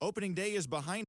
Opening day is behind.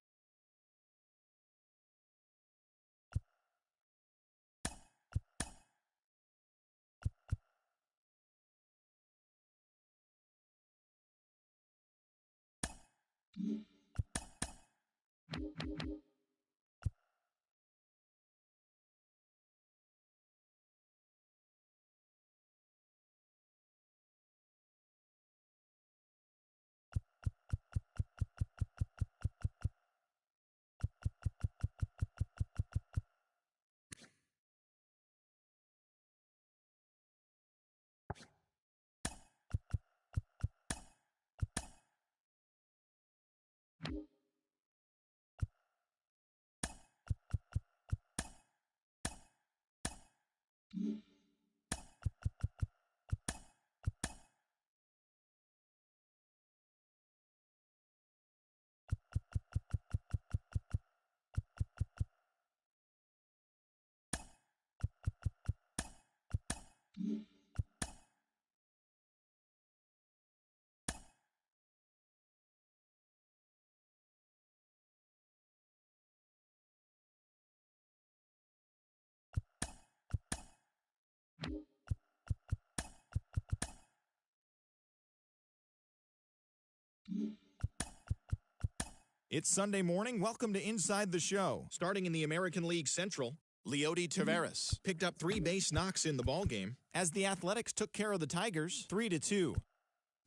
It's Sunday morning. Welcome to Inside the Show. Starting in the American League Central, Leody Taveras picked up 3 base knocks in the ballgame as the Athletics took care of the Tigers 3-2.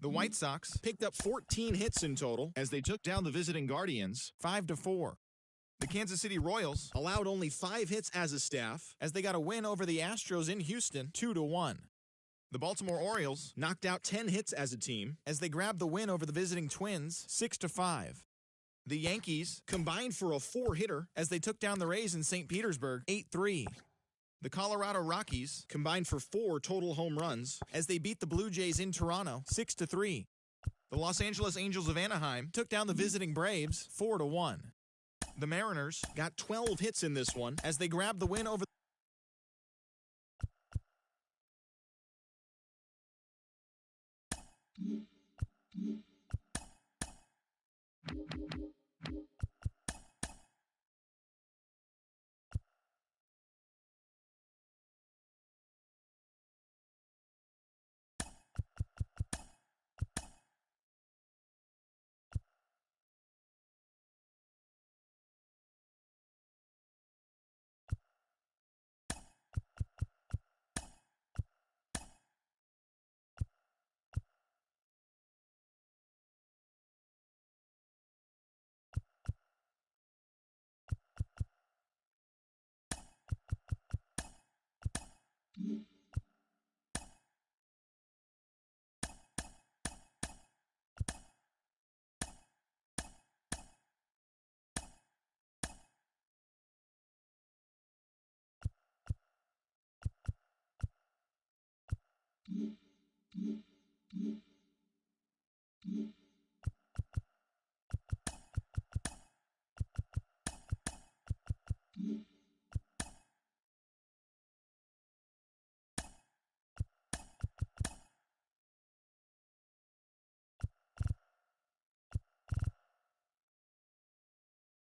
The White Sox picked up 14 hits in total as they took down the visiting Guardians 5-4. The Kansas City Royals allowed only 5 hits as a staff as they got a win over the Astros in Houston 2-1. The Baltimore Orioles knocked out 10 hits as a team as they grabbed the win over the visiting Twins 6-5. The Yankees combined for a 4-hitter as they took down the Rays in St. Petersburg 8-3. The Colorado Rockies combined for 4 total home runs as they beat the Blue Jays in Toronto 6-3. The Los Angeles Angels of Anaheim took down the visiting Braves 4-1. The Mariners got 12 hits in this one as they grabbed the win over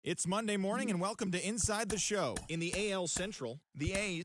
It's Monday morning and welcome to Inside the Show. In the AL Central, the A's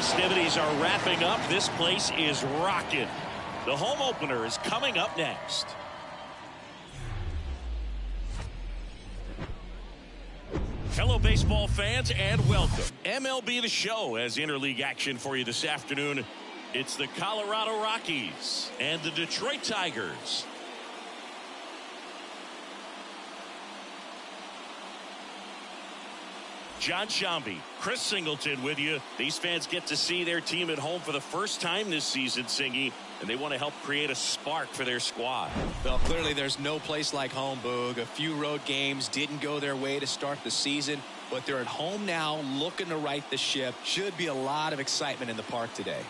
festivities are wrapping up. This place is rocking. The home opener is coming up next. Hello, baseball fans, and welcome. MLB The Show has interleague action for you this afternoon. It's the Colorado Rockies and the Detroit Tigers. John Shambi, Chris Singleton with you. These fans get to see their team at home for the first time this season, Singy, and they want to help create a spark for their squad. Well, clearly there's no place like home, Boog. A few road games didn't go their way to start the season, but they're at home now looking to right the ship. Should be a lot of excitement in the park today.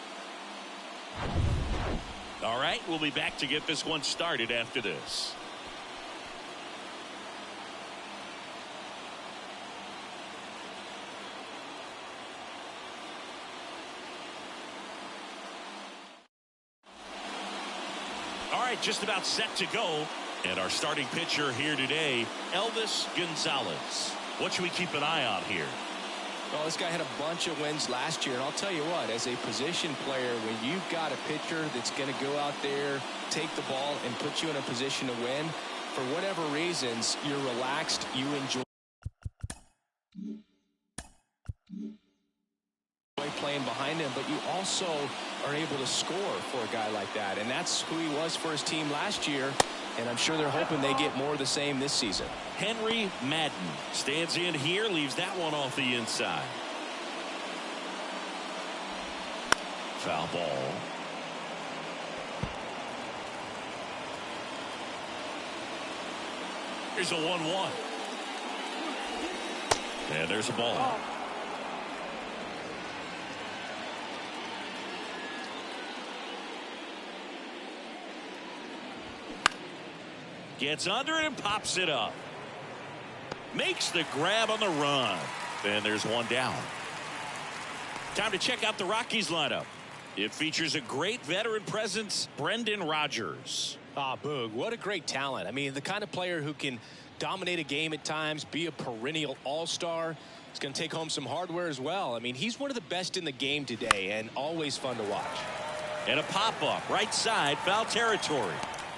All right, we'll be back to get this one started after this. All right, just about set to go. And our starting pitcher here today, Elvis Gonzales. What should we keep an eye on here? Well, this guy had a bunch of wins last year, and I'll tell you what, as a position player, when you've got a pitcher that's going to go out there, take the ball, and put you in a position to win, for whatever reasons, you're relaxed, you enjoy playing behind him, but you also are able to score for a guy like that, and that's who he was for his team last year, and I'm sure they're hoping they get more of the same this season. Henry Madden stands in here, leaves that one off the inside. Foul ball. Here's a 1-1. And there's a ball. Gets under it and pops it up. Makes the grab on the run. And there's one down. Time to check out the Rockies lineup. It features a great veteran presence, Brendan Rodgers. Boog, what a great talent. I mean, the kind of player who can dominate a game at times, be a perennial all-star. He's going to take home some hardware as well. I mean, he's one of the best in the game today and always fun to watch. And a pop-up, right side, foul territory.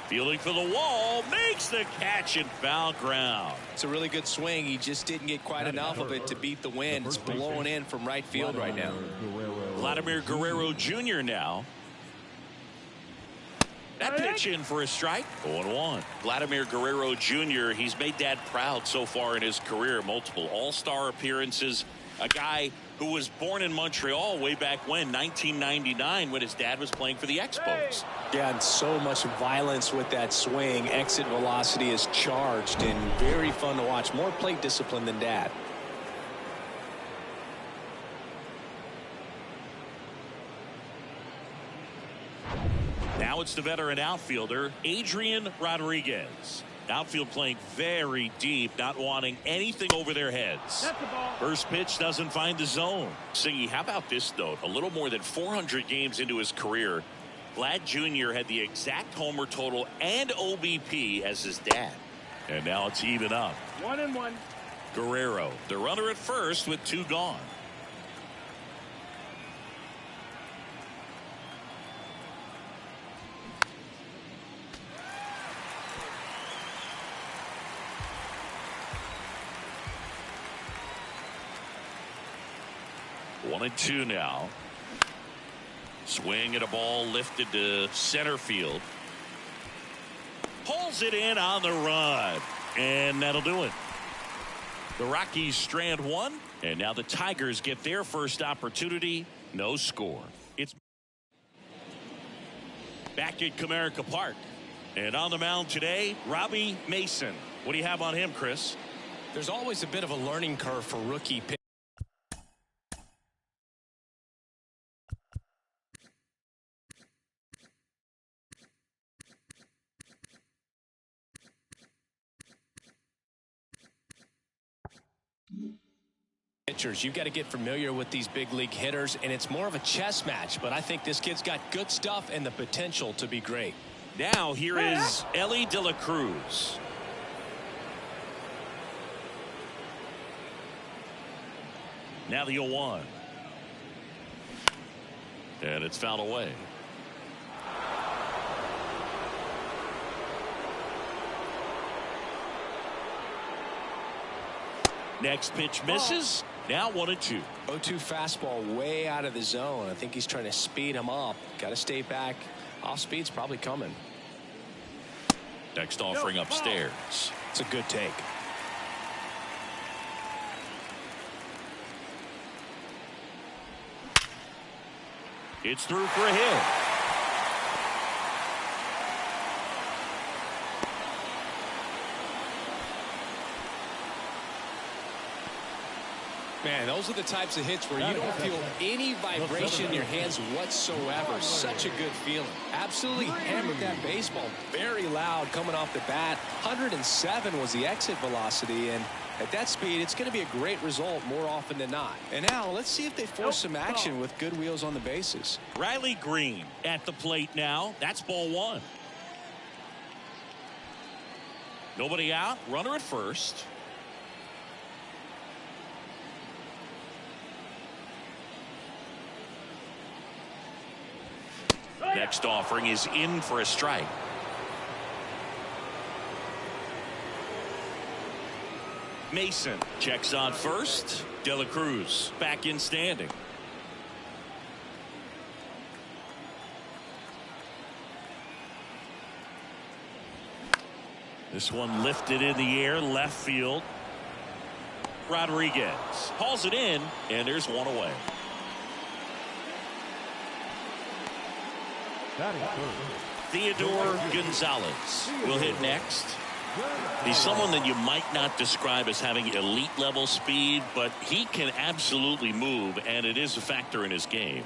Fielding for the wall, makes the catch in foul ground. It's a really good swing. He just didn't get quite enough of it to beat the wind. It's blowing in from right field right now. Vladimir Guerrero Jr. now. That pitch in for a strike. 0-1. Vladimir Guerrero Jr., he's made Dad proud so far in his career. Multiple all-star appearances. A guy who was born in Montreal way back when, 1999, when his dad was playing for the Expos. Yeah, and so much violence with that swing. Exit velocity is charged and very fun to watch. More plate discipline than Dad. Now it's the veteran outfielder, Adrian Rodriguez. Outfield playing very deep, not wanting anything over their heads. First pitch doesn't find the zone. Singy, how about this note? A little more than 400 games into his career, Vlad Jr. had the exact homer total and OBP as his dad. And now it's even up. 1-1. Guerrero, the runner at first with two gone. One and two now. Swing at a ball lifted to center field. Pulls it in on the run. And that'll do it. The Rockies strand one. And now the Tigers get their first opportunity. No score. It's back at Comerica Park. And on the mound today, Robbie Mason. What do you have on him, Chris? There's always a bit of a learning curve for rookie pitchers. You've got to get familiar with these big league hitters, and it's more of a chess match, but I think this kid's got good stuff and the potential to be great. Now here is Ellie De La Cruz. Now the 0-1. And it's fouled away. Next pitch misses. Now 1-2. 0-2 fastball way out of the zone. I think he's trying to speed him up. Got to stay back. Off speed's probably coming. Next offering upstairs. It's a good take. It's through for a hit. Man, those are the types of hits where you don't feel any vibration in your hands whatsoever. Such a good feeling. Absolutely hammered that baseball. Very loud coming off the bat. 107 was the exit velocity, and at that speed, it's going to be a great result more often than not. And now, let's see if they force some action with good wheels on the bases. Riley Green at the plate now. That's ball one. Nobody out. Runner at first. Next offering is in for a strike. Mason checks on first. De La Cruz back in standing. This one lifted in the air, left field. Rodriguez hauls it in, and there's one away. Theodore Gonzales will hit next. He's someone that you might not describe as having elite level speed, but he can absolutely move, and it is a factor in his game.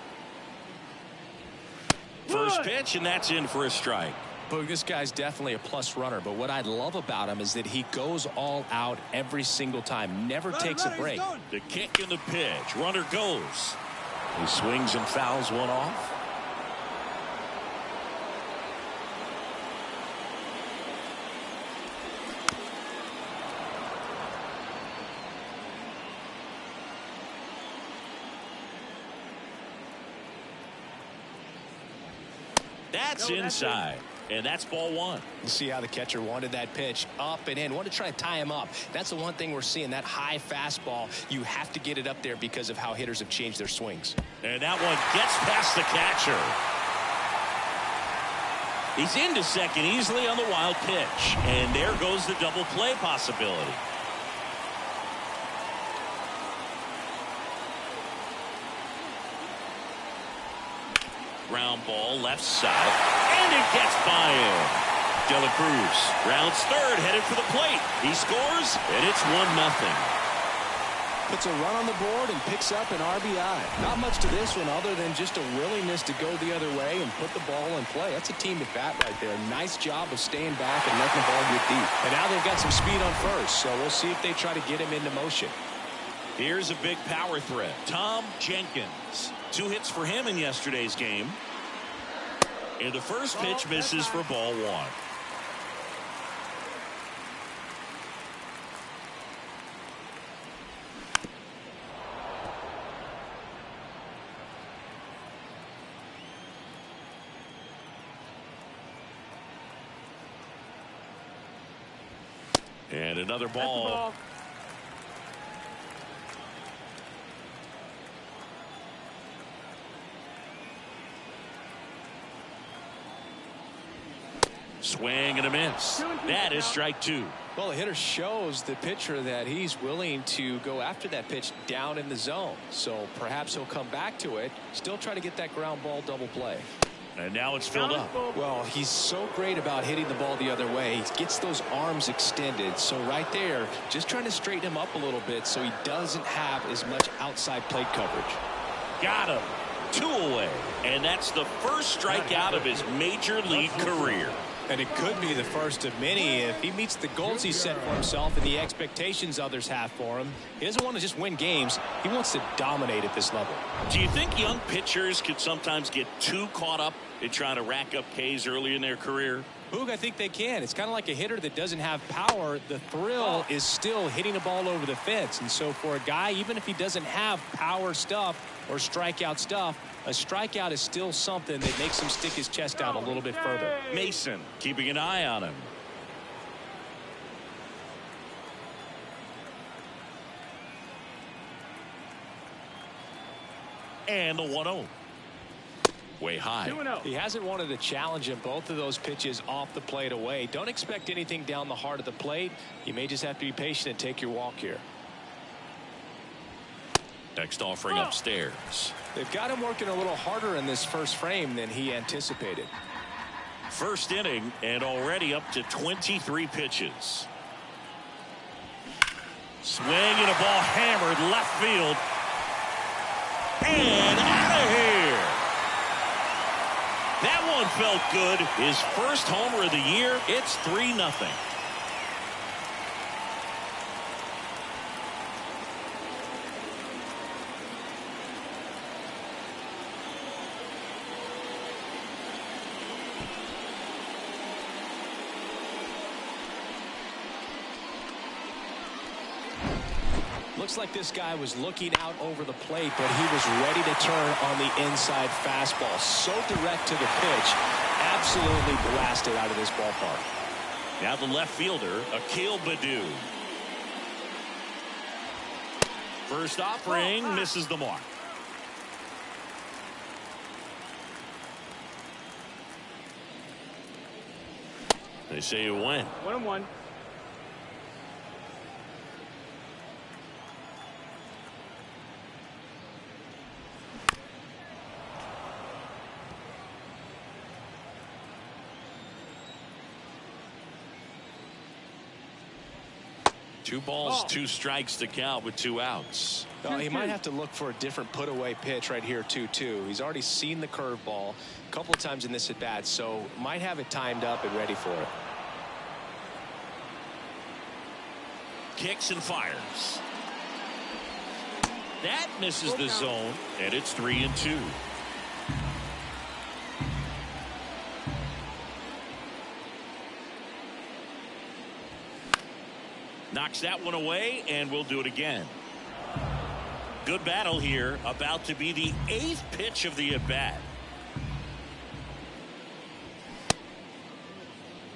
First pitch, and that's in for a strike. Boog, this guy's definitely a plus runner, but what I love about him is that he goes all out every single time, never takes a break. The kick and the pitch. Runner goes. He swings and fouls one off. That's inside, and that's ball one. You see how the catcher wanted that pitch up and in. Wanted to try to tie him up. That's the one thing we're seeing, that high fastball. You have to get it up there because of how hitters have changed their swings. And that one gets past the catcher. He's into second easily on the wild pitch, and there goes the double play possibility. Ground ball left side, and it gets by him. De La Cruz rounds third, headed for the plate. He scores, and it's 1-0. Puts a run on the board and picks up an RBI. Not much to this one other than just a willingness to go the other way and put the ball in play. That's a team at bat right there. Nice job of staying back and letting the ball get deep. And now they've got some speed on first, so we'll see if they try to get him into motion. Here's a big power threat. Tom Jenkins. 2 hits for him in yesterday's game. And the first pitch misses for ball one. And another ball. Swing and a miss. That is strike two. Well, the hitter shows the pitcher that he's willing to go after that pitch down in the zone. So perhaps he'll come back to it. Still try to get that ground ball double play. And now it's filled up. Well, he's so great about hitting the ball the other way. He gets those arms extended. So right there, just trying to straighten him up a little bit so he doesn't have as much outside plate coverage. Got him. 2 away. And that's the first strikeout of his major league career. And it could be the first of many if he meets the goals he set for himself and the expectations others have for him. He doesn't want to just win games. He wants to dominate at this level. Do you think young pitchers could sometimes get too caught up in trying to rack up Ks early in their career? Boog, I think they can. It's kind of like a hitter that doesn't have power. The thrill is still hitting a ball over the fence. And so for a guy, even if he doesn't have power stuff or strikeout stuff, a strikeout is still something that makes him stick his chest out a little bit further. Mason keeping an eye on him. And the 1-0. Way high. He hasn't wanted to challenge him. Both of those pitches off the plate away. Don't expect anything down the heart of the plate. You may just have to be patient and take your walk here. Next offering upstairs. They've got him working a little harder in this first frame than he anticipated. First inning and already up to 23 pitches. Swing and a ball hammered left field. And out of here. That one felt good. His first homer of the year. It's 3-0. Looks like this guy was looking out over the plate, but he was ready to turn on the inside fastball. So direct to the pitch. Absolutely blasted out of this ballpark. Now the left fielder, Akil Baddoo. First offering misses the mark. They say you win. 1-1. Two balls, 2 strikes to count with 2 outs. He might have to look for a different put away pitch right here 2-2. He's already seen the curveball a couple of times in this at bat, so might have it timed up and ready for it. Kicks and fires. That misses the zone, and it's 3-2. Knocks that one away, and we'll do it again. Good battle here. About to be the 8th pitch of the at-bat.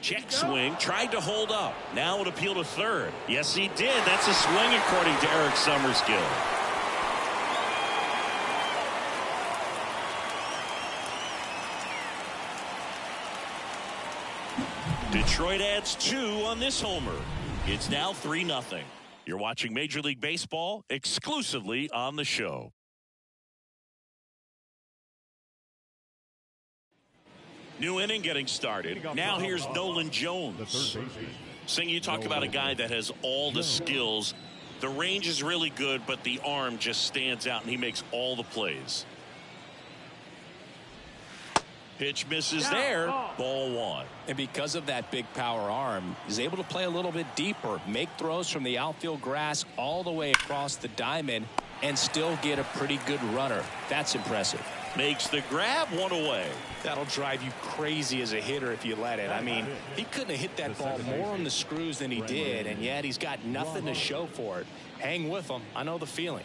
Check swing, tried to hold up. Now an appeal to third. Yes, he did. That's a swing according to Eric Summerskill. Detroit adds 2 on this homer. It's now 3-0. You're watching Major League Baseball exclusively on the show. New inning getting started. Now here's Nolan Jones. Sing, you talk about a guy that has all the skills. The range is really good, but the arm just stands out, and he makes all the plays. Pitch misses there. Ball 1. And because of that big power arm, he's able to play a little bit deeper, make throws from the outfield grass all the way across the diamond, and still get a pretty good runner. That's impressive. Makes the grab, 1 away. That'll drive you crazy as a hitter if you let it. I mean, he couldn't have hit that ball more on the screws than he did, and yet he's got nothing to show for it. Hang with him. I know the feeling.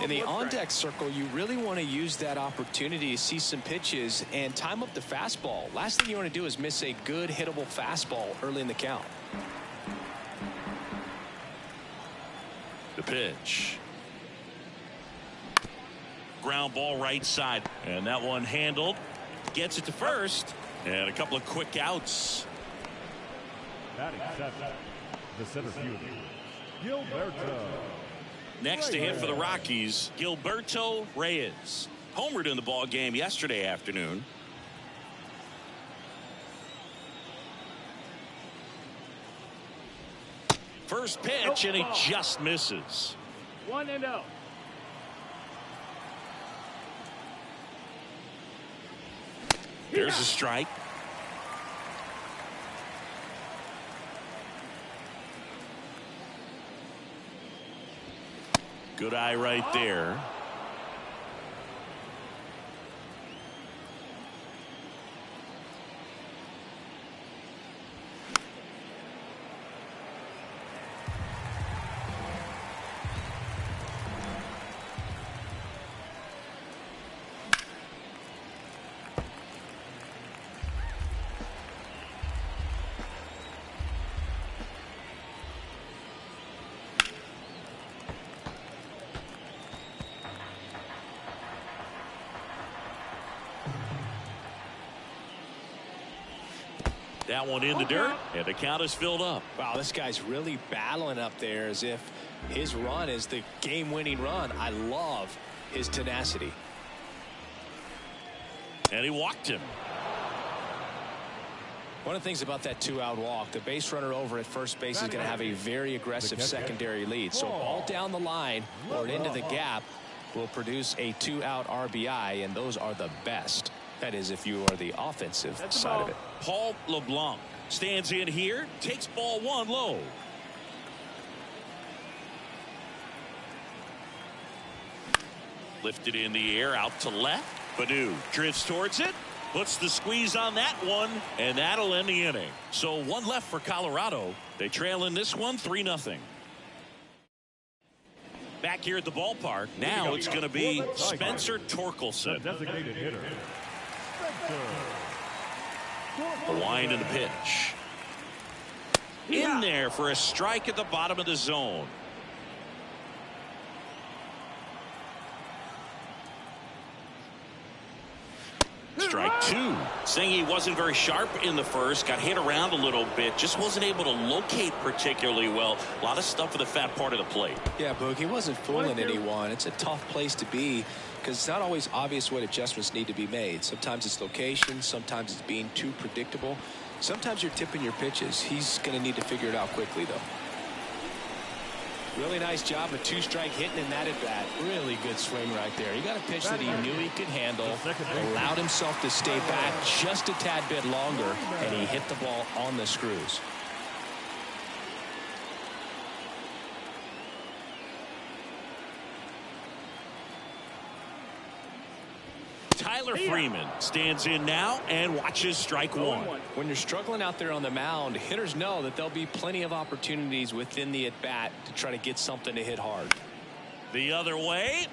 In the on-deck circle, you really want to use that opportunity to see some pitches and time up the fastball. Last thing you want to do is miss a good hittable fastball early in the count. The pitch. Ground ball right side. And that one handled. Gets it to first. And a couple of quick outs. Batting 7, the center fielder, Gilberto. Next to hit for the Rockies, Gilberto Reyes. Homered in the ball game yesterday afternoon. First pitch, and he just misses. 1-0. There's a strike. Good eye right there. That one in the dirt, and the count is filled up. Wow, this guy's really battling up there as if his run is the game-winning run. I love his tenacity. And he walked him. One of the things about that 2-out walk, the base runner over at first base is going to have a very aggressive secondary lead. So all down the line or into the gap will produce a 2-out RBI, and those are the best. That is, if you are the offensive side of it. Paul LeBlanc stands in here, takes ball 1 low. Lifted in the air, out to left. Badu drifts towards it, puts the squeeze on that one, and that'll end the inning. So 1 left for Colorado. They trail in this one 3-0. Back here at the ballpark, now it's going to be Spencer Torkelson. Designated hitter. The wind and the pitch. In there for a strike at the bottom of the zone. Strike 2. Saying he wasn't very sharp in the first, got hit around a little bit, just wasn't able to locate particularly well. A lot of stuff for the fat part of the plate. Yeah, Boog, he wasn't fooling anyone. It's a tough place to be because it's not always obvious what adjustments need to be made. Sometimes it's location, sometimes it's being too predictable. Sometimes you're tipping your pitches. He's going to need to figure it out quickly, though. Really nice job of 2-strike hitting in that at bat. Really good swing right there. He got a pitch that he knew he could handle, allowed himself to stay back just a tad bit longer, and he hit the ball on the screws. Tyler Freeman stands in now and watches strike 1. When you're struggling out there on the mound, hitters know that there'll be plenty of opportunities within the at-bat to try to get something to hit hard. The other way.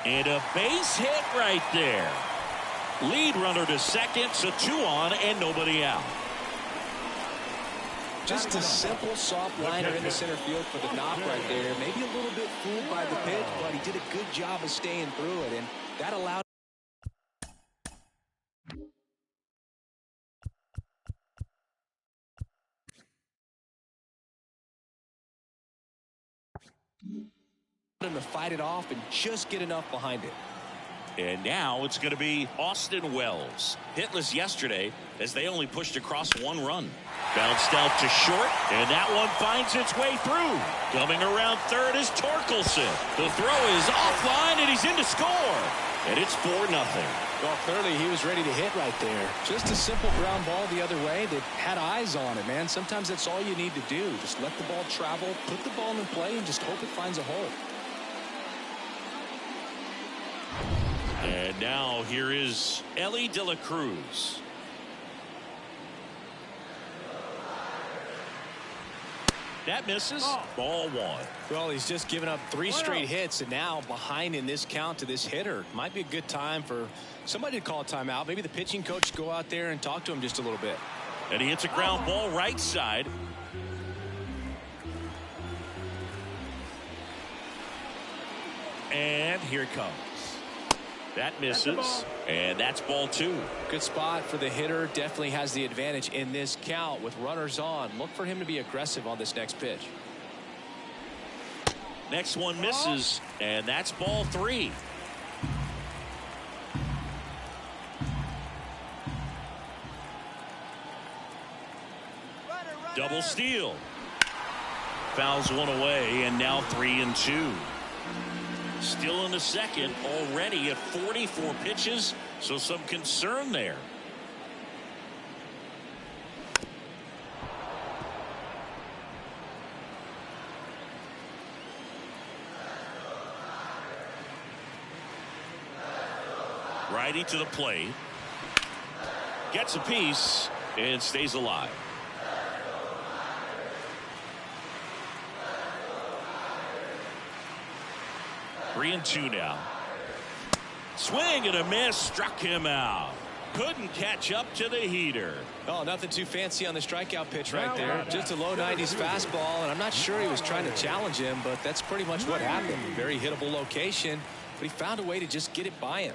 And a base hit right there. Lead runner to second, so 2 on and nobody out. Just a simple soft liner in the center field for the knock right there. Maybe a little bit fooled by the pitch, but he did a good job of staying through it, and that allowed him to fight it off and just get enough behind it. And now it's going to be Austin Wells. Hitless yesterday as they only pushed across 1 run. Bounced out to short, and that one finds its way through. Coming around third is Torkelson. The throw is offline, and he's in to score. And it's 4-0. Well, clearly he was ready to hit right there. Just a simple ground ball the other way that had eyes on it, man. Sometimes that's all you need to do. Just let the ball travel, put the ball in play, and just hope it finds a hole. And now here is Ellie De La Cruz. That misses. Ball 1. Well, he's just given up 3 straight hits, and now behind in this count to this hitter. Might be a good time for somebody to call a timeout. Maybe the pitching coach go out there and talk to him just a little bit. And he hits a ground ball right side. And here it comes. That misses, and that's ball 2. Good spot for the hitter. Definitely has the advantage in this count with runners on. Look for him to be aggressive on this next pitch. Next one misses, and that's ball 3. Double steal. Fouls one away, and now 3-2. Still in the second, already at 44 pitches, so some concern there. Righty to the plate. Gets a piece and stays alive. Three and two now. Swing and a miss. Struck him out. Couldn't catch up to the heater. Oh, nothing too fancy on the strikeout pitch right there. Just a low 90s fastball, and I'm not sure he was trying to challenge him, but that's pretty much what happened. Very hittable location, but he found a way to just get it by him.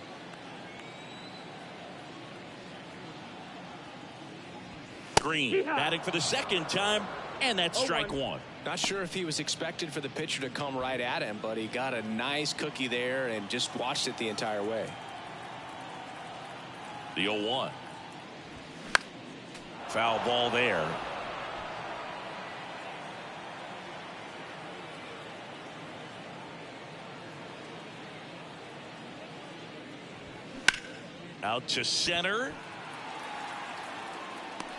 Green batting for the second time, and that's strike one. Not sure if he was expected for the pitcher to come right at him, but he got a nice cookie there and just watched it the entire way. The 0-1. Foul ball there. Out to center.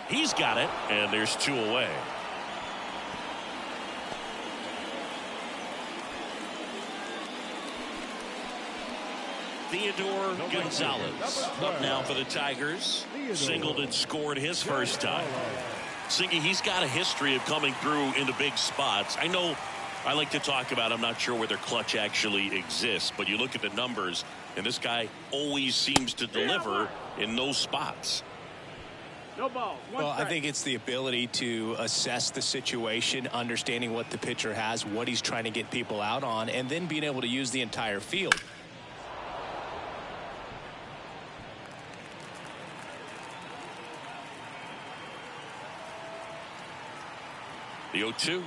He's got it, and there's two away. Theodore Gonzales up now for the Tigers. Singled and scored his first time. Singy, he's got a history of coming through into big spots. I know I like to talk about, I'm not sure whether clutch actually exists, but you look at the numbers, and this guy always seems to deliver in those spots. No ball. Well, I think it's the ability to assess the situation, understanding what the pitcher has, what he's trying to get people out on, and then being able to use the entire field. The 0-2.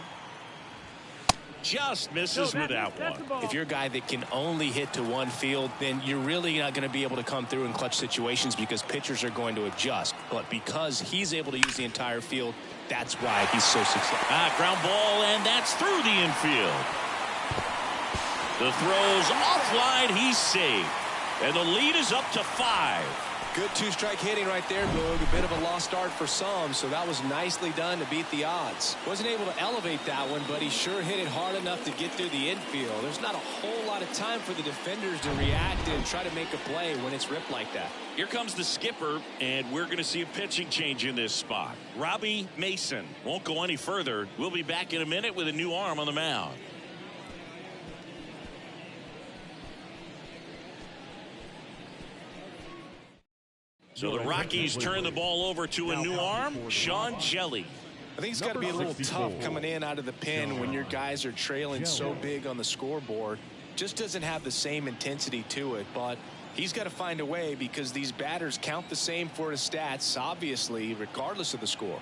Just misses with that one. If you're a guy that can only hit to one field, then you're really not going to be able to come through in clutch situations because pitchers are going to adjust. But because he's able to use the entire field, that's why he's so successful. Ground ball, and that's through the infield. The throw's offline. He's safe. And the lead is up to 5. Good two-strike hitting right there, Boog. A bit of a lost start for some, so that was nicely done to beat the odds. Wasn't able to elevate that one, but he sure hit it hard enough to get through the infield. There's not a whole lot of time for the defenders to react and try to make a play when it's ripped like that. Here comes the skipper, and we're going to see a pitching change in this spot. Robbie Mason won't go any further. We'll be back in a minute with a new arm on the mound. So the Rockies turn the ball over to a new arm, Sean Jelly. I think it's got to be a little tough coming in out of the pen when your guys are trailing so big on the scoreboard. Just doesn't have the same intensity to it, but he's got to find a way because these batters count the same for his stats, obviously, regardless of the score.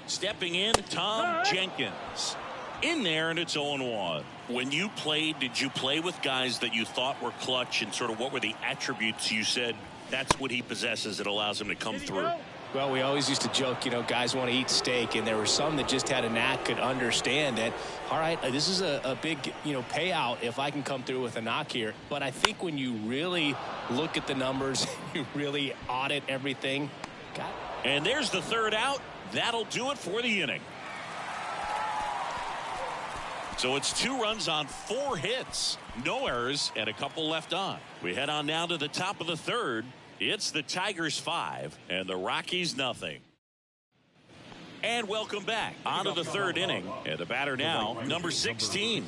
Stepping in, Tom Jenkins. In there, and it's 0-1. When you played, did you play with guys that you thought were clutch, and sort of what were the attributes you said that's what he possesses that allows him to come through? Well, we always used to joke, you know, guys want to eat steak, and there were some that just had a knack, could understand that, all right, this is a big, payout if I can come through with a knock here. But I think when you really look at the numbers, you really audit everything. And there's the third out. That'll do it for the inning. So it's 2 runs on 4 hits, no errors, and a couple left on. We head on now to the top of the third. It's the Tigers 5 and the Rockies nothing. And welcome back on to the third inning. And the batter now, number 16.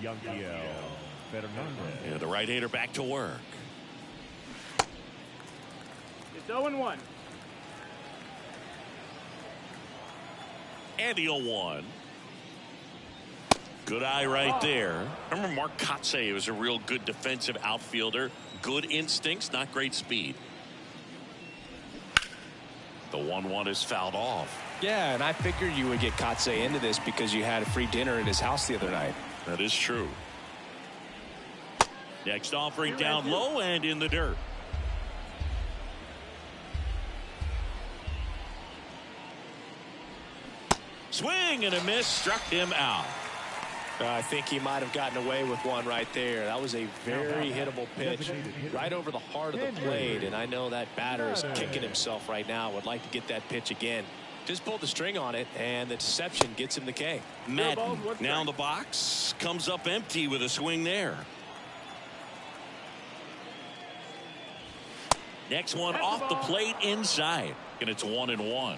And the right-hander back to work. It's 0-1. And the 0-1. Good eye right there. Remember Mark Kotsay was a real good defensive outfielder. Good instincts, not great speed. The 1-1 is fouled off. Yeah, and I figured you would get Kotsay into this because you had a free dinner at his house the other night. That is true. Next offering down low and in the dirt. Swing and a miss, struck him out. I think he might have gotten away with one right there. That was a very hittable pitch right over the heart of the plate, and I know that batter is kicking himself right now. Would like to get that pitch again. Just pulled the string on it, and the deception gets him the K. Madden now in the box, comes up empty with a swing there. Next one off the plate inside. And it's 1-1.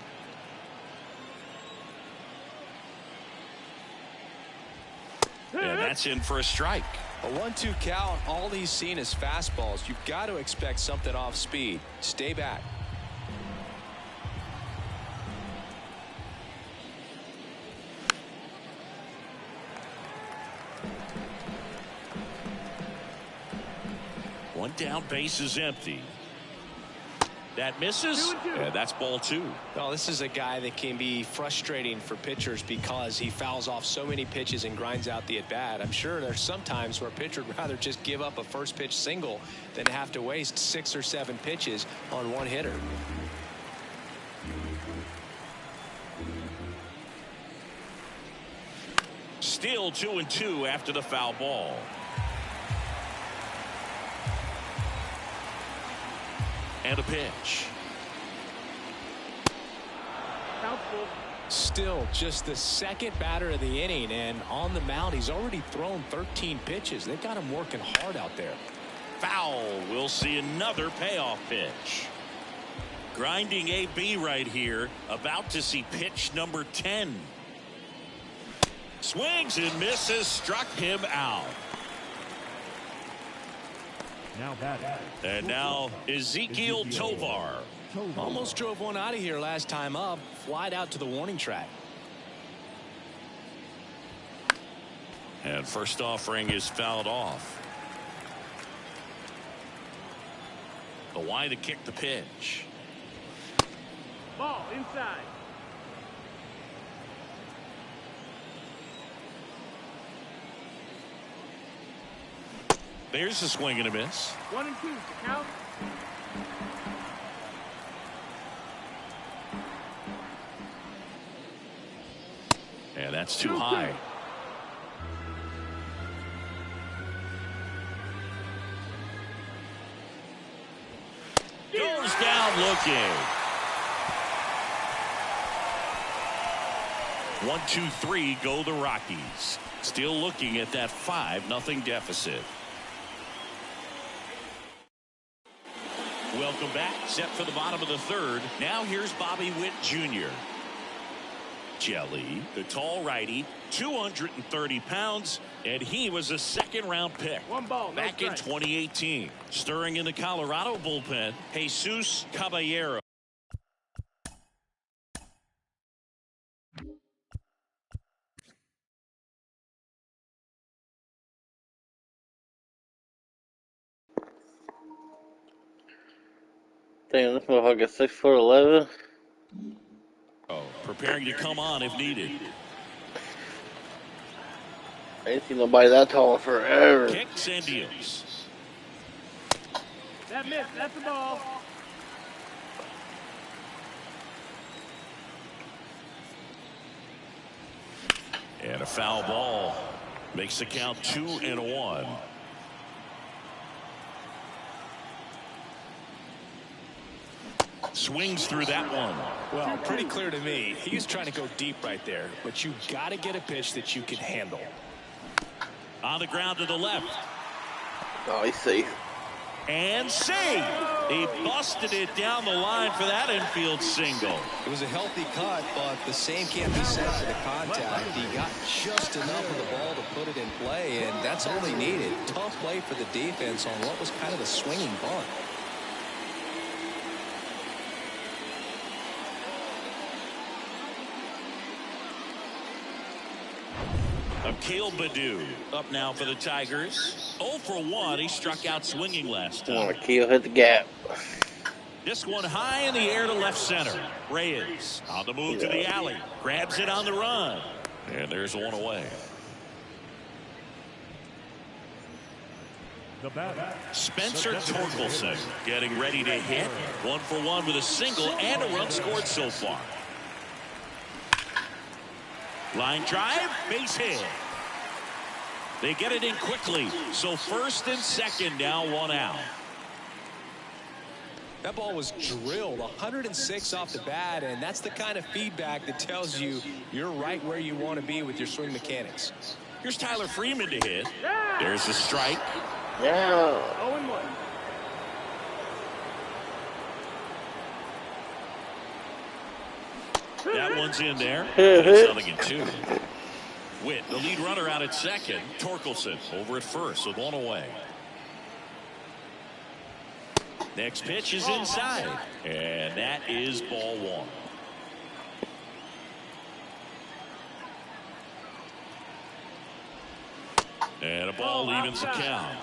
And that's in for a strike. A 1-2 count. All he's seen is fastballs. You've got to expect something off speed. Stay back. One down, base is empty. That misses, and that's ball 2. Well, this is a guy that can be frustrating for pitchers because he fouls off so many pitches and grinds out the at-bat. I'm sure there's some times where a pitcher would rather just give up a first pitch single than have to waste 6 or 7 pitches on one hitter. Still 2-2 after the foul ball. And a pitch. Still just the second batter of the inning, and on the mound he's already thrown 13 pitches. They've got him working hard out there. Foul. We'll see another payoff pitch. Grinding AB right here. About to see pitch number 10. Swings and misses. Struck him out. And now Ezekiel Tovar. Almost drove one out of here last time up. Flied out to the warning track. And first offering is fouled off. The Y to kick the pitch. Ball inside. There's a swing and a miss. 1-2 count. And that's too high. Goes down looking. 1-2-3 go the Rockies. Still looking at that 5-0 deficit. Welcome back. Set for the bottom of the third. Now here's Bobby Witt Jr. Jelly, the tall righty, 230 pounds, and he was a second-round pick. One ball, back in 2018. Stirring in the Colorado bullpen, Jesus Caballero. Damn, this motherfucker 6'11". Oh, preparing to come on if needed. I ain't seen nobody that tall in forever. Kicks and deals. That miss, that's the ball. And a foul ball makes the count 2-1. Swings through that one. Well, pretty clear to me. He was trying to go deep right there, but you got to get a pitch that you can handle. On the ground to the left. Oh, he's safe. And save. He busted it down the line for that infield single. It was a healthy cut, but the same can't be said for the contact. He got just enough of the ball to put it in play, and that's all he needed. Tough play for the defense on what was kind of a swinging bunt. Akil Baddoo up now for the Tigers. 0 for 1. He struck out swinging last time. Oh, Akil hit the gap. This one high in the air to left center. Reyes on the move to the alley. Grabs it on the run. And there's one away. Spencer Torkelson getting ready to hit. 1 for 1 with a single and a run scored so far. Line drive, base hit. They get it in quickly. So first and second now, 1 out. That ball was drilled 106 off the bat, and that's the kind of feedback that tells you you're right where you want to be with your swing mechanics. Here's Tyler Freeman to hit. There's the strike. Yeah. 0-1. That one's in there. It's 0-2. Witt, the lead runner, out at second. Torkelson over at first with one away. Next pitch is inside, and that is ball one. And a ball evens the count.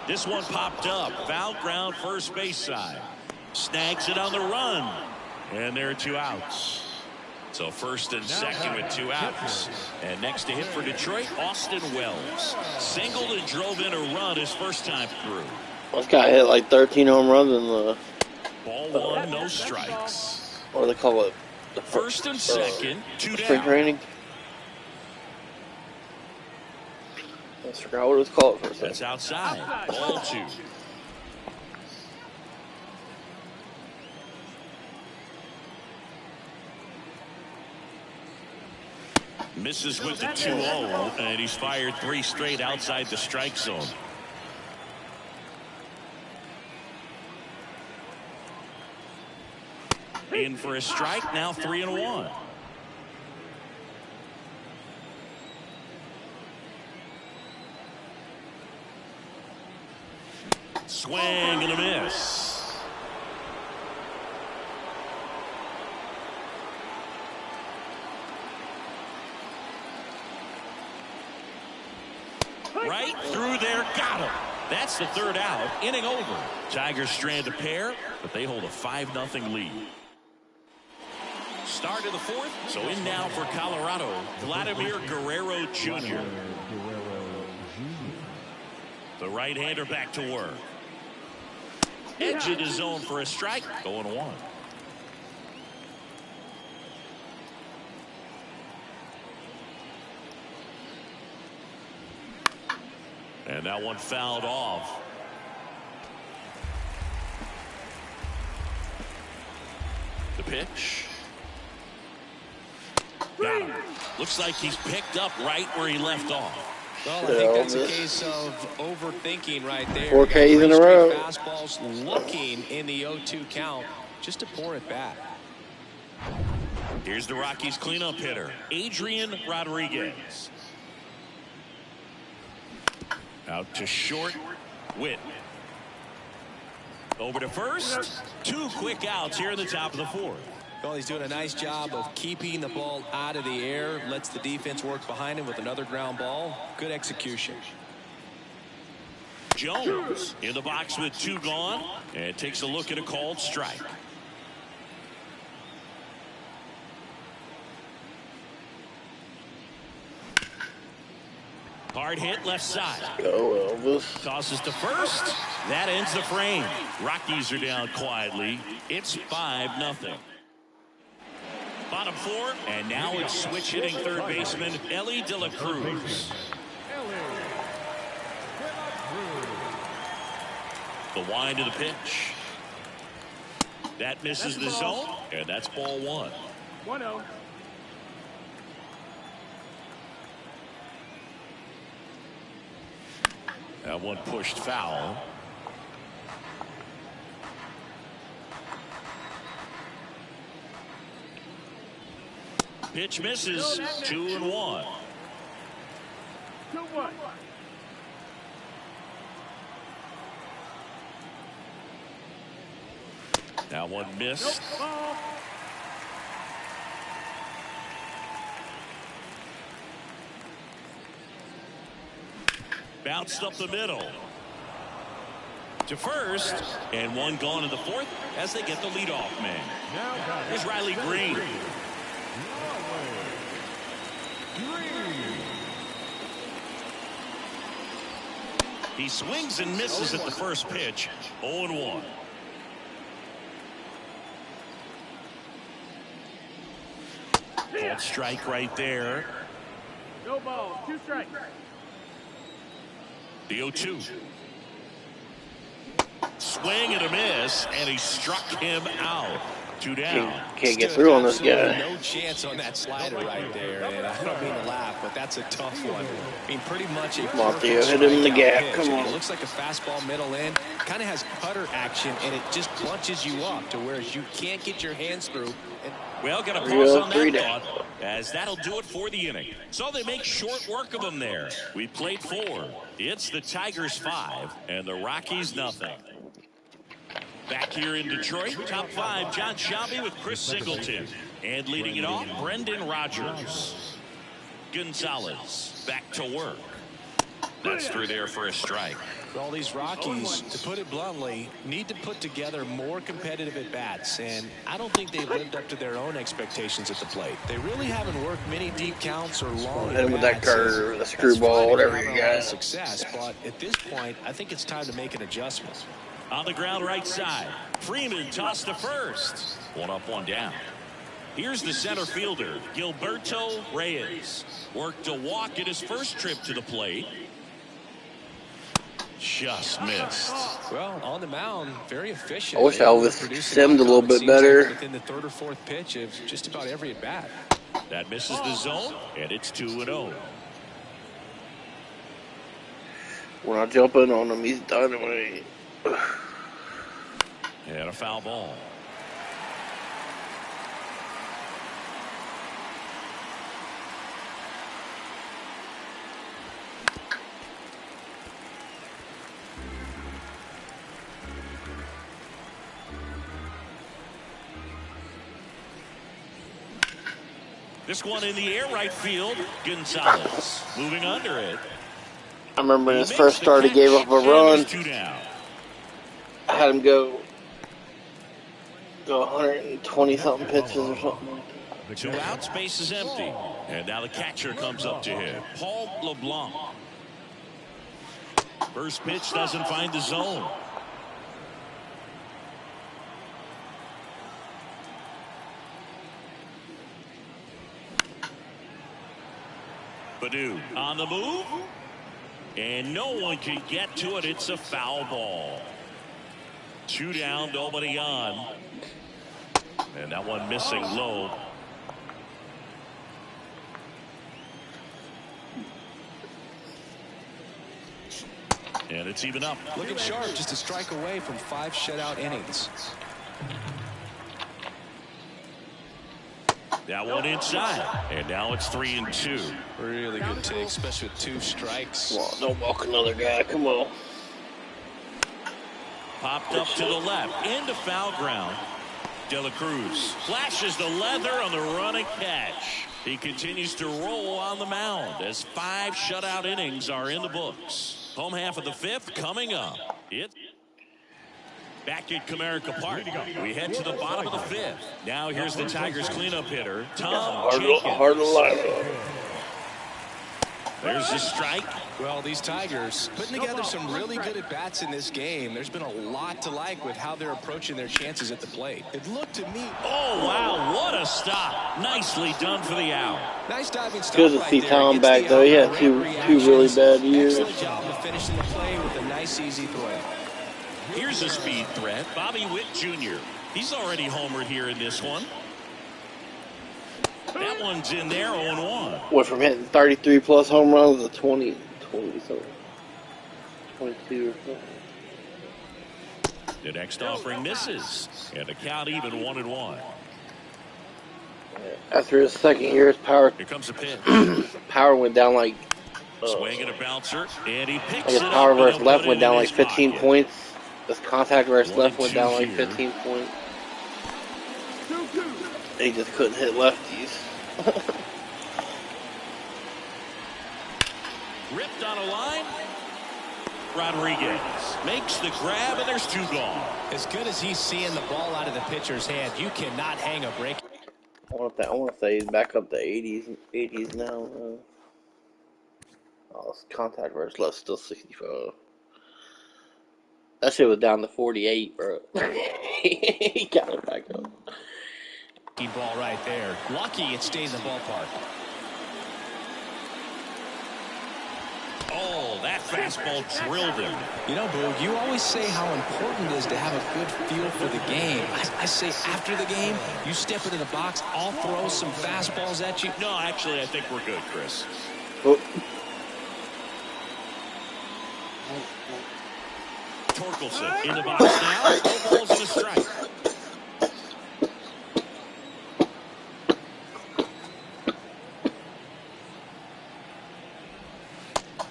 This one popped up. Foul ground, first base side. Snags it on the run. And there are 2 outs. So first and second with 2 outs. And next to hit for Detroit, Austin Wells. Singled and drove in a run his first time through. This guy hit like 13 home runs in the... Ball one, no strikes. What do they call it? The first and second, 2 down. Spring training? I forgot what it was called for a second. That's outside. Ball 2. Misses with the 2-0, and he's fired 3 straight outside the strike zone. In for a strike, now 3-1. Swing and a miss. Right through there, got him. That's the 3rd out, inning over. Tigers strand a pair, but they hold a 5-0 lead. Start of the 4th, so in now for Colorado, Vladimir Guerrero Jr. The right-hander back to work. Edge of the zone for a strike, 0-1. And that one fouled off. The pitch. Got him. Looks like he's picked up right where he left off. Well, I think that's a case of overthinking right there. 4 Ks in a row. Fastballs looking in the 0-2 count just to pour it back. Here's the Rockies cleanup hitter, Adrian Rodriguez. Out to short, Witt. Over to first. 2 quick outs here in the top of the 4th. Well, he's doing a nice job of keeping the ball out of the air. Lets the defense work behind him with another ground ball. Good execution. Jones in the box with 2 gone. And takes a look at a called strike. Hard hit left side. Go Elvis. Tosses to first. That ends the frame. Rockies are down quietly. It's 5-0. Bottom 4, and now it's switch hitting third baseman Elly De La Cruz. The wind of the pitch. That misses the zone, and that's ball 1. 1-0. That one pushed foul. Pitch misses. 2-1. 2-1. That one missed. Ball. Bounced up the middle. To first, and one gone in the 4th as they get the leadoff man. Here's Riley Green. He swings and misses at the first pitch. 0-1. Called strike right there. No ball. 2 strikes. The 0-2. Swing and a miss, and he struck him out. 2 down. Can't get through on this guy. No chance on that slider right there. And I don't mean to laugh, but that's a tough one. I mean, pretty much a Come on, Theo, perfect hit him in the strikeout gap. pitch. Come on. It looks like a fastball middle in. Kind of has putter action, and it just bunches you up to where you can't get your hands through. Well, got to pause on that down. thought, as that'll do it for the inning. So they make short work of them there. We played 4. It's the Tigers 5 and the Rockies nothing. Back here in Detroit, top 5, John Shelby with Chris Singleton. And leading it off, Brendan Rodgers. Gonzales back to work. That's through there for a strike. Well, these Rockies, to put it bluntly, need to put together more competitive at-bats, and I don't think they've lived up to their own expectations at the plate. They really haven't worked many deep counts or long Hit him with that curve, the screwball, whatever you got. Success, but at this point, I think it's time to make an adjustment. On the ground right side, Freeman tossed to first. 1 up, 1 down. Here's the center fielder, Gilberto Reyes. Worked a walk in his first trip to the plate. Just missed. Well, on the mound, very efficient. I wish Elvis simmed a little bit better. Within the 3rd or 4th pitch of just about every at bat. That misses the zone, and it's 2-0. When I jump in on him, he's dynamite. And a foul ball. This one in the air right field. Gonzales moving under it. I remember when his first start, he gave up a run. 2 down. I had him go 120-something pitches or something. 2 outs, base is empty. And now the catcher comes up to him, Paul LeBlanc. First pitch doesn't find the zone. Baду on the move. And no one can get to it. It's a foul ball. 2 down, nobody on. And that one missing low. And it's even up. Looking sharp, just a strike away from 5 shutout innings. That one inside. And now it's 3-2. Really good take, especially with 2 strikes. Come on, don't walk another guy. Come on. Popped up to the left, into foul ground. De La Cruz flashes the leather on the run and catch. He continues to roll on the mound as 5 shutout innings are in the books. Home half of the 5th coming up. Back at Comerica Park, we head to the bottom of the 5th. Now here's the Tigers cleanup hitter, Tom Jenkins. Hard to line up. There's the strike. Well, these Tigers putting together some really good at-bats in this game. There's been a lot to like with how they're approaching their chances at the plate. It looked to me. Oh, wow, what a stop. Nicely done for the out. Nice diving stop. Good to see Tom back, though. He had two really bad years. Excellent job of finishing the play with a nice, easy throw. Here's a speed threat, Bobby Witt Jr. He's already homered here in this one. That one's in there, 0-1. Went from hitting 33-plus home runs to 20-something. 22 or something. The next offering misses, and the count even 1-1. After his second year, his power. Here comes a pitch. Power went down like. Swing and a bouncer, and he picks His it power up versus and left put went it down in like his 15 pocket. points. His contact versus left went 1-2 down like here. 15 points. He just couldn't hit lefties. Ripped on a line. Rodriguez makes the grab, and there's 2 gone. As good as he's seeing the ball out of the pitcher's hand, you cannot hang a break. I want to say he's back up to 80s now. His contact versus left still 65. That shit was down to 48, bro. He got it back up. Ball right there. Lucky it stayed in the ballpark. Oh, that That fastball drilled him. You know, Boog, you always say how important it is to have a good feel for the game. I say after the game, you step into the box, I'll throw some fastballs at you. No, actually, I think we're good, Chris. Oh. Torkelson in the box now. 4 balls and a strike.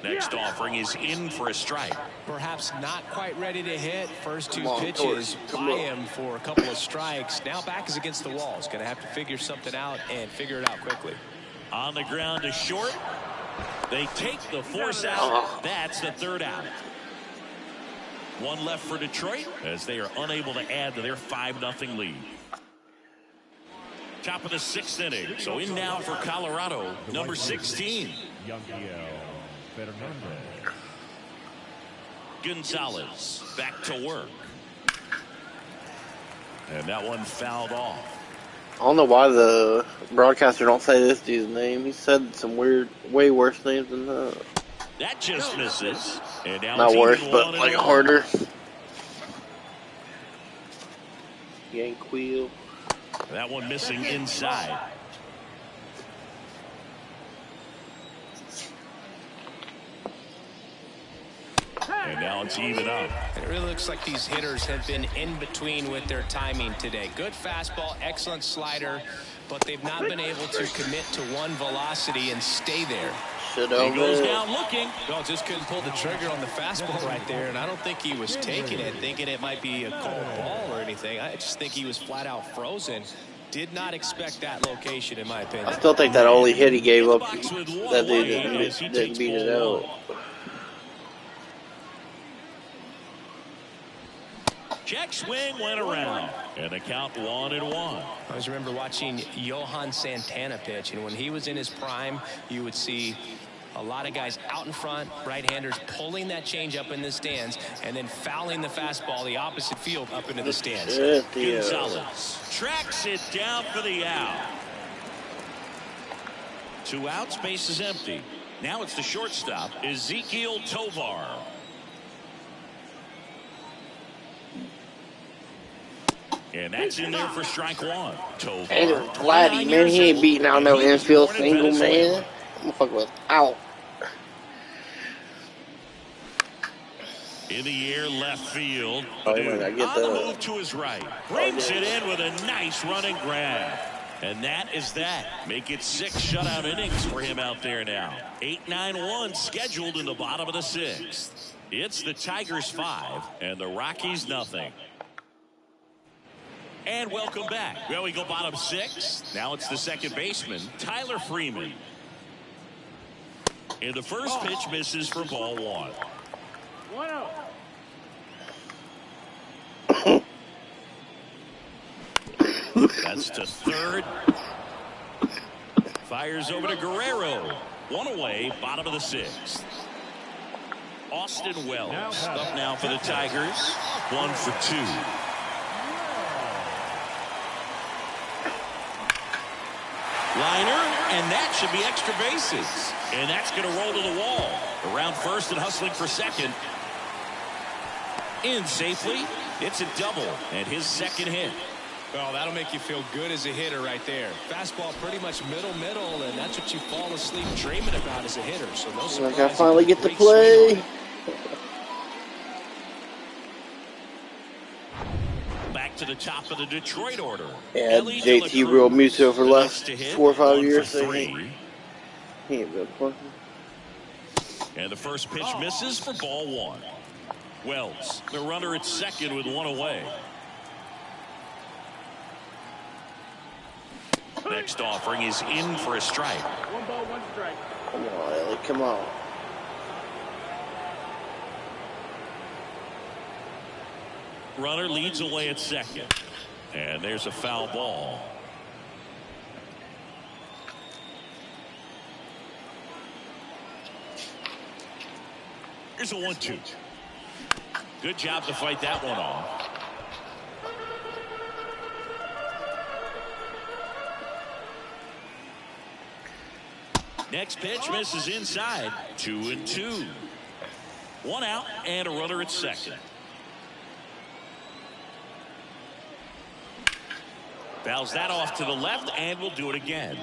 Next offering is in for a strike. Perhaps not quite ready to hit. First 2 pitches by him for a couple of strikes. Now back is against the wall. He's going to have to figure something out and figure it out quickly. On the ground to short. They take the force out. That's the 3rd out. 1 left for Detroit as they are unable to add to their 5-0 lead. Top of the 6th inning. So in now for Colorado, number 16. Gonzales back to work. And that one fouled off. I don't know why the broadcaster don't say this dude's name. He said some weird, way worse names than that. That just misses. And now not it's worse, even but 1-1. like harder. Yanquil. That one missing inside. And now it's even up. It really looks like these hitters have been in between with their timing today. Good fastball, excellent slider, but they've not been able to commit to one velocity and stay there. He goes down looking. Well, just couldn't pull the trigger on the fastball right there, and I don't think he was taking it, thinking it might be a cold ball or anything. I just think he was flat out frozen. Did not expect that location, in my opinion. I still think that only hit he gave up, that dude didn't beat it out. Check swing went around, and the count 1-1. I always remember watching Johan Santana pitch, and when he was in his prime, you would see a lot of guys out in front, right-handers pulling that change up in the stands, and then fouling the fastball the opposite field up into the stands. Gonzales tracks it down for the out. 2 outs, base is empty. Now it's the shortstop, Ezekiel Tovar. And that's in there for strike 1. Tovar. And Vladdy, man, he ain't beating out no infield single, man. Motherfucker was out. In the air, left field. Oh, I get on the that. move to his right. Brings it in with a nice running grab. And that is that. Make it 6 shutout innings for him out there now. 8-9-1 scheduled in the bottom of the 6th. It's the Tigers 5 and the Rockies nothing. And welcome back. Well, we go bottom 6. Now it's the second baseman, Tyler Freeman. And the first pitch misses for ball 1. 1-0. That's to third. Fires over to Guerrero. 1 away, bottom of the 6th. Austin Wells up now for the Tigers. 1 for 2. Liner, and that should be extra bases. And that's going to roll to the wall. Around first and hustling for second. In safely. It's a double and his second hit. Well, that'll make you feel good as a hitter right there. Fastball pretty much middle, and that's what you fall asleep dreaming about as a hitter. So no surprise. I finally get to play. Back to the top of the Detroit order. Yeah, JT Real Muto for the last 4 or 5 years. So he ain't been playing. And the first pitch misses for ball 1. Wells, the runner at second with 1 away. Next offering is in for a strike. 1 ball, 1 strike. Come on, Ellie, come on. Runner leads away at second. And there's a foul ball. Here's a 1-2. Good job to fight that one off. Next pitch misses inside. 2-2. One out and a runner at second. Fouls that off to the left, and we'll do it again.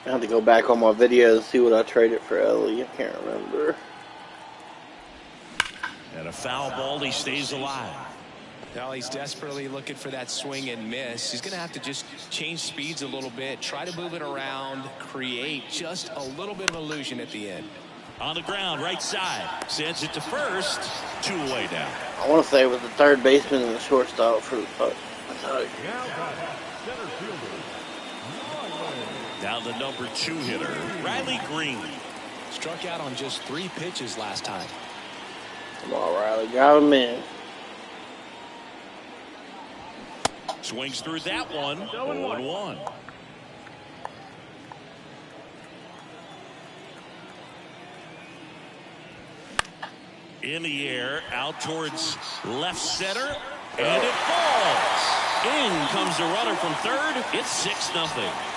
I have to go back on my videos and see what I traded for Ellie. I can't remember. And a foul ball, he stays alive. Now he's desperately looking for that swing and miss. He's going to have to just change speeds a little bit, try to move it around, create just a little bit of illusion at the end. On the ground, right side. Sends it to first. 2 away now. I want to say it was the third baseman and the shortstop for the Tigers. Now the number 2 hitter, Riley Green. Struck out on just 3 pitches last time. Come on, Riley. Drive him in. Swings through that one. 0-1. In the air, out towards left center, and it falls. In comes the runner from third. It's 6-0.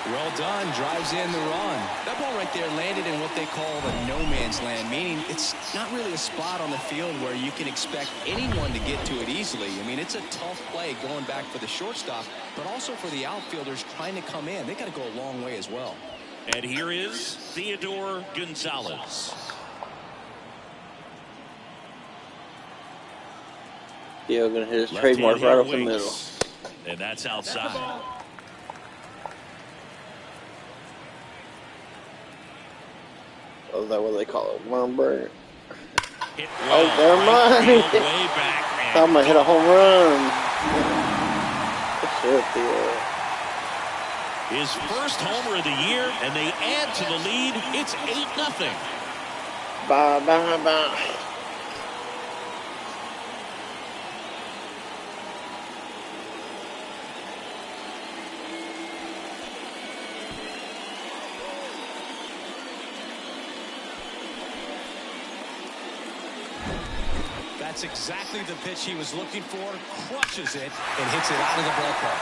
Well done. Drives in the run. That ball right there landed in what they call the no man's land, meaning it's not really a spot on the field where you can expect anyone to get to it easily. I mean, it's a tough play going back for the shortstop, but also for the outfielders trying to come in. They got to go a long way as well. And here is Theodore Gonzales. Theo gonna hit his trademark right up the middle. And that's outside. Oh, is that what they call it? Worm burn. Well, never mind. Way back. I'm gonna hit a home run. Good shit, Theo. His first homer of the year, and they add to the lead. It's 8-0. Bye, bye, bye. That's exactly the pitch he was looking for. Crushes it and hits it out of the ballpark.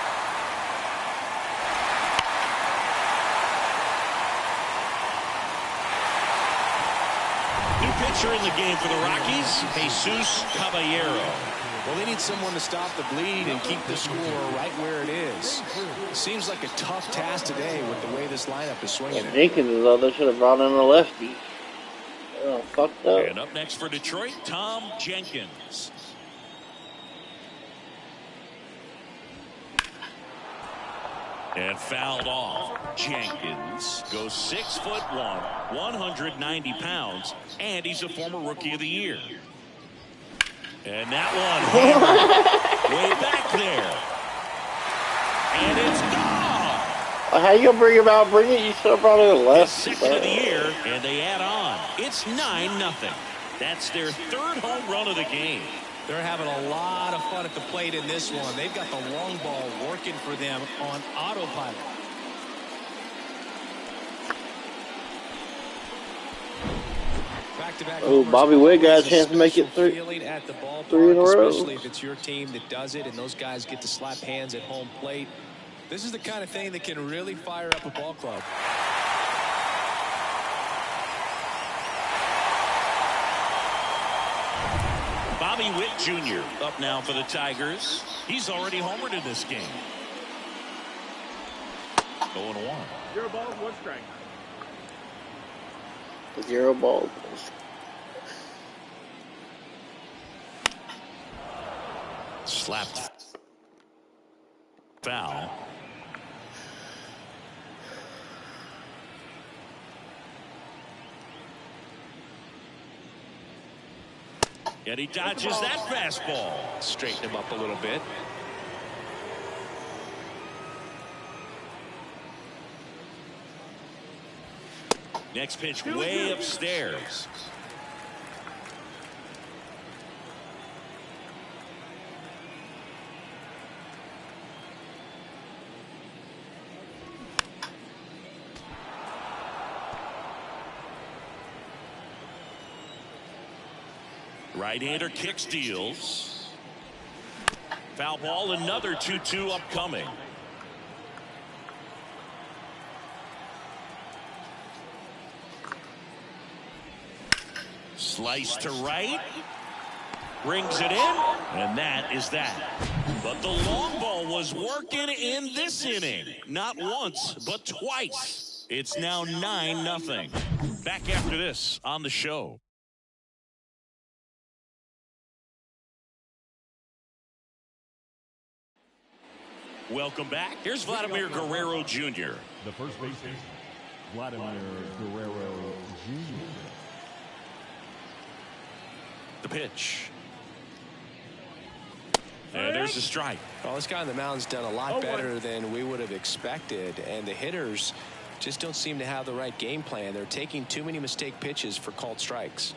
New pitcher in the game for the Rockies, Jesus Caballero. Well, they need someone to stop the bleed and keep the score right where it is. Seems like a tough task today with the way this lineup is swinging. Jenkins is out there. Should have brought in a lefty. Oh, fucked up. And up next for Detroit, Tom Jenkins. And fouled off. Jenkins goes 6'1", 190 pounds, and he's a former Rookie of the Year. And that one hammered way back there. And it's gone. How you gonna bring him out? Bring it. You still brought in a left. Second of the year, and they add on. It's 9-0. That's their third home run of the game. They're having a lot of fun at the plate in this one. They've got the long ball working for them on autopilot. Back-to-back Oh, Bobby Witt got a chance to make it three in a row. Especially if it's your team that does it and those guys get to slap hands at home plate. This is the kind of thing that can really fire up a ball club. Bobby Witt Jr. up now for the Tigers. He's already homered in this game. 0-1. 0 balls, 1 strike. 0 balls. Slapped. Foul. And he dodges that fastball. Straighten him up a little bit. Next pitch way upstairs. Right-hander kicks, deals. Foul ball, another 2-2 upcoming. Slice to right. Brings it in, and that is that. But the long ball was working in this inning. Not once, but twice. It's now 9-0. Back after this on the show. Welcome back. Here's Vladimir Guerrero Jr. The first baseman, Vladimir Guerrero Jr. The pitch. And there's a strike. Well, this guy on the mound's done a lot better than we would have expected, and the hitters just don't seem to have the right game plan. They're taking too many mistake pitches for called strikes.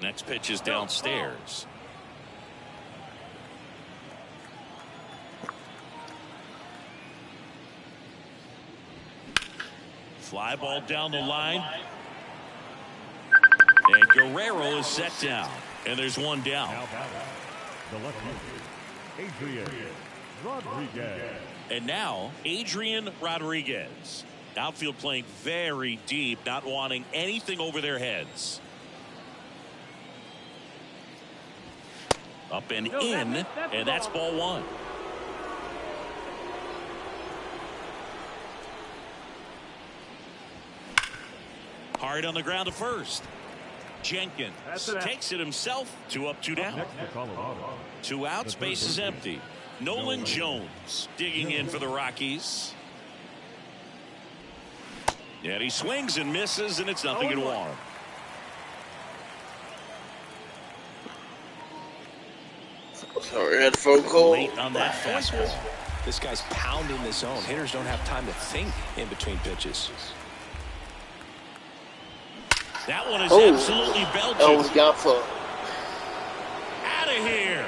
Next pitch is downstairs. Fly ball down the line. And Guerrero is set down. And there's one down. The left fielder, Adrian Rodriguez. And now, Adrian Rodriguez. Outfield playing very deep, not wanting anything over their heads. Up and in, and that's ball one. Hard on the ground to first. Jenkins takes it himself. 2 up, 2 down. 2 outs, base is empty. Nolan Jones digging in for the Rockies. And he swings and misses, and it's nothing in 1. Sorry, I had a phone call. Late on that fastball. This guy's pounding the zone. Hitters don't have time to think in between pitches. That one is absolutely belted. Almost got fucked. Out of here.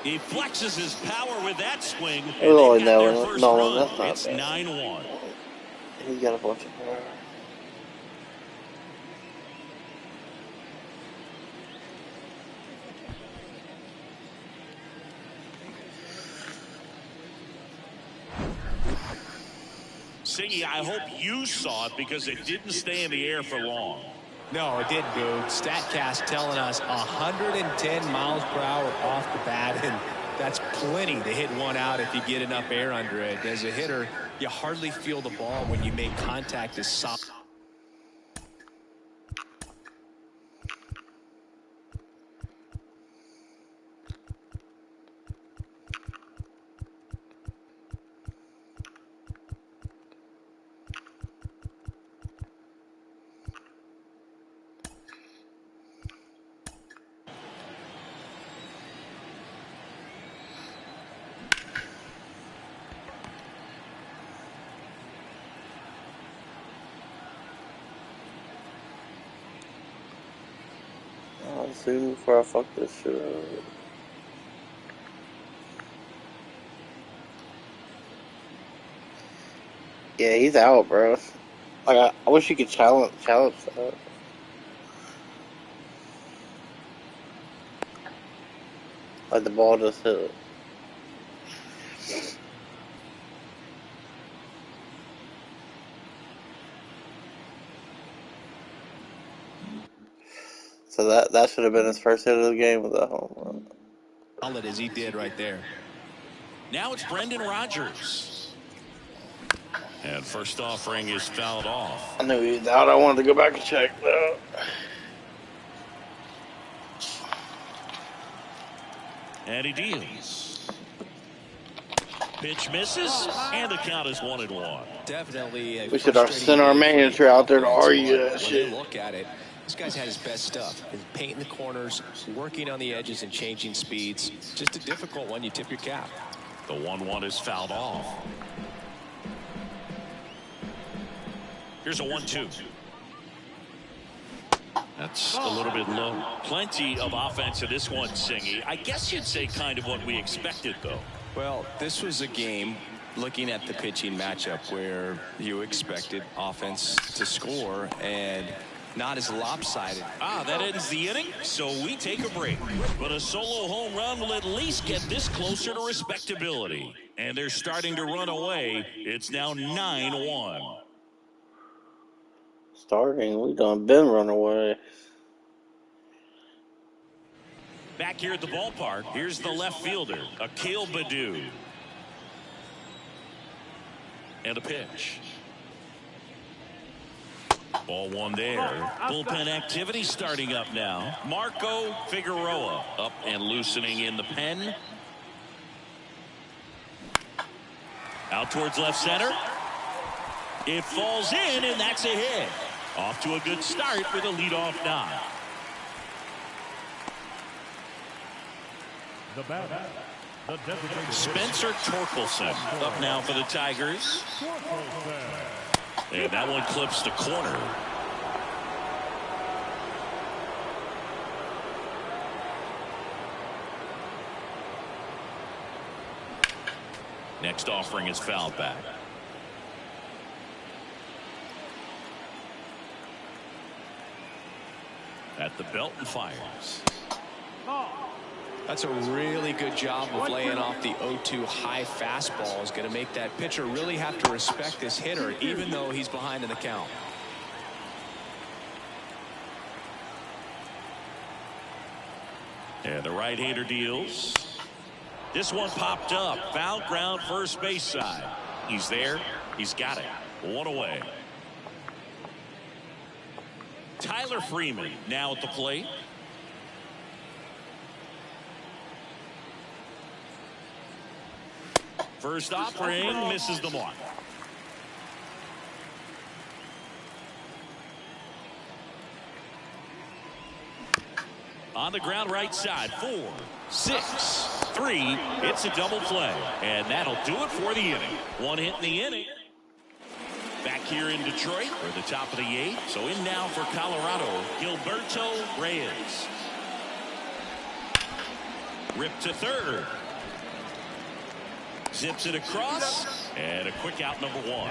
He flexes his power with that swing. Oh, and no, that's not it's bad. 9-1. He's got a bunch of power. Singy, I hope you saw it because it didn't stay in the air for long. No, it didn't, Boo. StatCast telling us 110 miles per hour off the bat, and that's plenty to hit one out if you get enough air under it. As a hitter, you hardly feel the ball when you make contact as solid. Soon before I fuck this shit up. Yeah, he's out, bro. Like, I wish you could challenge that. Like the ball just hit it. So that should have been his first hit of the game with that home run. Solid as he did right there. Now it's Brendan Rodgers. And first offering is fouled off. I knew he was out. I wanted to go back and check, though. And he deals. Pitch misses, and the count is 1-1. Definitely. We should have sent our manager out there to argue that when shit. they look at it, this guy's had his best stuff. He's painting the corners, working on the edges and changing speeds. Just a difficult one. You tip your cap. The 1-1 is fouled off. Here's a 1-2. That's a little bit low. Plenty of offense in this one, Singy. I guess you'd say kind of what we expected, though. Well, this was a game, looking at the pitching matchup, where you expected offense to score and not as lopsided. That ends the inning, so we take a break. But a solo home run will at least get this closer to respectability. And they're starting to run away. It's now 9-1. starting. We done been run away. Back here at the ballpark, here's the left fielder, Akil Baddoo. And a pitch. Ball one there. Bullpen activity starting up now. Marco Figueroa up and loosening in the pen. Out towards left center. It falls in, and that's a hit. Off to a good start with a leadoff knock. The batter, the designated Spencer Torkelson up now for the Tigers. And that one clips the corner. Next offering is fouled back. At the belt and fires. That's a really good job of laying off the 0-2 high fastball. Is going to make that pitcher really have to respect this hitter, even though he's behind in the count. And the right-hander deals. This one popped up. Foul ground first base side. He's there. He's got it. One away. Tyler Freeman now at the plate. First offering misses the mark. On the ground right side. 4, 6, 3. It's a double play. And that'll do it for the inning. One hit in the inning. Back here in Detroit for the top of the 8th. So in now for Colorado, Gilberto Reyes. Ripped to third. Zips it across. And a quick out number 1.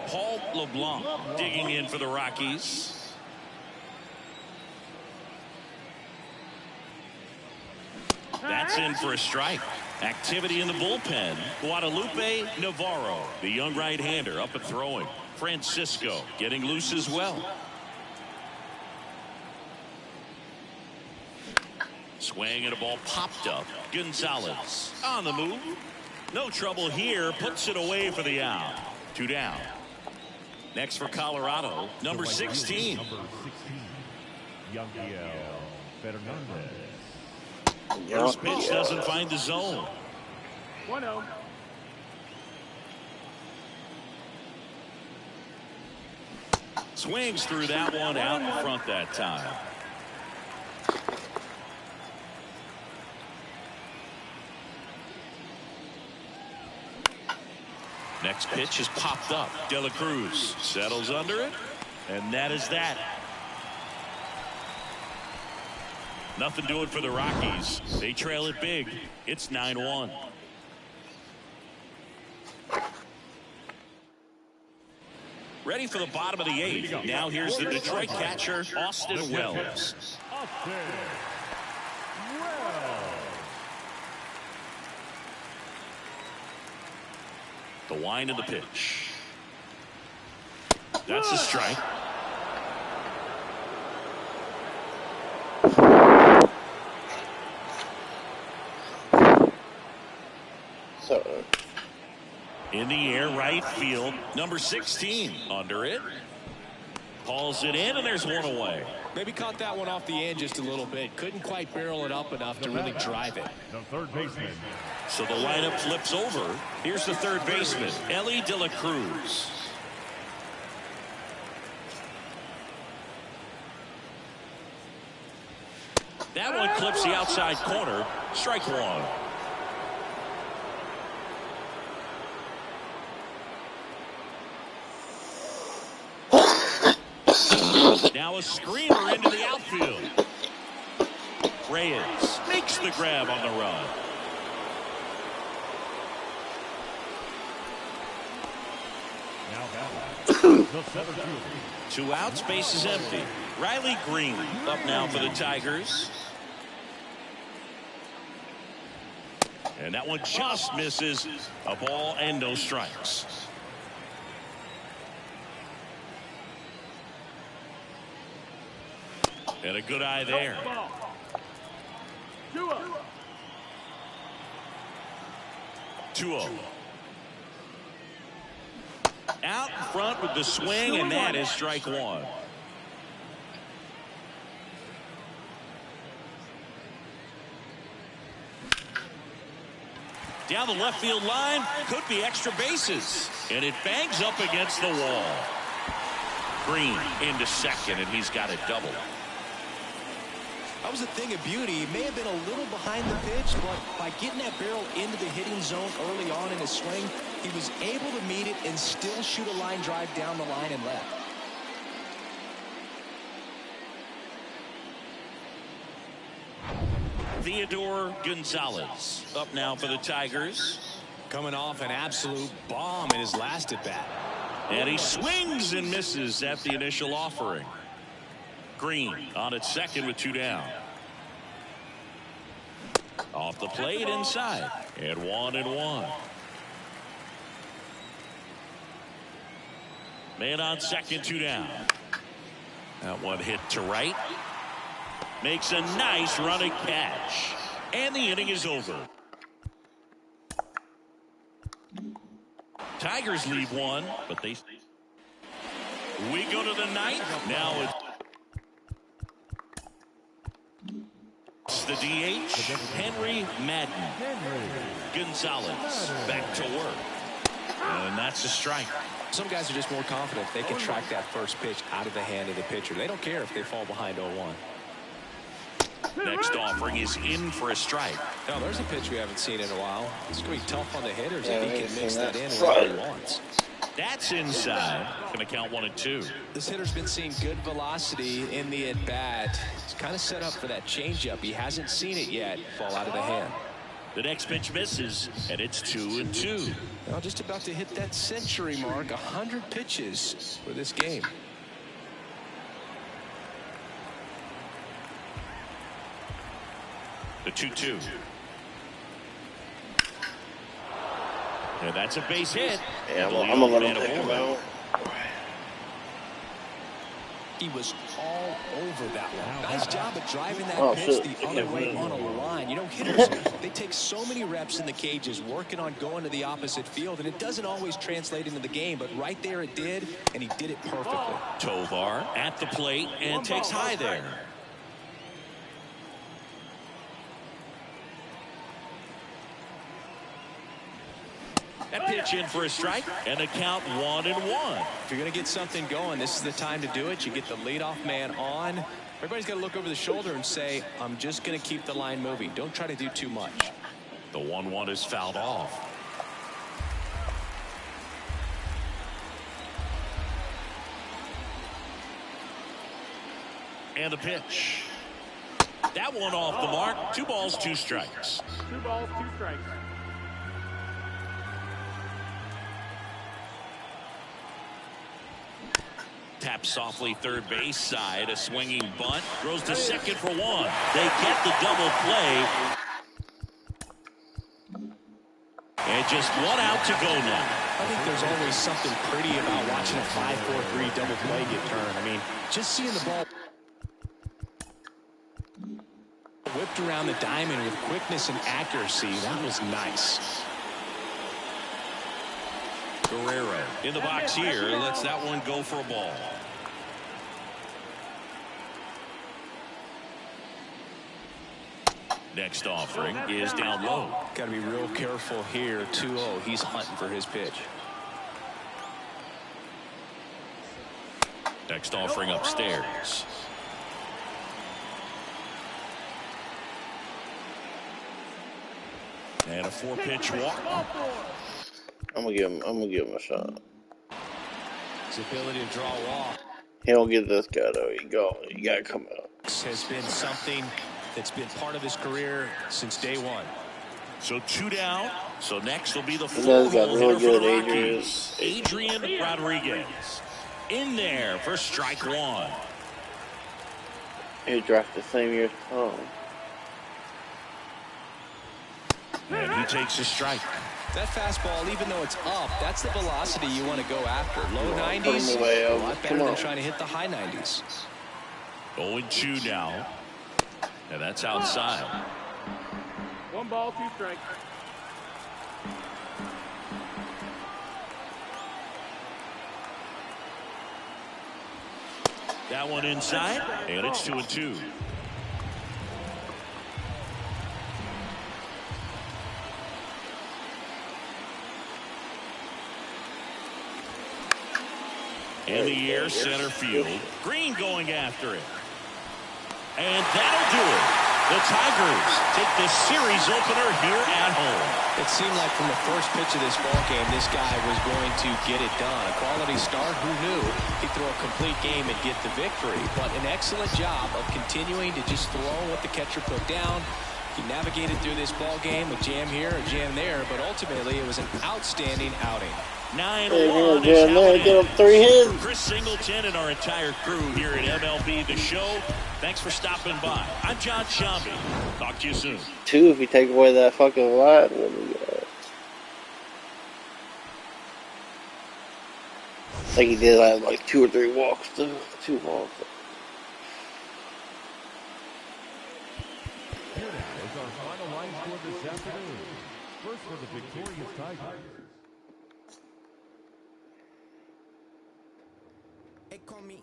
Paul LeBlanc digging in for the Rockies. That's in for a strike. Activity in the bullpen. Guadalupe Navarro, the young right-hander, up and throwing. Francisco getting loose as well. Swing and a ball popped up. Gonzales on the move. No trouble here. Puts it away for the out. 2 down. Next for Colorado, number 16. Yanquiel Fernandez. First pitch doesn't find the zone. 1-0. Swings through that one out in front that time. Next pitch is popped up. De La Cruz settles under it, and that is that. Nothing doing for the Rockies. They trail it big. It's 9-1. Ready for the bottom of the 8th. Now here's the Detroit catcher, Austin Wells. The wind of the pitch. That's a strike. In the air, right field, number 16 under it. Hauls it in, and there's one away. Maybe caught that one off the end just a little bit. Couldn't quite barrel it up enough to really drive it. The third baseman. So the lineup flips over. Here's the third baseman, Ellie De La Cruz. That one clips the outside corner. Strike 1. Now a screamer into the outfield. Reyes makes the grab on the run. Now batting. The center fielder. 2 outs, base is empty. Riley Green up now for the Tigers. And that one just misses. A ball and no strikes. And a good eye there. 2-0. 2-0. Out in front with the swing, and that is strike one. Down the left field line, could be extra bases. And it bangs up against the wall. Green into second, and he's got it double. That was a thing of beauty. He may have been a little behind the pitch, but by getting that barrel into the hitting zone early on in his swing, he was able to meet it and still shoot a line drive down the line and left. Theodore Gonzales up now for the Tigers. Coming off an absolute bomb in his last at bat. And he swings and misses at the initial offering. Green on at second with 2 down. Off the plate inside. And 1-1. Man on second, 2 down. That one hit to right. Makes a nice running catch. And the inning is over. Tigers lead 1, but we go to the 9th. Now it's the DH, Henry Madden. Gonzales back to work. And that's a strike. Some guys are just more confident if they can track that first pitch out of the hand of the pitcher. They don't care if they fall behind 0-1. Next offering is in for a strike. Now, there's a pitch we haven't seen in a while. It's going to be tough on the hitters if he can mix that in wherever he wants. That's inside. Going to count 1-2. This hitter's been seeing good velocity in the at-bat. He's kind of set up for that changeup. He hasn't seen it yet fall out of the hand. The next pitch misses, and it's 2-2. Well, just about to hit that century mark. 100 pitches for this game. The 2-2. And that's a base hit. Yeah, I'm gonna let him take him out. He was all over that one. Nice job of driving that pitch the other way on a line. You know, hitters, they take so many reps in the cages working on going to the opposite field, and it doesn't always translate into the game, but right there it did, and he did it perfectly. Tovar at the plate and takes high there. That pitch in for a strike, and a count 1-1. If you're going to get something going, this is the time to do it. You get the leadoff man on. Everybody's got to look over the shoulder and say, I'm just going to keep the line moving. Don't try to do too much. The 1-1 is fouled off. And the pitch. That one off the mark. 2 balls, 2 strikes. 2 balls, 2 strikes. Taps softly third base side. A swinging bunt. Throws to second for 1. They get the double play. And just 1 out to go now. I think there's always something pretty about watching a 5-4-3 double play get turned. I mean, just seeing the ball whipped around the diamond with quickness and accuracy, that was nice. Guerrero in the box here, lets that one go for a ball. Next offering is down low. Got to be real careful here. 2-0. He's hunting for his pitch. Next offering upstairs. And a 4-pitch walk. I'm gonna give him a shot. His ability to draw a walk. He don't get this guy though. You gotta come out. Has been something that's been part of his career since day one. So 2 down. So next will be the He's got really for the good Rockies, Adrian Rodriguez. In there for strike 1. He drafted the same year as Tom. And he takes a strike. That fastball, even though it's up, that's the velocity you want to go after. Low 90s, way a over. lot better than trying to hit the high 90s. 0-2 now. And that's outside. 1 ball, 2 strikes. That one inside, and it's 2-2. In the air, center field. Green going after it. And that'll do it. The Tigers take the series opener here at home. It seemed like from the first pitch of this ball game, this guy was going to get it done. A quality start, who knew? He'd throw a complete game and get the victory. But an excellent job of continuing to just throw what the catcher put down. He navigated through this ball game, a jam here, a jam there, but ultimately it was an outstanding outing. 9-1 is how it ends. 3 hits. For Chris Singleton and our entire crew here at MLB The Show, thanks for stopping by. I'm John Shambi. Talk to you soon. 2 if you take away that fucking line. I think he did have like 2 or 3 walks too. 2 walks. Here now is our final line score this afternoon. First for the victorious Tigers. Hey, call me.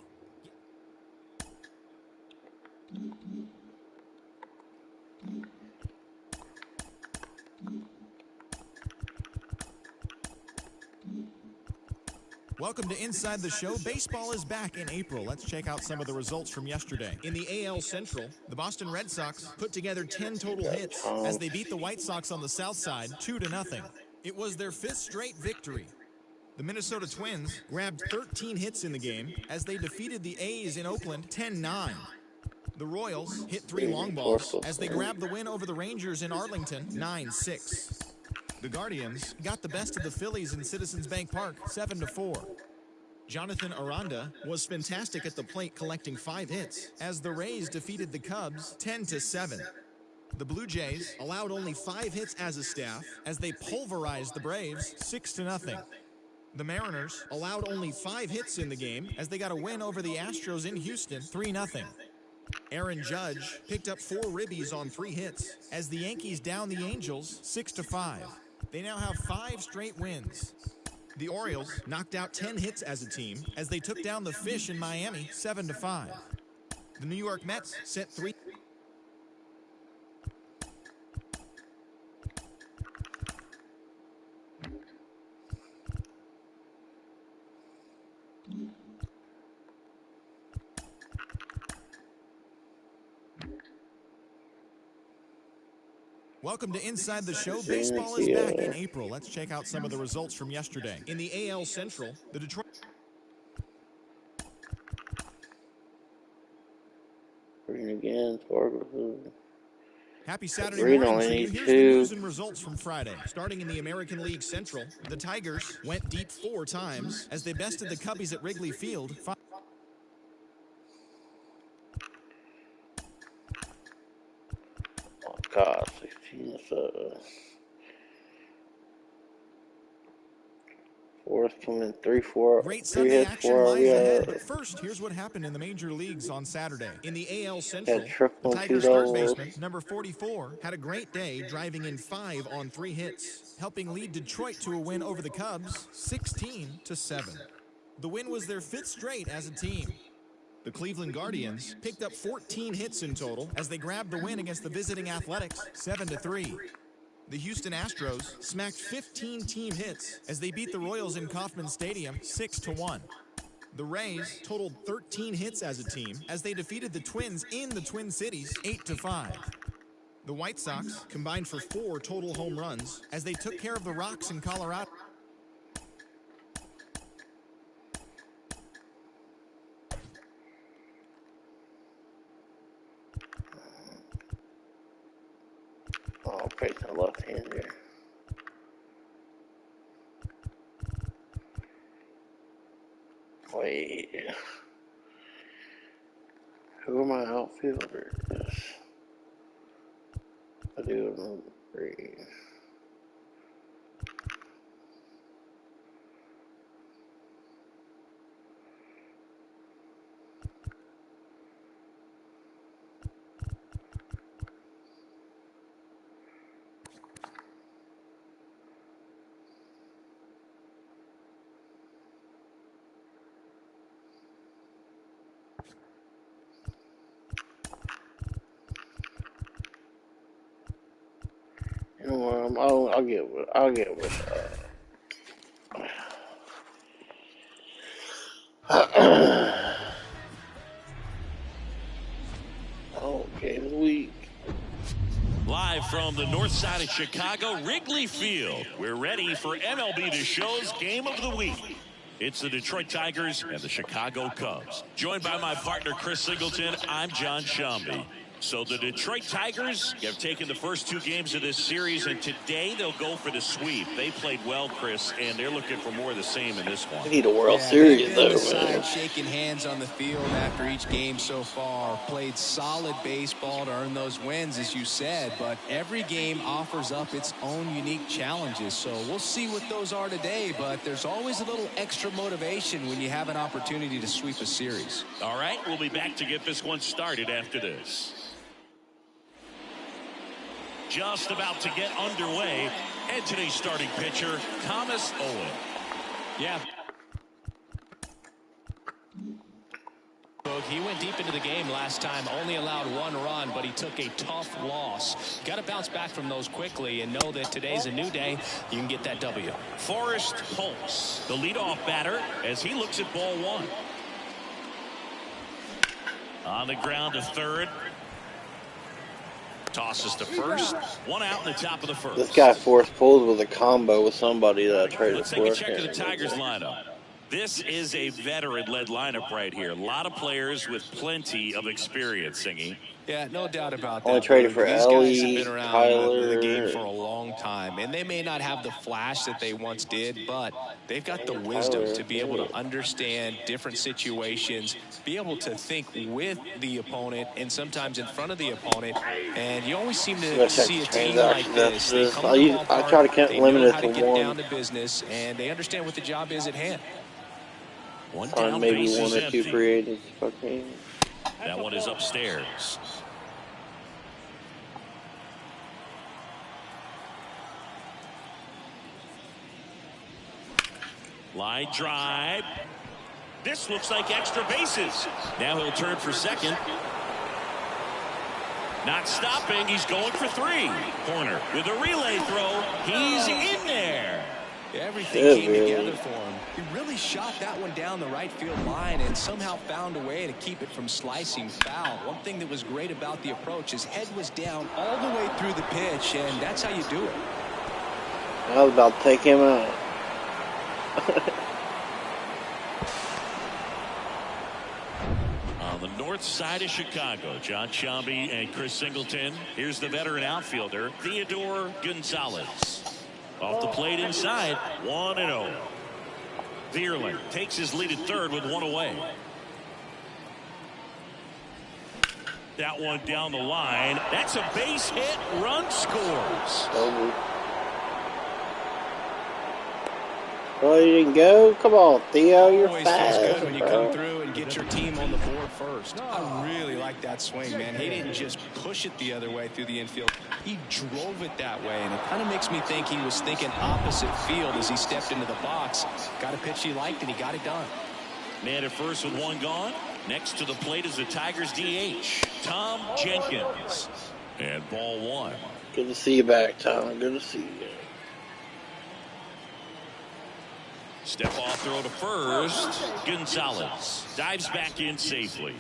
Welcome to Inside the Show. Baseball is back in April. Let's check out some of the results from yesterday. In the AL Central, the Boston Red Sox put together 10 total hits as they beat the White Sox on the south side 2-0. It was their 5th straight victory. The Minnesota Twins grabbed 13 hits in the game as they defeated the A's in Oakland 10-9. The Royals hit 3 long balls as they grabbed the win over the Rangers in Arlington 9-6. The Guardians got the best of the Phillies in Citizens Bank Park 7-4. Jonathan Aranda was fantastic at the plate, collecting 5 hits as the Rays defeated the Cubs 10-7. The Blue Jays allowed only 5 hits as a staff as they pulverized the Braves 6-0. The Mariners allowed only 5 hits in the game as they got a win over the Astros in Houston 3-0. Aaron Judge picked up 4 ribbies on 3 hits as the Yankees downed the Angels 6-5. They now have 5 straight wins. The Orioles knocked out 10 hits as a team as they took down the Fish in Miami 7-5. The New York Mets sent 3. Welcome to Inside the Show. Baseball is back in April. Let's check out some of the results from yesterday. In the AL Central, the Detroit... Green again. 4. Happy Saturday Green morning only to you. needs Here's 2. the news and results from Friday. Starting in the American League Central, the Tigers went deep 4 times as they bested the Cubbies at Wrigley Field. Oh God, 16. Fourth coming 3-4. Great 3 Sunday hits, action 4 lies ahead, RBIs. but first, here's what happened in the major leagues on Saturday. In the AL Central, Had triple the and 2 Tigers' third doubles. baseman, number 44, had a great day, driving in 5 on 3 hits, helping lead Detroit to a win over the Cubs 16-7. The win was their 5th straight as a team. The Cleveland Guardians picked up 14 hits in total as they grabbed the win against the visiting Athletics 7-3. The Houston Astros smacked 15 team hits as they beat the Royals in Kauffman Stadium 6-1. The Rays totaled 13 hits as a team as they defeated the Twins in the Twin Cities 8-5. The White Sox combined for 4 total home runs as they took care of the Rocks in Colorado. Oh, facing left-hander. Wait. Who are my outfielders? I do remember 3. I'll get with. Game of the week. Live from the north side of Chicago, Wrigley Field. We're ready for MLB The Show's Game of the Week. It's the Detroit Tigers and the Chicago Cubs. Joined by my partner, Chris Singleton, I'm John Shambi. So the Detroit Tigers have taken the first 2 games of this series, and today they'll go for the sweep. They played well, Chris, and they're looking for more of the same in this one. We need a World Series, though, man. Shaking hands on the field after each game so far. Played solid baseball to earn those wins, as you said, but every game offers up its own unique challenges. So we'll see what those are today, but there's always a little extra motivation when you have an opportunity to sweep a series. All right, we'll be back to get this one started after this. Just about to get underway, and today's starting pitcher, Thomas Owen. Yeah. He went deep into the game last time, only allowed 1 run, but he took a tough loss. Got to bounce back from those quickly and know that today's a new day. You can get that W. Forrest Holtz, the leadoff batter, as he looks at ball 1. On the ground to third. Tosses to first. 1 out in the top of the first. This guy Forrest pulls with a combo with somebody that I traded Let's for. take a check of the Tigers lineup. This is a veteran-led lineup right here. A lot of players with plenty of experience, Singy. Yeah, no doubt about that. Only traded for These Ellie, guys have been around Tyler. the game for a long time, and they may not have the flash that they once did, but they've got the wisdom to be able to understand different situations, be able to think with the opponent and sometimes in front of the opponent. And you always seem to see a team like this. They come to the ballpark, I try to limit it to get 1. down to business, and they understand what the job is at hand. One down, maybe base 1 is or 2 empty. free agents. Okay. That one is upstairs. Line drive. This looks like extra bases. Now he'll turn for second. Not stopping. He's going for 3. Corner with a relay throw. He's in there. Everything came together for him. He really shot that one down the right field line and somehow found a way to keep it from slicing foul. One thing that was great about the approach, his head was down all the way through the pitch, and that's how you do it. I was about to take him out. On the north side of Chicago, John Shambi and Chris Singleton. Here's the veteran outfielder, Theodore Gonzales. Off the plate inside, 1-0. Vierling takes his lead at third with 1 away. That one down the line. That's a base hit. Run scores. Oh, you didn't go? Come on, Theo, you're Always fast. feels good when you come through and get your team on the board first. I really like that swing, man. He didn't just push it the other way through the infield. He drove it that way, and it kind of makes me think he was thinking opposite field as he stepped into the box. Got a pitch he liked, and he got it done. Man at first with 1 gone. Next to the plate is the Tigers DH, Tom Jenkins. And ball 1. Good to see you back, Tom. Good to see you. Step off throw to first. Gonzales dives back in safely.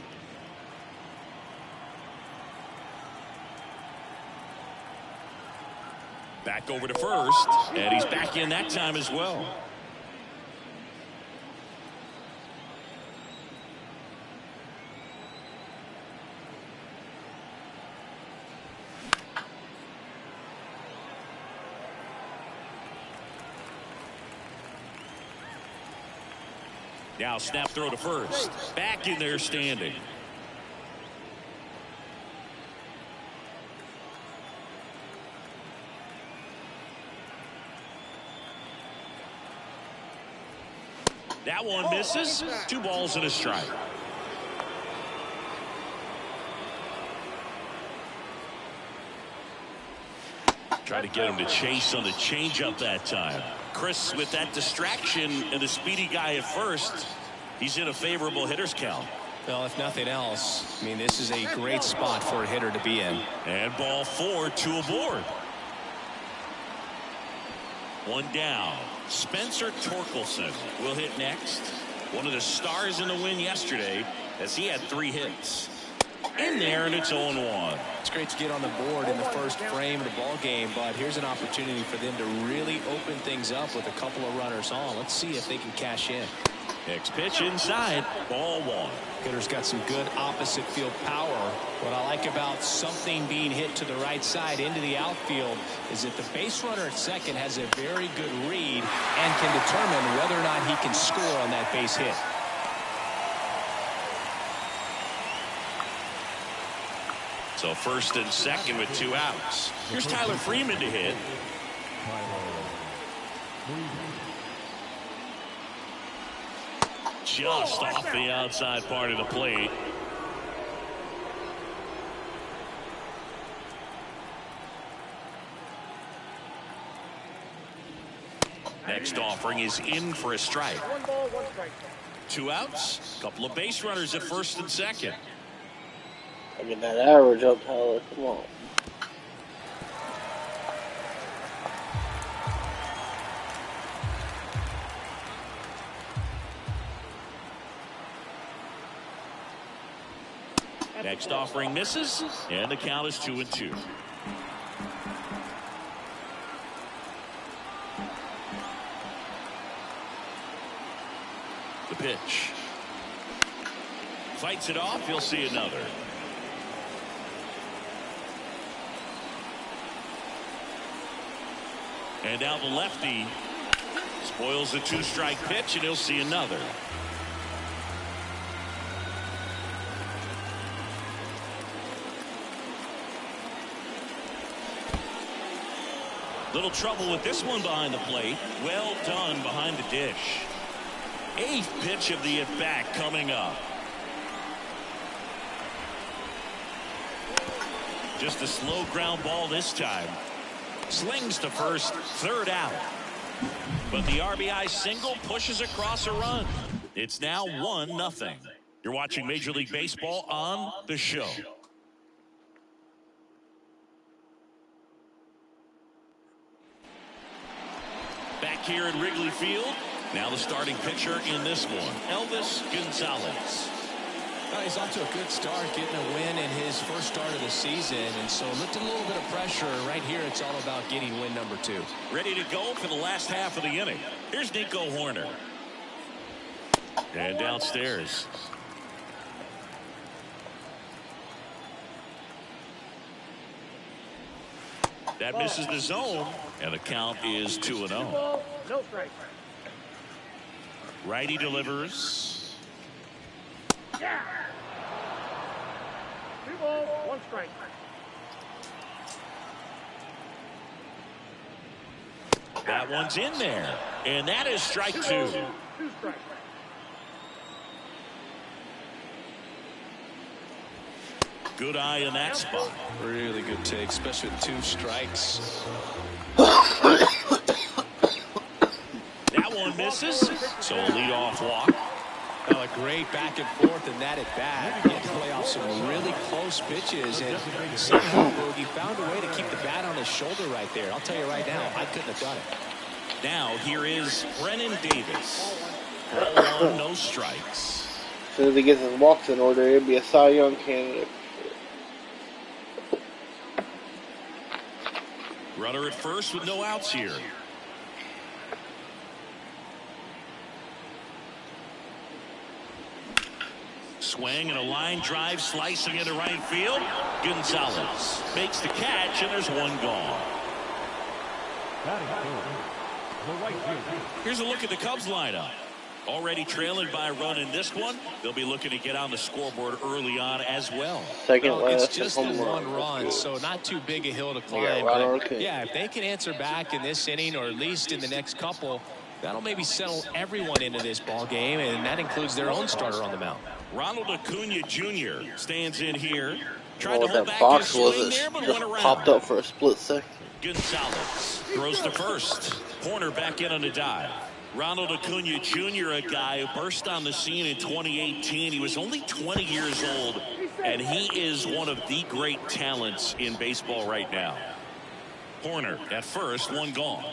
Back over to first, and he's back in that time as well. Now snap throw to first. Back in there standing. That one misses. 2 balls and a strike. Try to get him to chase on the changeup that time. Chris with that distraction and the speedy guy at first. He's in a favorable hitter's count. Well, if nothing else, I mean, this is a great spot for a hitter to be in. And ball 4, 2 aboard. One down. Spencer Torkelson will hit next. One of the stars in the win yesterday as he had 3 hits. In there, and it's 0-1. It's great to get on the board in the first frame of the ball game, but here's an opportunity for them to really open things up with a couple of runners on. Let's see if they can cash in. Next pitch inside, ball 1. Hitter's got some good opposite field power. What I like about something being hit to the right side into the outfield is that the base runner at second has a very good read and can determine whether or not he can score on that base hit. So first and second with 2 outs. Here's Tyler Freeman to hit. Just off the outside part of the plate. Next offering is in for a strike. 1 ball, 1 strike. 2 outs. Couple of base runners at first and second. I get that average up, Tyler. Come on. Next offering misses, and the count is 2-2. The pitch. Fights it off. You'll see another. And now the lefty spoils the 2-strike pitch, and he'll see another. Little trouble with this one behind the plate. Well done behind the dish. 8th pitch of the at-bat coming up. Just a slow ground ball this time. Slings to first, 3rd out. But the RBI single pushes across a run. It's now 1-0. You're watching Major League Baseball on The Show. Back here at Wrigley Field. Now the starting pitcher in this one, Elvis Gonzales. He's off to a good start, getting a win in his first start of the season, and so lifting a little bit of pressure. Right here, it's all about getting win number 2. Ready to go for the last half of the inning. Here's Nico Horner. And downstairs. That misses the zone, and the count is 2-0. 2 ball, no strike. Righty delivers. Yeah. 2 ball, 1 strike. That one's in there, and that is strike 2. 2 strikes. Good eye in that spot. Really good take, especially with 2 strikes. That one misses, so a leadoff walk. A great back and forth in that at bat. Getting to play off some really close pitches, and somehow Boogie found a way to keep the bat on his shoulder right there. I'll tell you right now, I couldn't have done it. Now here is Brennan Davis. 1, no strikes. As soon as he gets his walks in order, he'll be a Cy Young candidate. Runner at first with no outs here. Swing and a line drive slicing into right field. Gonzales makes the catch, and there's 1 gone. Here's a look at the Cubs lineup. Already trailing by a run in this one. They'll be looking to get on the scoreboard early on as well. Second last, it's just the 1 run, so not too big a hill to climb. But yeah, if they can answer back in this inning, or at least in the next couple, that'll maybe settle everyone into this ball game, and that includes their own starter on the mound. Ronald Acuna Jr. stands in here. Tried to hold that back box his was swing it there, but just went around. popped up for a split second. Gonzales throws to first. Corner back in on the dive. Ronald Acuna Jr., a guy who burst on the scene in 2018. He was only 20 years old, and he is one of the great talents in baseball right now. Corner at first, 1 gone.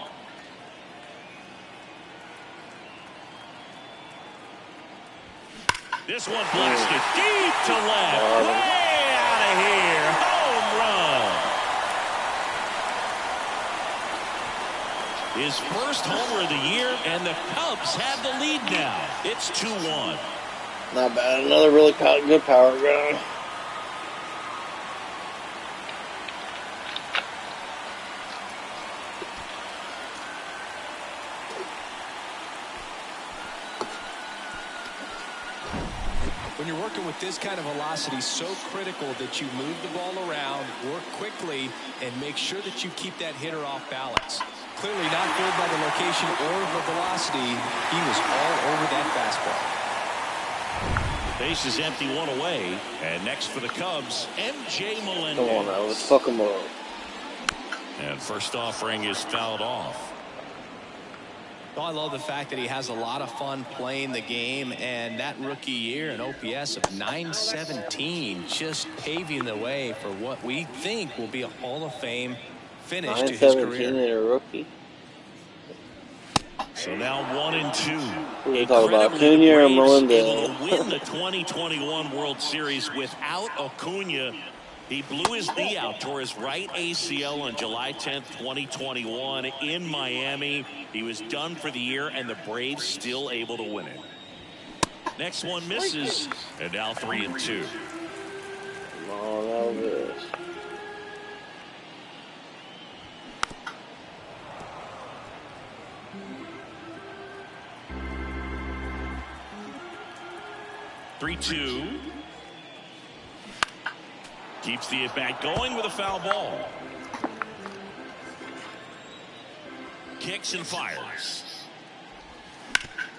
This one blasted deep to left. Way out of here. Home run. His first homer of the year, and the Cubs have the lead now. It's 2-1. Not bad. Another really good power guy. When you're working with this kind of velocity, so critical that you move the ball around, work quickly, and make sure that you keep that hitter off balance. Clearly not fooled by the location or the velocity. He was all over that fastball. Base is empty, one away. And next for the Cubs, MJ Melendez. Come on now, let's fuck him up. And first offering is fouled off. Oh, I love the fact that he has a lot of fun playing the game, and that rookie year an OPS of 917, just paving the way for what we think will be a Hall of Fame finish to his career. 917 in a rookie. So now 1-2. We're talking about Acuna or Melendez. Able to win the 2021 World Series without Acuna. He blew his knee out, tore his right ACL on July 10th, 2021 in Miami. He was done for the year, and the Braves still able to win it. Next one misses, and now 3-2. Oh, that was good. Keeps the at-bat going with a foul ball. Kicks and fires.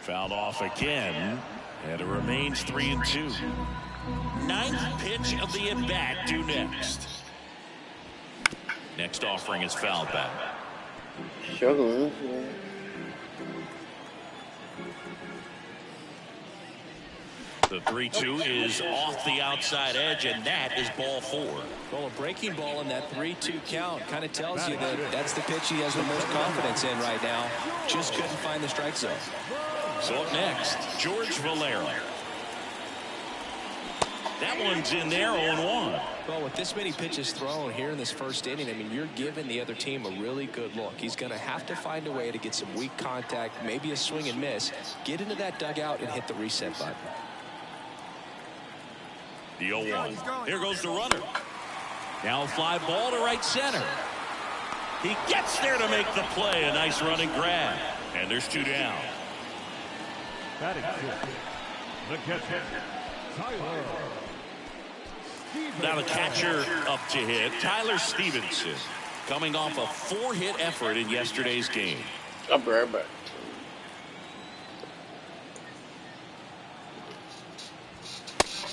Fouled off again, and it remains 3-2. Ninth pitch of the at-bat due next. Next offering is fouled back. Struggling. The 3-2 is off the outside edge, and that is ball 4. Well, a breaking ball in that 3-2 count kind of tells you that that's the pitch he has the most confidence in right now. Just couldn't find the strike zone. So up next, George Valera. That one's in there, 0-1. Well, with this many pitches thrown here in this first inning, I mean, you're giving the other team a really good look. He's going to have to find a way to get some weak contact, maybe a swing and miss, get into that dugout and hit the reset button. The 0-1. Here goes the runner. Now fly ball to right center. He gets there to make the play. A nice running grab. And there's 2 down. Batting fifth, the catcher, Tyler. Now the catcher up to hit, Tyler Stevenson, coming off a 4-hit effort in yesterday's game. I'll be right back.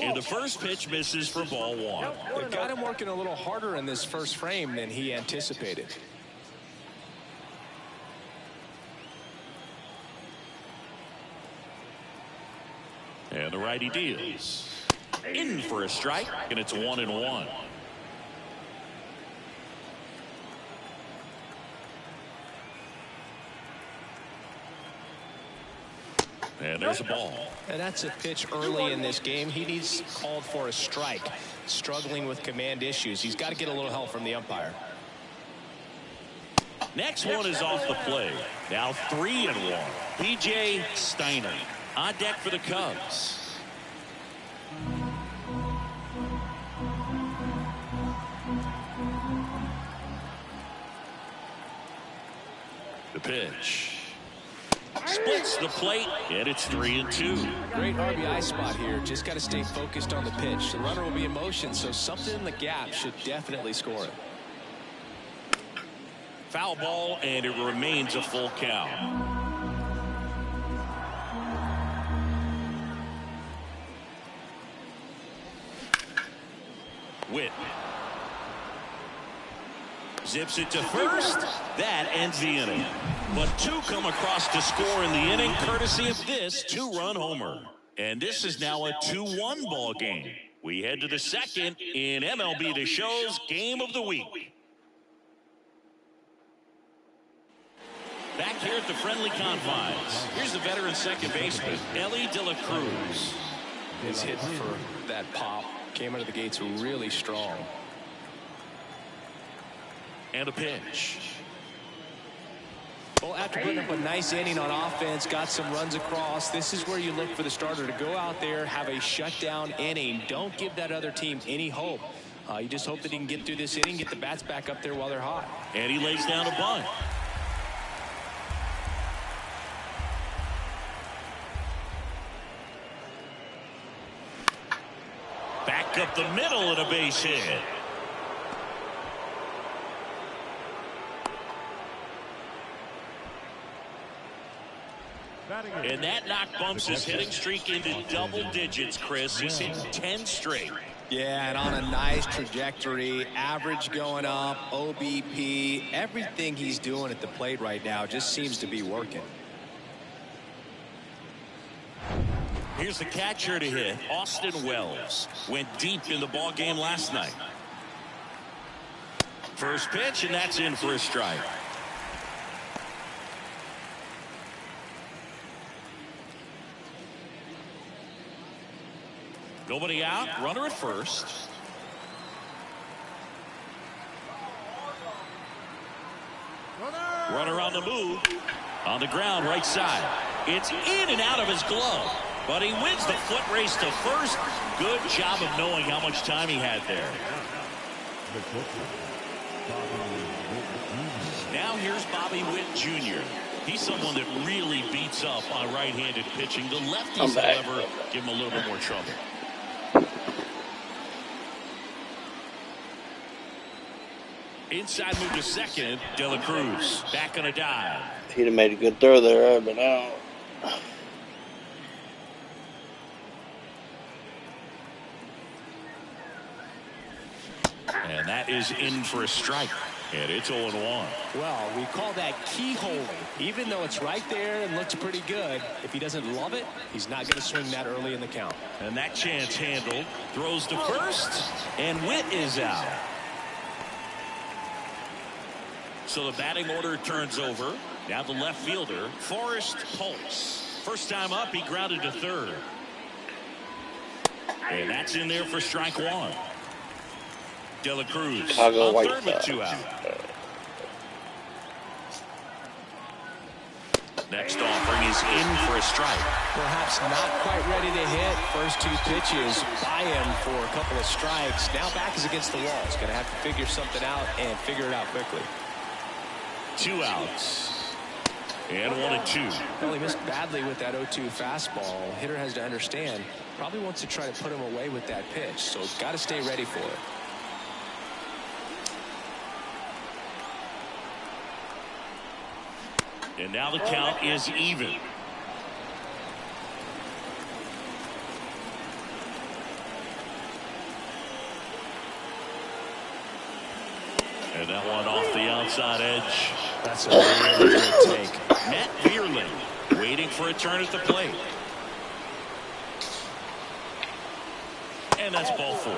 And the first pitch misses for ball 1. They got him working a little harder in this first frame than he anticipated. And the righty deals. In for a strike, and it's 1-1. And there's a ball. And that's a pitch early in this game. He needs called for a strike. Struggling with command issues. He's got to get a little help from the umpire. Next one is off the play. Now 3-1. P.J. Steiner on deck for the Cubs. The pitch. Splits the plate, and it's 3-2. Great RBI spot here. Just got to stay focused on the pitch. The runner will be in motion, so something in the gap should definitely score it. Foul ball, and it remains a full count. Witt zips it to first. That ends the inning. But 2 come across to score in the inning, courtesy of this 2-run homer. And this is now a 2-1 ball game. We head to the second in MLB The Show's Game of the Week. Back here at the friendly confines, here's the veteran second baseman, Ellie De La Cruz. is hitting for that pop. Came out of the gates really strong. And a pitch. Well, after putting up a nice inning on offense, got some runs across, this is where you look for the starter to go out there, have a shutdown inning. Don't give that other team any hope. You just hope that he can get through this inning, get the bats back up there while they're hot. And he lays down a bunt. Back up the middle and a base hit. And that knock bumps his hitting streak into double digits, Chris. He's hit 10 straight. Yeah, and on a nice trajectory, average going up, OBP, everything he's doing at the plate right now just seems to be working. Here's the catcher to hit, Austin Wells. Went deep in the ball game last night. First pitch, and that's in for a strike. Nobody out, runner at first. Runner on the move. On the ground, right side. It's in and out of his glove. But he wins the foot race to first. Good job of knowing how much time he had there. Now here's Bobby Witt Jr. He's someone that really beats up on right-handed pitching. The lefties, however, give him a little bit more trouble. Inside move to second. De La Cruz back on a dive. He'd have made a good throw there, but now. And that is in for a strike. And it's 0-1. Well, we call that keyholing. Even though it's right there and looks pretty good, if he doesn't love it, he's not going to swing that early in the count. And that chance handled. Throws to first. And Witt is out. So the batting order turns over. Now the left fielder, Forrest Pulse. First time up, he grounded to third. And that's in there for strike one. De La Cruz Chicago on White third with Sox. 2 out. Next offering is in for a strike. Perhaps not quite ready to hit. First 2 pitches by him for a couple of strikes. Now back is against the wall. He's going to have to figure something out and figure it out quickly. 2 outs. And 1-2. Well, he missed badly with that 0-2 fastball. Hitter has to understand, probably wants to try to put him away with that pitch. So got to stay ready for it. And now the count is even. And that one off the outside edge. That's a really good take. Matt Vierling waiting for a turn at the plate. And that's ball 4.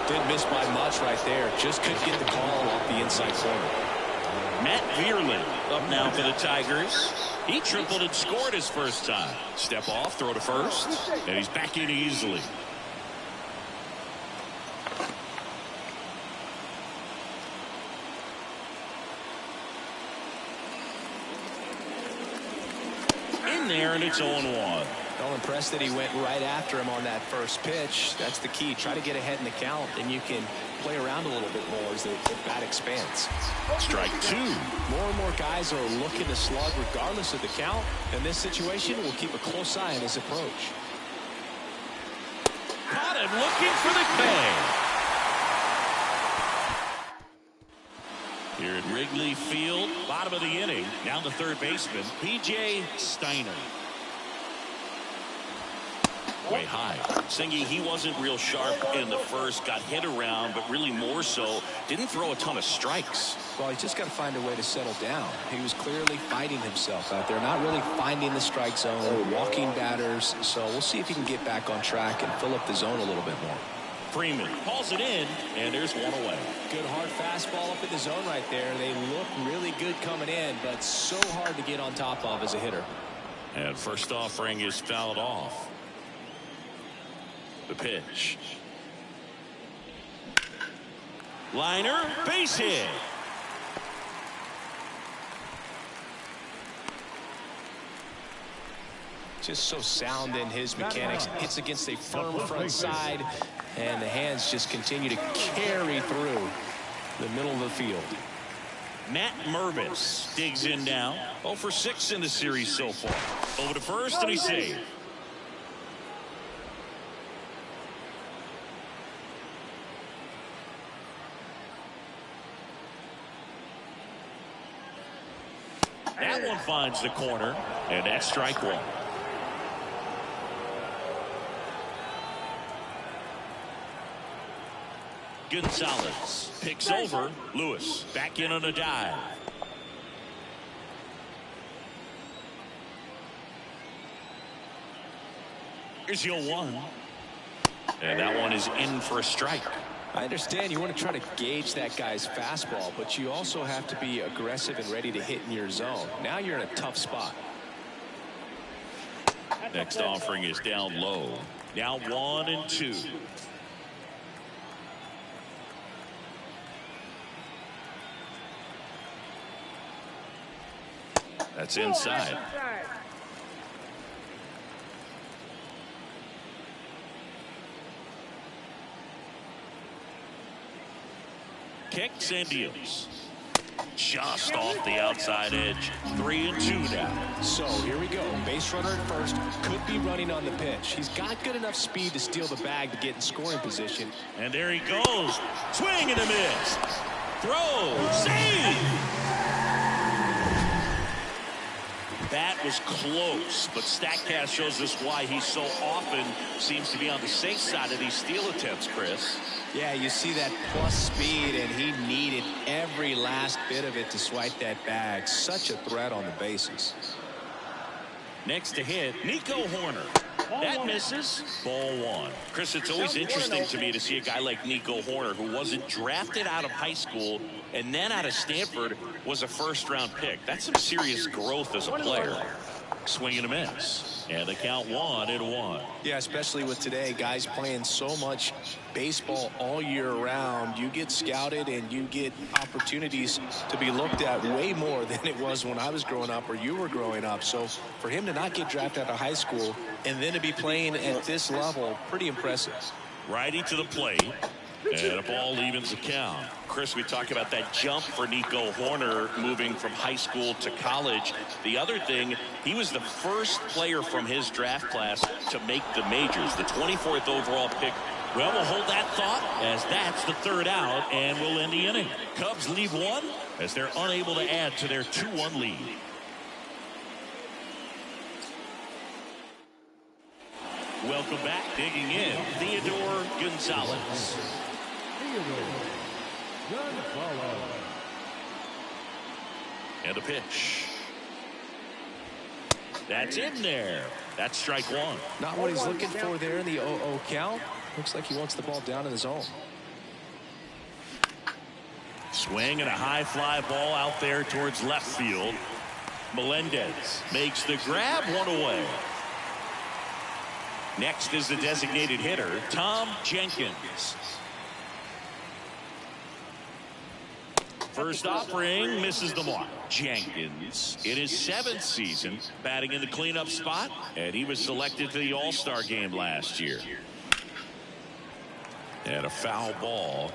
Didn't miss by much right there. Just couldn't get the call off the inside corner. Matt Vierling up now for the Tigers. He tripled and scored his first time. Step off, throw to first, and he's back in easily. In there, and it's 0-1. Well, impressed that he went right after him on that first pitch. That's the key. Try to get ahead in the count, and you can play around a little bit more as the bat expands. Strike 2. More and more guys are looking to slug regardless of the count. In this situation, we'll keep a close eye on his approach. Caught him looking for the bag. Here at Wrigley Field, bottom of the inning. Now the third baseman, P.J. Steiner. Way high. Singy, he wasn't real sharp in the first, got hit around, but really more so, didn't throw a ton of strikes. Well, he's just got to find a way to settle down. He was clearly fighting himself out there, not really finding the strike zone, walking batters. So we'll see if he can get back on track and fill up the zone a little bit more. Freeman hauls it in, and there's one away. Good hard fastball up in the zone right there. They look really good coming in, but so hard to get on top of as a hitter. And first offering is fouled off. The pitch. Liner, base hit. Just so sound in his mechanics. Hits against a firm front side, and the hands just continue to carry through the middle of the field. Matt Mervis digs in now. 0 for 6 in the series so far. Over to first, and he saved. That one finds the corner, and that's strike one. Gonzales picks over Lewis. Back in on a dive. Here's your one. And that one is in for a strike. I understand you want to try to gauge that guy's fastball, but you also have to be aggressive and ready to hit in your zone. Now you're in a tough spot. Next offering is down low. Now 1-2. That's inside. Kicks and deals. Just off the outside edge. 3-2 now. So here we go. Base runner at first. Could be running on the pitch. He's got good enough speed to steal the bag to get in scoring position. And there he goes. Swing and a miss. Throw. Save. That was close, but StatCast shows us why he so often seems to be on the safe side of these steal attempts, Chris. Yeah, you see that plus speed, and he needed every last bit of it to swipe that bag. Such a threat on the bases. Next to hit, Nico Horner. That misses. Ball one. Chris, it's always interesting to me to see a guy like Nico Horner, who wasn't drafted out of high school and then out of Stanford, was a first-round pick. That's some serious growth as a player. Swing and a miss. And the count 1-1. Yeah, especially with today, guys playing so much baseball all year round. You get scouted and you get opportunities to be looked at way more than it was when I was growing up or you were growing up. So for him to not get drafted out of high school and then to be playing at this level, pretty impressive. Righty to the plate. And a ball evens the count. Chris, we talked about that jump for Nico Horner moving from high school to college. The other thing, he was the first player from his draft class to make the majors, the 24th overall pick. Well, we'll hold that thought as that's the third out, and we'll end the inning. Cubs leave one as they're unable to add to their 2-1 lead. Welcome back. Digging in, Theodore Gonzales. And a pitch. That's in there. That's strike one. Not what he's looking for there in the 0-0 count. Looks like he wants the ball down in his zone. Swing and a high fly ball out there towards left field. Melendez makes the grab, one away. Next is the designated hitter, Tom Jenkins. First offering misses the mark. Jenkins in his 7th season batting in the cleanup spot, and he was selected to the All-Star game last year. And a foul ball.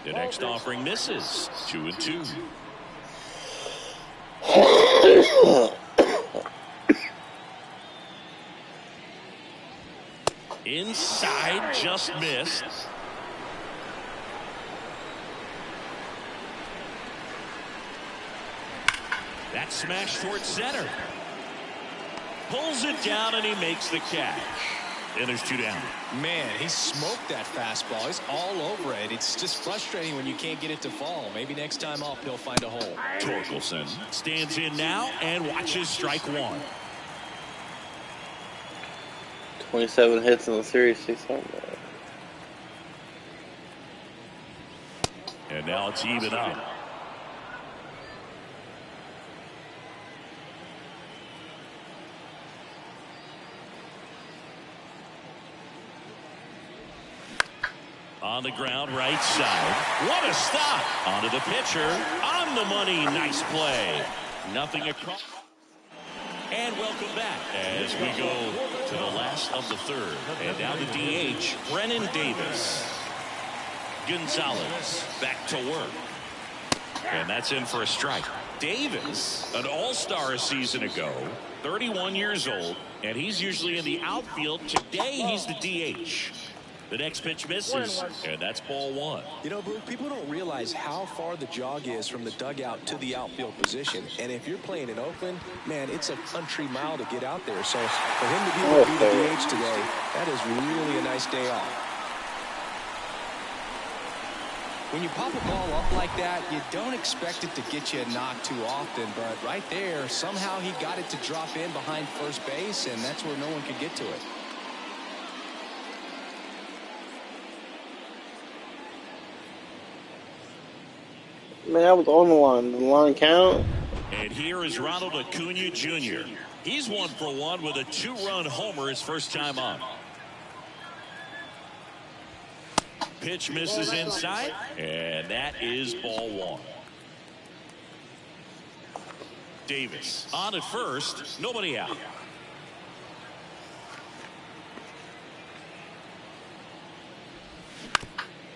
The next offering misses. 2-2. Inside, just missed. That smash towards center. Pulls it down and he makes the catch. And there's 2 down. Man, he smoked that fastball. He's all over it. It's just frustrating when you can't get it to fall. Maybe next time up he'll find a hole. Torkelson stands in now and watches strike 1. 27 hits in the series, 600. And now it's even up. On the ground, right side. What a stop! Onto the pitcher. On the money. Nice play. Nothing across. And welcome back as we go to the last of the 3rd. And now the DH, Brennan Davis. Gonzales back to work. And that's in for a strike. Davis, an all-star a season ago, 31 years old, and he's usually in the outfield. Today he's the DH. The next pitch misses, and that's ball 1. You know, Blue, people don't realize how far the jog is from the dugout to the outfield position. And if you're playing in Oakland, man, it's a country mile to get out there. So for him to be able to be the DH today, that is really a nice day off. When you pop a ball up like that, you don't expect it to get you a knock too often. But right there, somehow he got it to drop in behind first base, and that's where no one could get to it. Man, I was on the line. The line count. And here is Ronald Acuna Jr. He's 1 for 1 with a 2-run homer his first time up. Pitch misses inside, and that is ball 1. Davis on at first, nobody out.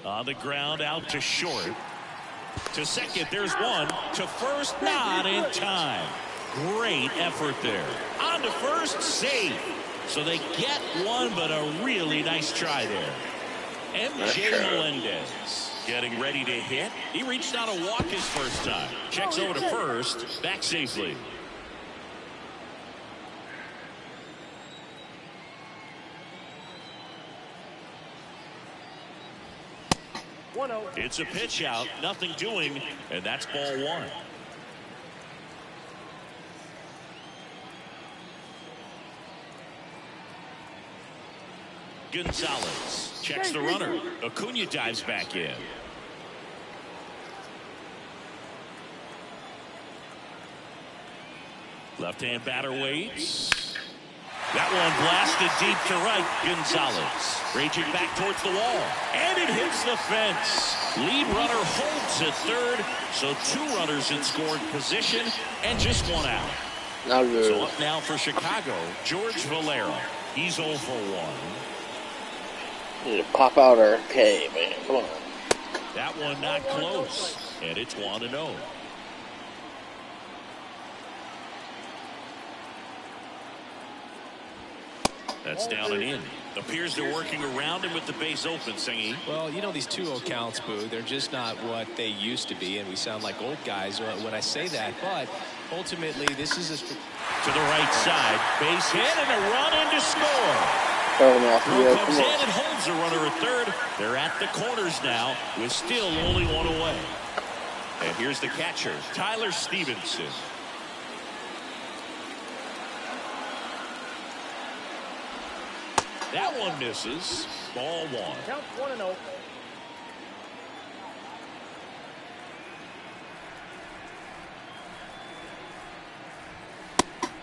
On the ground, out to short. To second, there's 1. To first, not in time. Great effort there. On to first, safe. So they get 1, but a really nice try there. MJ Melendez getting ready to hit. He reached out a walk his first time. Checks over to first. Back safely. It's a pitch out. Nothing doing. And that's ball 1. Gonzales checks the runner. Acuna dives back in. Left-hand batter waits. That one blasted deep to right. Gonzales raging back towards the wall. And it hits the fence. Lead runner holds at third. So 2 runners in scoring position and just 1 out. Not good. So up now for Chicago, George Valera. He's 0 for 1. Need to pop out our K, man. Come on. That one not close. And it's 1-0. That's down and in. Appears they're working around him with the base open, Singy. Well, you know, these 2-0 counts, Boo, they're just not what they used to be, and we sound like old guys when I say that. But ultimately, this is a... To the right side, base hit and a run in to score. Throw Throw comes in and holds the runner at third. They're at the corners now with still only 1 away. And here's the catcher, Tyler Stevenson. That one misses. Ball 1. Count 1-0.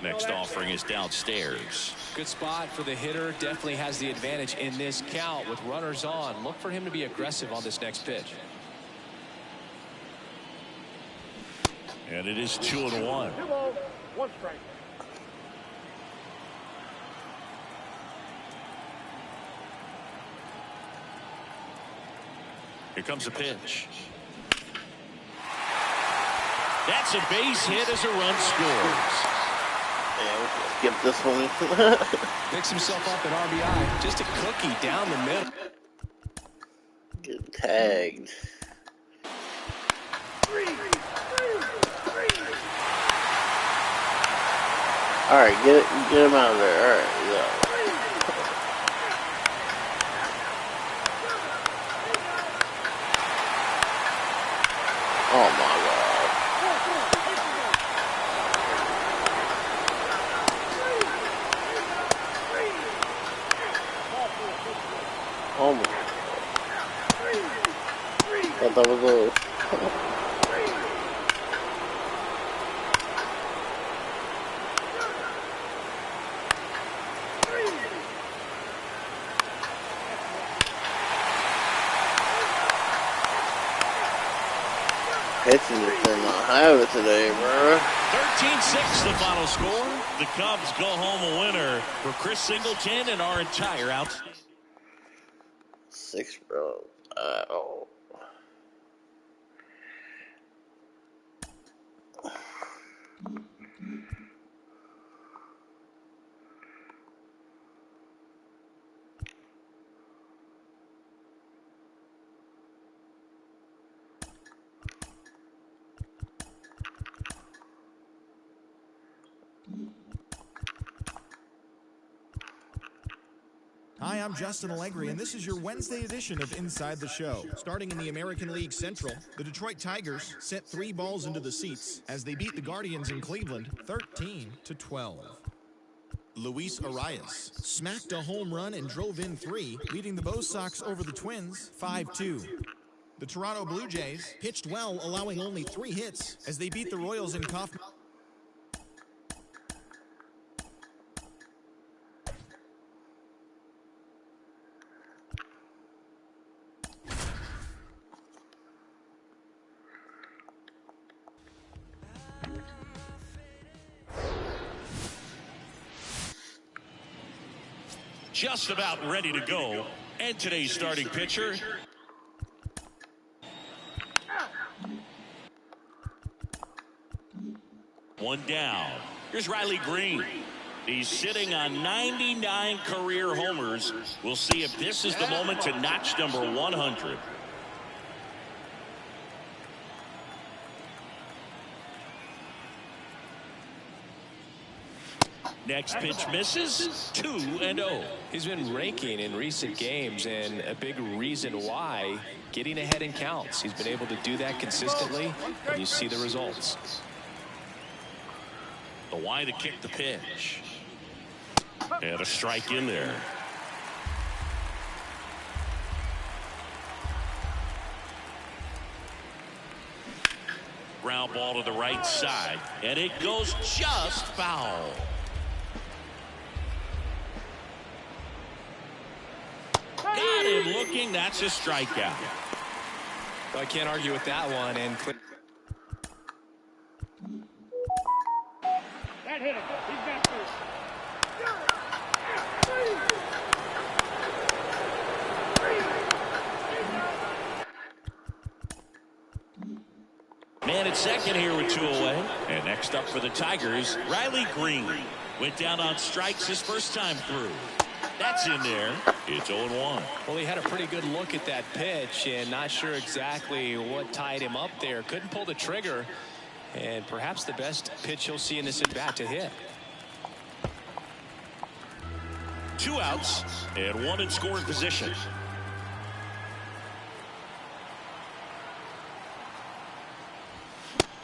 Next offering is downstairs. Good spot for the hitter. Definitely has the advantage in this count with runners on. Look for him to be aggressive on this next pitch. And it is 2-1. 2 balls, 1 strike. Here comes a pitch. That's a base hit as a run scores. Skip this one. Picks himself up at RBI. Just a cookie down the middle. Get tagged. All right, get him out of there. All right, yeah. thought that was a... Pitching just did not have it today, bro. 13-6 the final score. The Cubs go home a winner for Chris Singleton and our entire outstanding. 6, bro. Oh. Hi, I'm Justin Allegri, and this is your Wednesday edition of Inside the Show. Starting in the American League Central, the Detroit Tigers sent 3 balls into the seats as they beat the Guardians in Cleveland 13-12. Luis Arias smacked a home run and drove in 3, leading the Bo Sox over the Twins 5-2. The Toronto Blue Jays pitched well, allowing only 3 hits as they beat the Royals in Kaufman. Just about ready to go. And today's starting pitcher. One down. Here's Riley Green. He's sitting on 99 career homers. We'll see if this is the moment to notch number 100. Next pitch misses. 2-0. He's been raking in recent games, and a big reason why, getting ahead in counts. He's been able to do that consistently, and you see the results. The wide to kick the pitch. And a strike in there. Ground ball to the right side, and it goes just foul. Got him looking. That's a strikeout. Well, I can't argue with that one. And That hit him. He's got first. Man at second here with 2 away. And next up for the Tigers, Riley Green. Went down on strikes his first time through. That's in there. It's 0-1. well, he had a pretty good look at that pitch, and not sure exactly what tied him up there. Couldn't pull the trigger, and perhaps the best pitch he'll see in this at bat to hit. 2 outs and 1 in scoring position.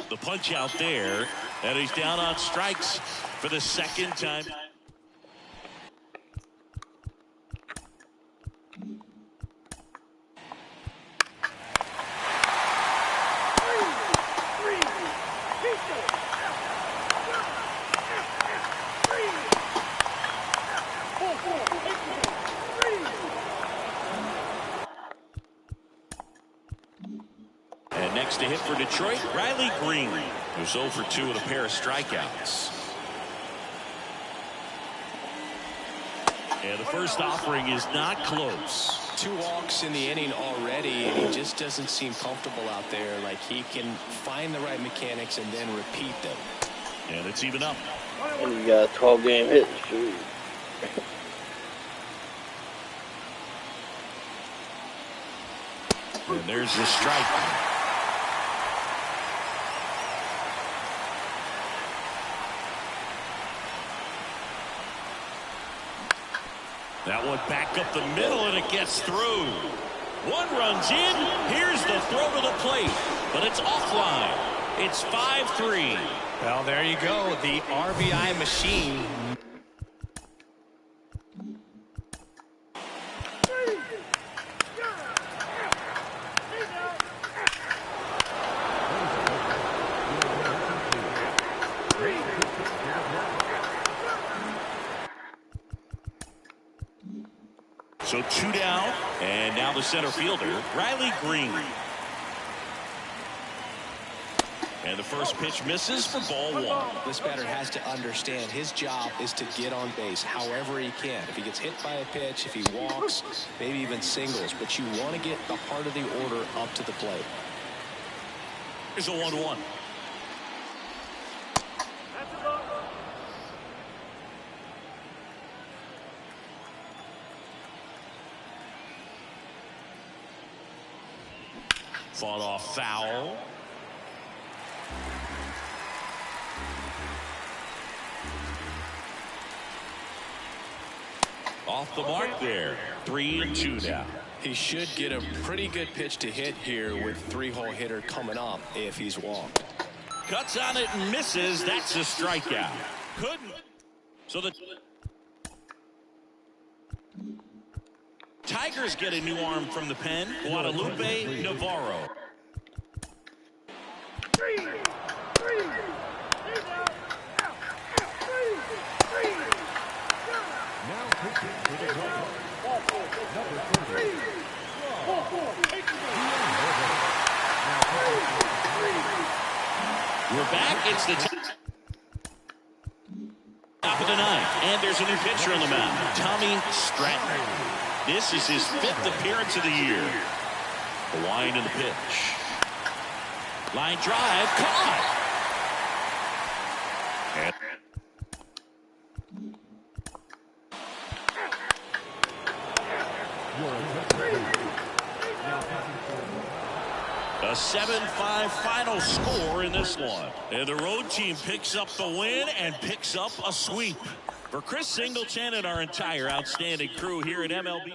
The punch out there, and he's down on strikes for the second time. Next to hit for Detroit, Riley Green, who's 0 for 2 with a pair of strikeouts. And the first offering is not close. 2 walks in the inning already, and he just doesn't seem comfortable out there. Like he can find the right mechanics and then repeat them. And it's even up. And he got a 12-game hit streak. And there's the strike. That one back up the middle, and it gets through. One runs in. Here's the throw to the plate, but it's offline. It's 5-3. Well, there you go. The RBI machine. So 2 down, and now the center fielder, Riley Green. And the first pitch misses for ball 1. This batter has to understand his job is to get on base however he can. If he gets hit by a pitch, if he walks, maybe even singles, but you want to get the heart of the order up to the plate. Here's a 1-1. Fought off foul. Off the mark there. 3-2 now. He should get a pretty good pitch to hit here with 3-hole hitter coming up if he's walked. Cuts on it and misses. That's a strikeout. Couldn't. So the Tigers get a new arm from the pen. Guadalupe Navarro. We're back. It's the top of the ninth, and there's a new pitcher on the mound, Tommy Stratton. This is his 5th appearance of the year. The wind and the pitch. Line drive, caught. A 7-5 final score in this one. And the road team picks up the win and picks up a sweep. For Chris Singleton and our entire outstanding crew here at MLB.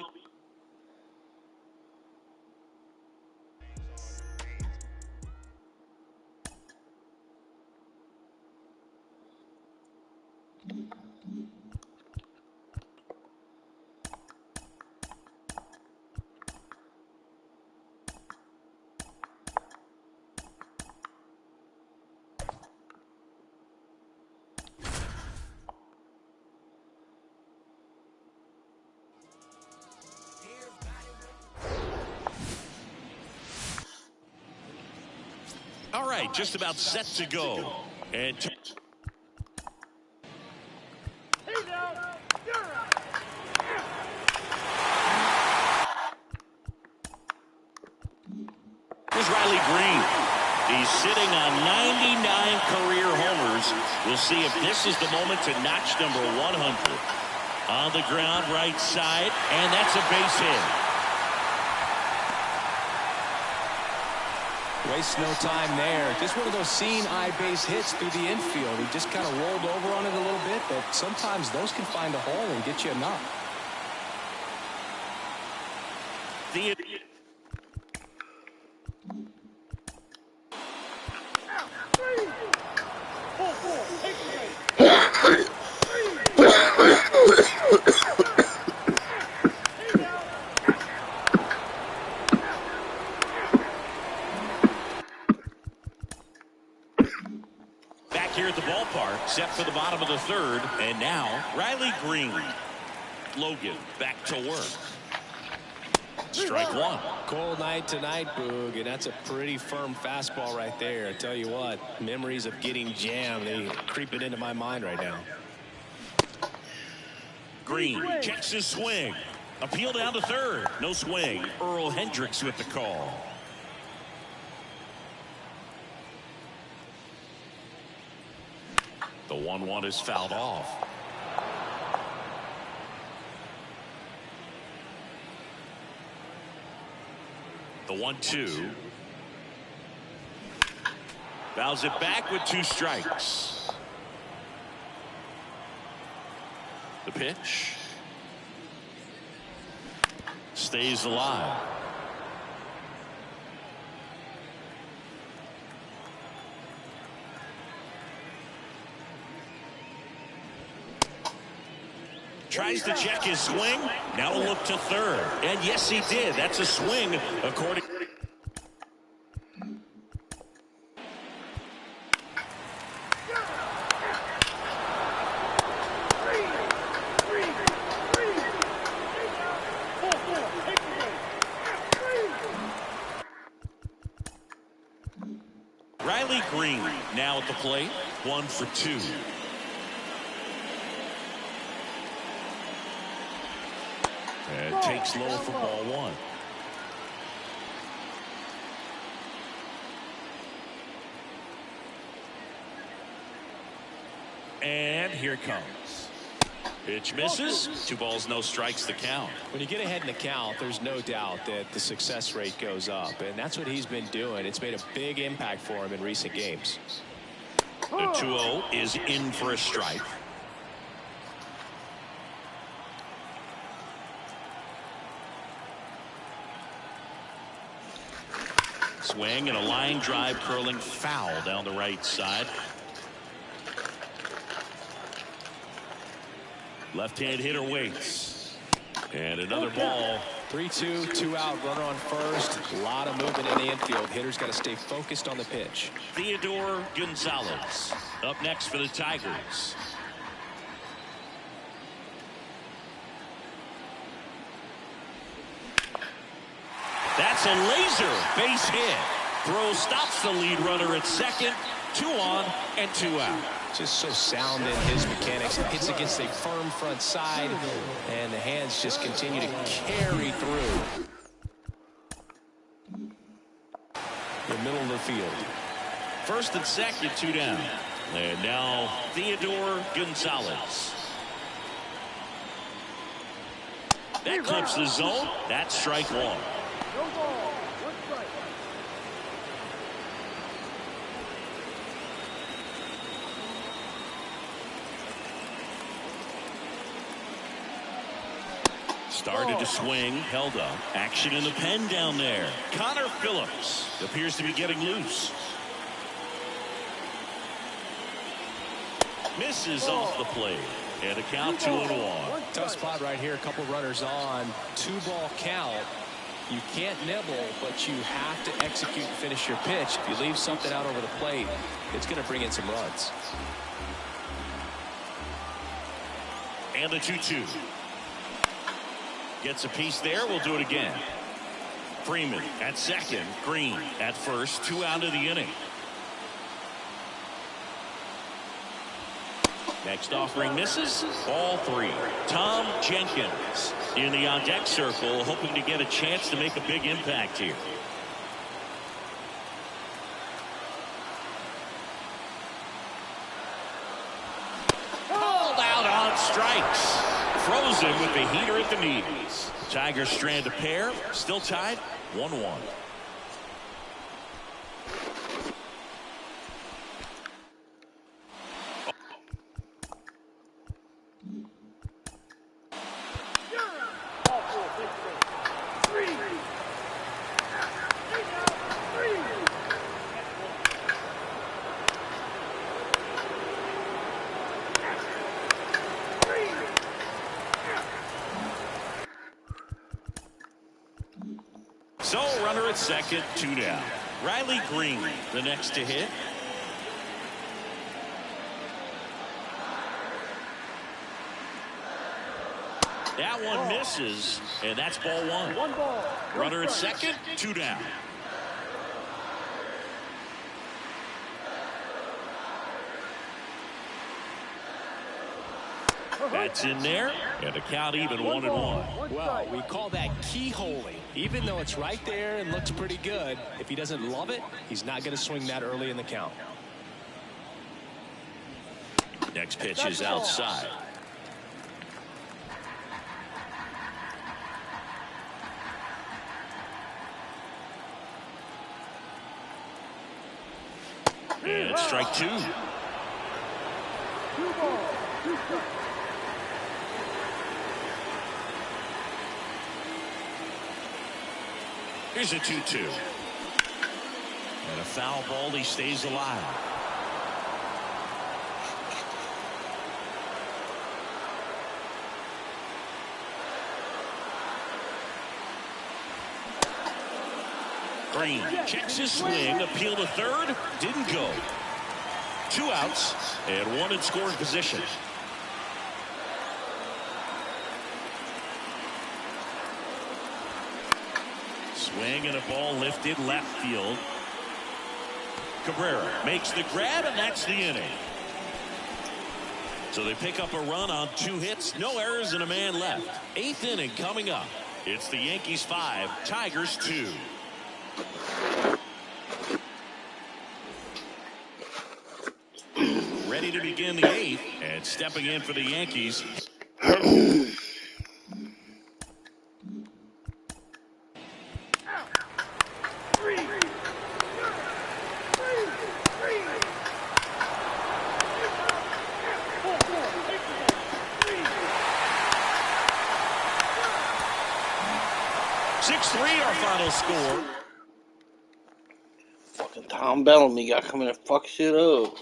All right, just about set to go. And here's Riley Green. He's sitting on 99 career homers. We'll see if this is the moment to notch number 100. On the ground, right side, and that's a base hit. Wastes no time there. Just one of those seeing eye base hits through the infield. He just kind of rolled over on it a little bit, but sometimes those can find a hole and get you a knock. Theodore. Here at the ballpark, set for the bottom of the 3rd, and now Riley Green. Logan back to work. Strike 1. Cold night tonight, Boog, and that's a pretty firm fastball right there. I tell you what, memories of getting jammed, they creeping into my mind right now. Green checks his swing. Appeal down to 3rd. No swing. Earl Hendricks with the call. The 1-1 is fouled off. The 1-2. Fouls it back with 2 strikes. The pitch. Stays alive. Tries to check his swing. Now a look to 3rd. And yes, he did. That's a swing, according. plate. 1 for 2. And takes low for ball 1. And here it comes. Pitch misses. 2 balls, no strikes to count. When you get ahead in the count, there's no doubt that the success rate goes up, and that's what he's been doing. It's made a big impact for him in recent games. The 2-0 is in for a strike. Swing and a line drive curling foul down the right side. Left-hand hitter waits. And another ball. 3-2, 2 out, runner on first. A lot of movement in the infield. Hitter's got to stay focused on the pitch. Theodore Gonzales up next for the Tigers. That's a laser base hit. Throw stops the lead runner at second. 2 on and 2 out. Just so sound in his mechanics. Hits against a firm front side, and the hands just continue to carry through the middle of the field. First and second, 2 down. And now Theodore Gonzales. That clips the zone. That's strike 1. Started to swing, held up. Action in the pen down there. Connor Phillips appears to be getting loose. Misses off the plate. And a count 2-1. Tough spot right here. A couple runners on. 2-ball count. You can't nibble, but you have to execute and finish your pitch. If you leave something out over the plate, it's going to bring in some runs. And the 2-2. Gets a piece there. We'll do it again. Freeman at second. Green at first. 2 out of the inning. Next offering misses. Ball 3. Tom Jenkins in the on-deck circle, hoping to get a chance to make a big impact here. Called out on strikes. Frozen with the heater at the knees. Tigers strand a pair. Still tied 1-1. So runner at second, 2 down. Riley Green, the next to hit. That one misses, and that's ball 1. Runner at second, 2 down. That's in there, and a count even 1-1. Well, we call that keyholing. Even though it's right there and looks pretty good, if he doesn't love it, he's not going to swing that early in the count. Next pitch is outside. And strike 2. Here's a 2-2. And a foul ball. He stays alive. Green checks his swing. Appeal to third. Didn't go. 2 outs and 1 in scoring position. Swing and a ball lifted left field. Cabrera makes the grab, and that's the inning. So they pick up a run on 2 hits, no errors, and a man left. 8th inning coming up. It's the Yankees 5, Tigers 2. Ready to begin the 8th, and stepping in for the Yankees. Our final score. Fucking Tom Bellamy got coming to fuck shit up.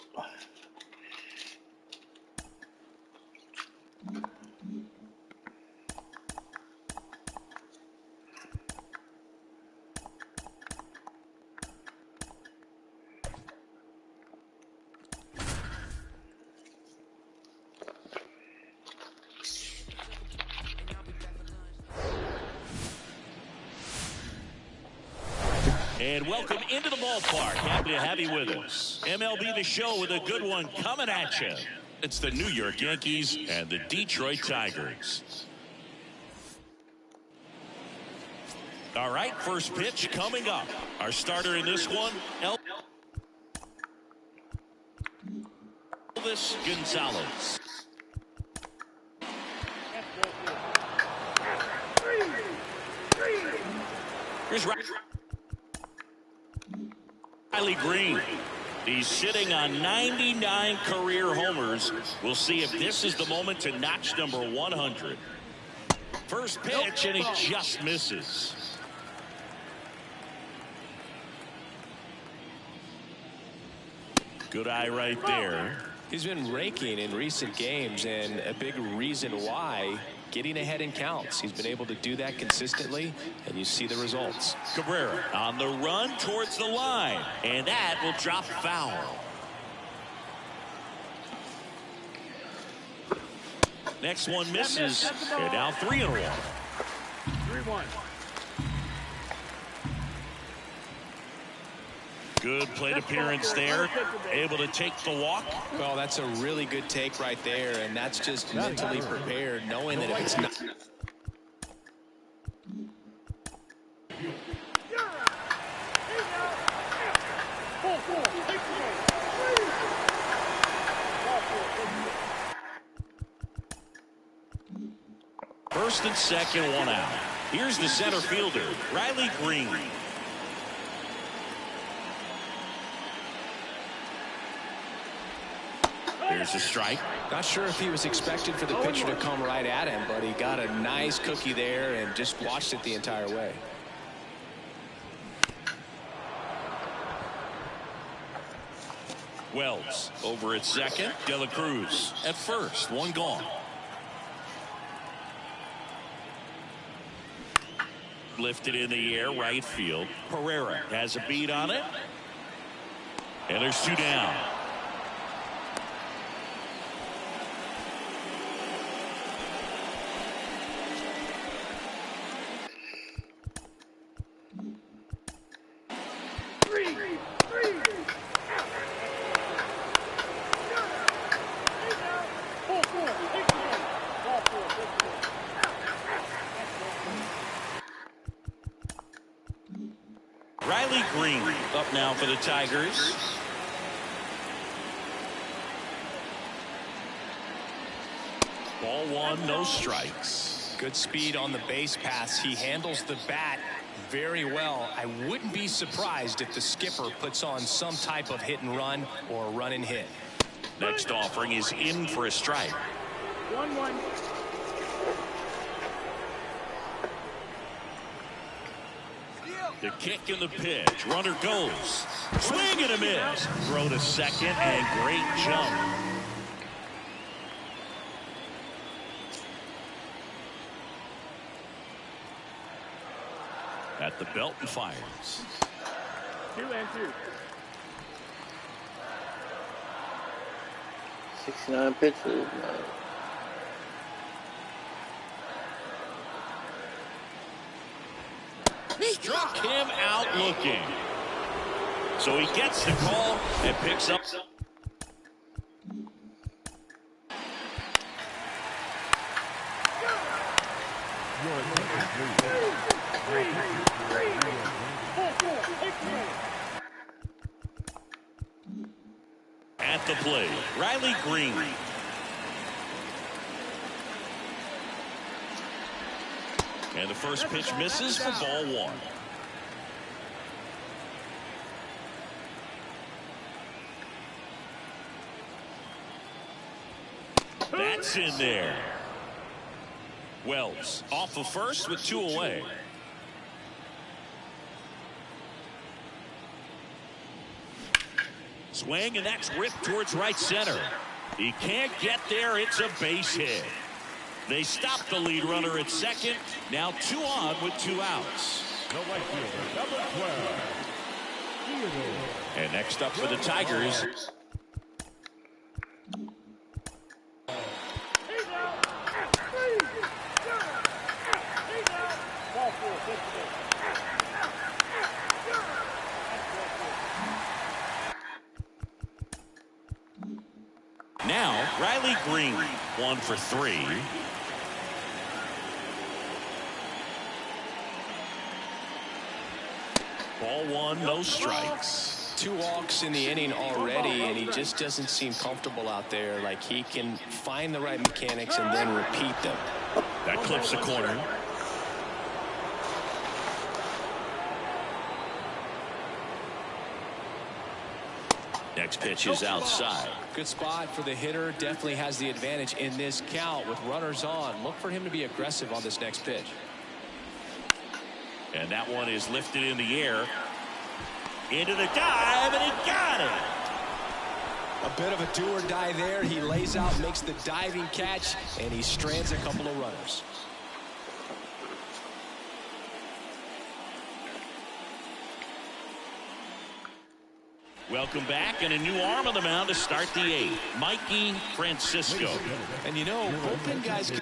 And welcome into the ballpark. Happy to have you with us. MLB The Show with a good one coming at you. It's the New York Yankees and the Detroit Tigers. All right, first pitch coming up. Our starter in this one, Gonzales. Here's Riley Green. He's sitting on 99 career homers. We'll see if this is the moment to notch number 100. First pitch, and he just misses. Good eye right there. He's been raking in recent games, and a big reason why, getting ahead in counts. He's been able to do that consistently, and you see the results. Cabrera on the run towards the line, and that will drop foul. Next one misses, and now 3-1. 3-1. Good plate appearance there. Able to take the walk. Well, that's a really good take right there, and that's just mentally prepared, knowing that if it's not. First and second, 1 out. Here's the center fielder, Riley Green. There's a strike. Not sure if he was expected for the pitcher to come right at him, but he got a nice cookie there and just watched it the entire way. Wells over at second. De La Cruz at first. 1 gone. Lifted in the air, right field. Pereira has a beat on it. And there's 2 down. Riley Green up now for the Tigers. Ball 1, no strikes. Good speed on the base pass. He handles the bat very well. I wouldn't be surprised if the skipper puts on some type of hit and run or a run and hit. Next offering is in for a strike. 1-1. The kick and the pitch. Runner goes. Swing and a miss. Throw to second, and great jump. At the belt and fires. 2-2. 69 pitches, man. Struck him out looking. So he gets the call and picks up. At the plate, Riley Green. And the first pitch misses for ball one. That's in there. Wells off of first with 2 away. Swing, and that's ripped towards right center. He can't get there. It's a base hit. They stop the lead runner at second. Now 2 on with 2 outs. The right fielder, number 12, Theodore. And next up for the Tigers. Now, Riley Green, 1 for 3. Ball 1, no strikes. 2 walks in the inning already, and he just doesn't seem comfortable out there. Like he can find the right mechanics and then repeat them. That clips the corner. Next pitch is outside. Good spot for the hitter. Definitely has the advantage in this count with runners on. Look for him to be aggressive on this next pitch. And that one is lifted in the air. Into the dive, and he got it. A bit of a do or die there. He lays out, makes the diving catch, and he strands a couple of runners. Welcome back, and a new arm on the mound to start the 8th. Mikey Francisco. And you know, bullpen guys. I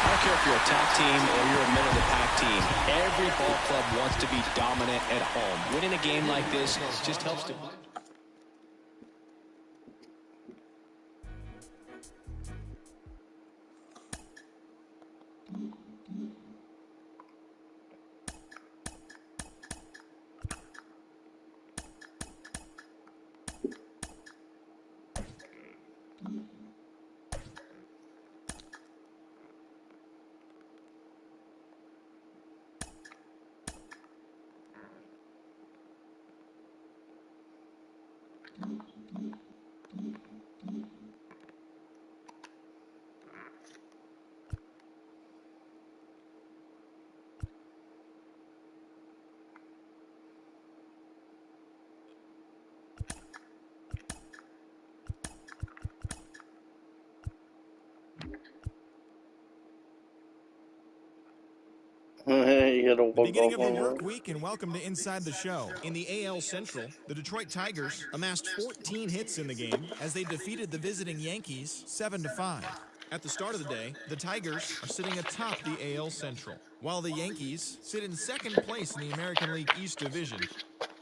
don't care if you're a top team or you're a middle of the pack team. Every ball club wants to be dominant at home. Winning a game like this just helps to. Beginning of the work week, and welcome to Inside the Show. In the AL Central, the Detroit Tigers amassed 14 hits in the game as they defeated the visiting Yankees 7-5. At the start of the day, the Tigers are sitting atop the AL Central, while the Yankees sit in second place in the American League East Division.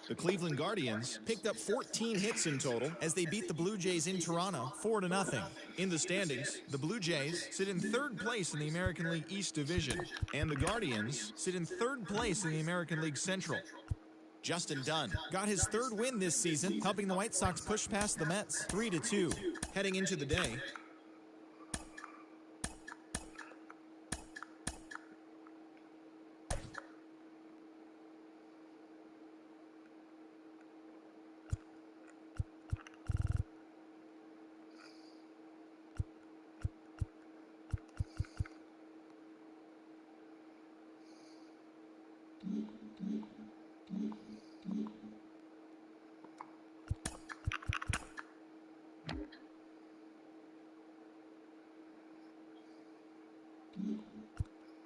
The Cleveland Guardians picked up 14 hits in total as they beat the Blue Jays in Toronto 4-0. In the standings, the Blue Jays sit in third place in the American League East Division, and the Guardians sit in third place in the American League Central. Justin Dunn got his 3rd win this season, helping the White Sox push past the Mets 3-2. Heading into the day,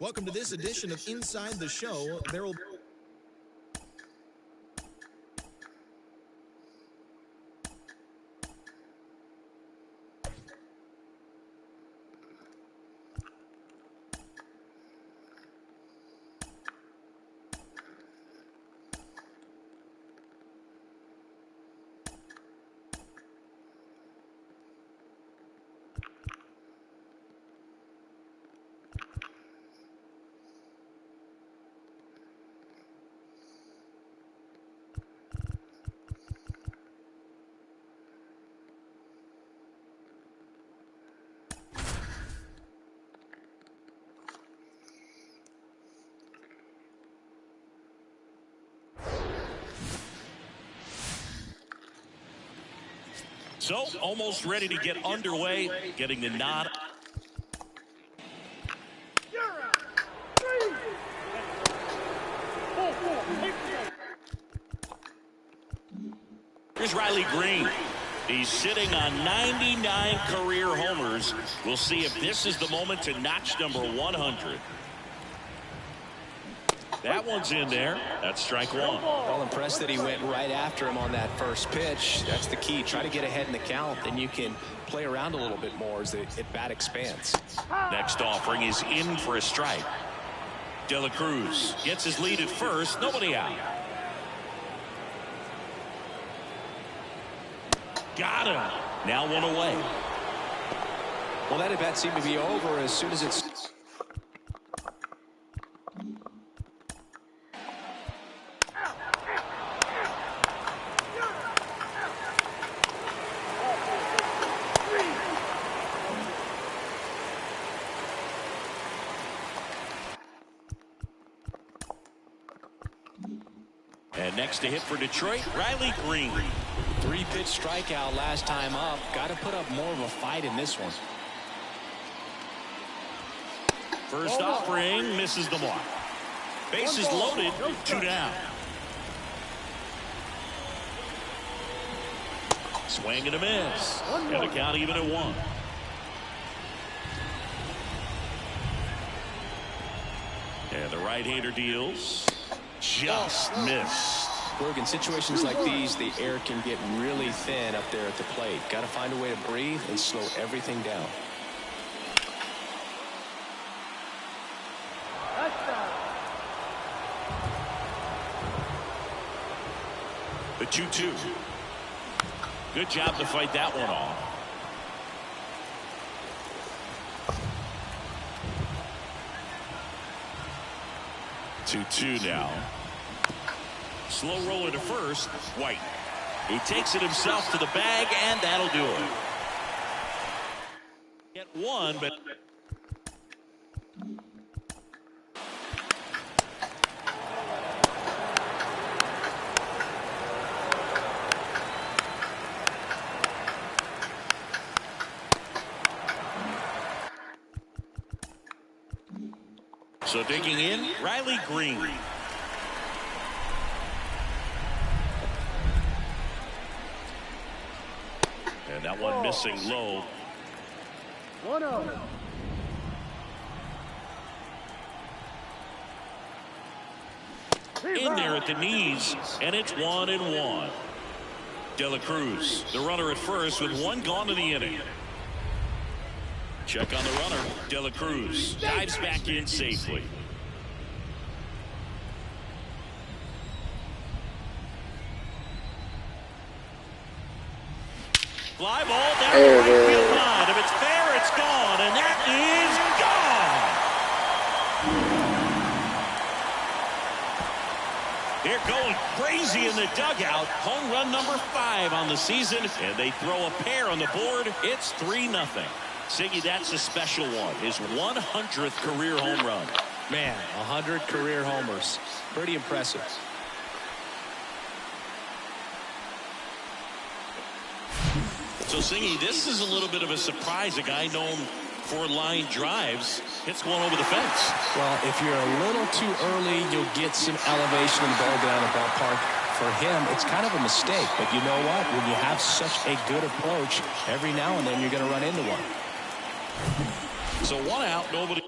welcome to this edition of Inside the Show. There will So almost ready to get underway, getting the nod. Here's Riley Green. He's sitting on 99 career homers. We'll see if this is the moment to notch number 100. That one's in there. That's strike one. Well, impressed that he went right after him on that first pitch. That's the key. Try to get ahead in the count. Then you can play around a little bit more as the at-bat expands. Next offering is in for a strike. De La Cruz gets his lead at first. Nobody out. Got him. Now one away. Well, that at-bat seemed to be over as soon as it's... And next to hit for Detroit, Riley Green. 3-pitch strikeout last time up. Got to put up more of a fight in this one. First offering misses the mark. Bases loaded, 2 down. Swing and a miss. And the count even at 1. And the right-hander deals. Just missed. Look, in situations like these, the air can get really thin up there at the plate. Got to find a way to breathe and slow everything down. The 2-2. Good job to fight that one off. Two now. Slow roller to first. White. He takes it himself to the bag, and that'll do it. Get one, but so digging in, Riley Green. And that one missing low. 1-0. In there at the knees, and it's 1-1. De La Cruz, the runner at first with 1 gone in the inning. Check on the runner. De La Cruz dives back in safely. Fly ball down the right field line. If it's fair, it's gone, and that is gone. They're going crazy in the dugout. Home run number 5 on the season, and they throw a pair on the board. It's 3-0. Siggy, that's a special one. His 100th career home run. Man, 100 career homers. Pretty impressive. So, Siggy, this is a little bit of a surprise. A guy known for line drives hits one over the fence. Well, if you're a little too early, you'll get some elevation in the ball down the ballpark. For him, it's kind of a mistake. But you know what? When you have such a good approach, every now and then you're going to run into one. So 1 out, nobody.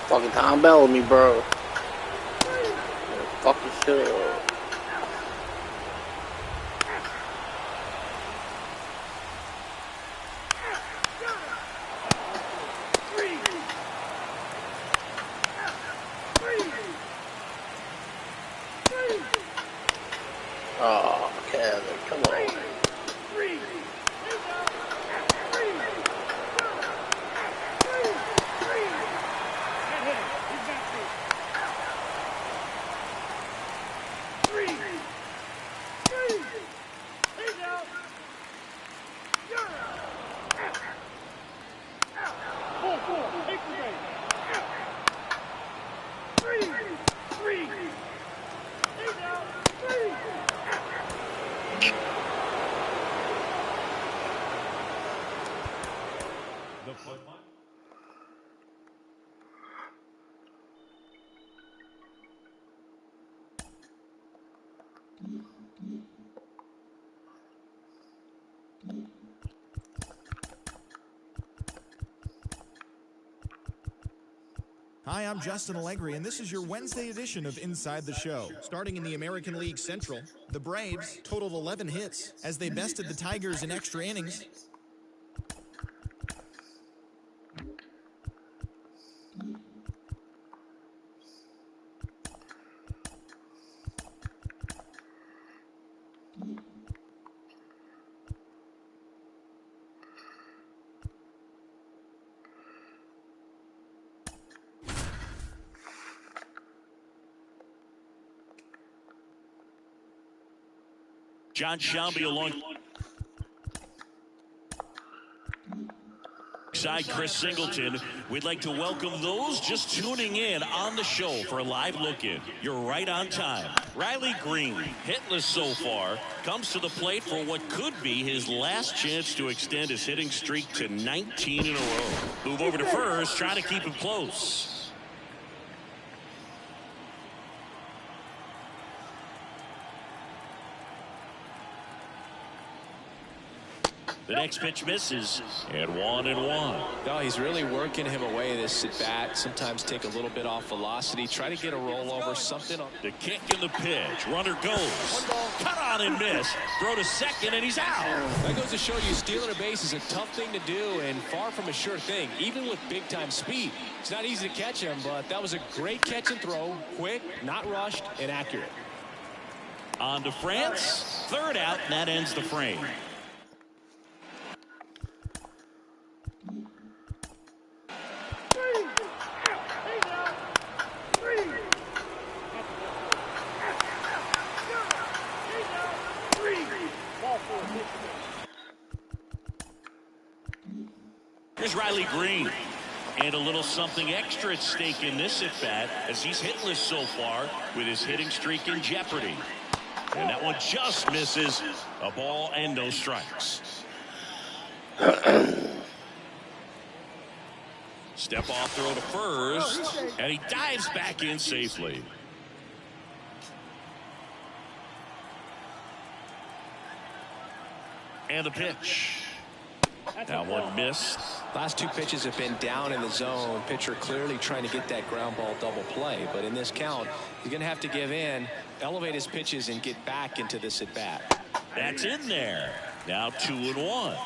Fucking Tom Bellamy, bro. Fucking shit up. Oh, Kevin, come on. Hi, I'm Justin Allegri, and this is your Wednesday edition of Inside the Show. Starting in the American League Central, the Braves totaled 11 hits as they bested the Tigers in extra innings. John Shelby alongside Chris Singleton. We'd like to welcome those just tuning in on the show for a live look-in. You're right on time. Riley Green, hitless so far, comes to the plate for what could be his last chance to extend his hitting streak to 19 in a row. Move over to first, trying to keep him close. The next pitch misses, and 1-1. No, he's really working him away this at bat. Sometimes take a little bit off velocity. Try to get a rollover, something. The kick and the pitch. Runner goes. Cut on and miss. Throw to second, and he's out. That goes to show you stealing a base is a tough thing to do and far from a sure thing, even with big-time speed. It's not easy to catch him, but that was a great catch and throw. Quick, not rushed, and accurate. On to France. Third out, and that ends the frame. Here's Riley Green. And a little something extra at stake in this at-bat as he's hitless so far with his hitting streak in jeopardy. And that one just misses. A ball and no strikes. Step off throw to first. And he dives back in safely. And the pitch. That one missed. Last two pitches have been down in the zone. Pitcher clearly trying to get that ground ball double play. But in this count, he's going to have to give in, elevate his pitches, and get back into this at bat. That's in there. Now 2-1.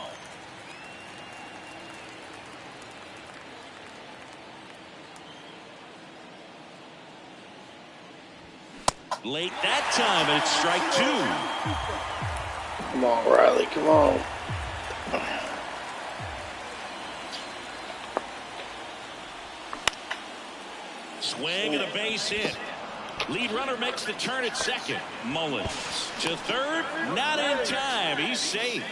Late that time, and it's strike two. Come on, Riley, come on. Swing and a base hit. Lead runner makes the turn at second. Mullins to third. Not in time. He's safe.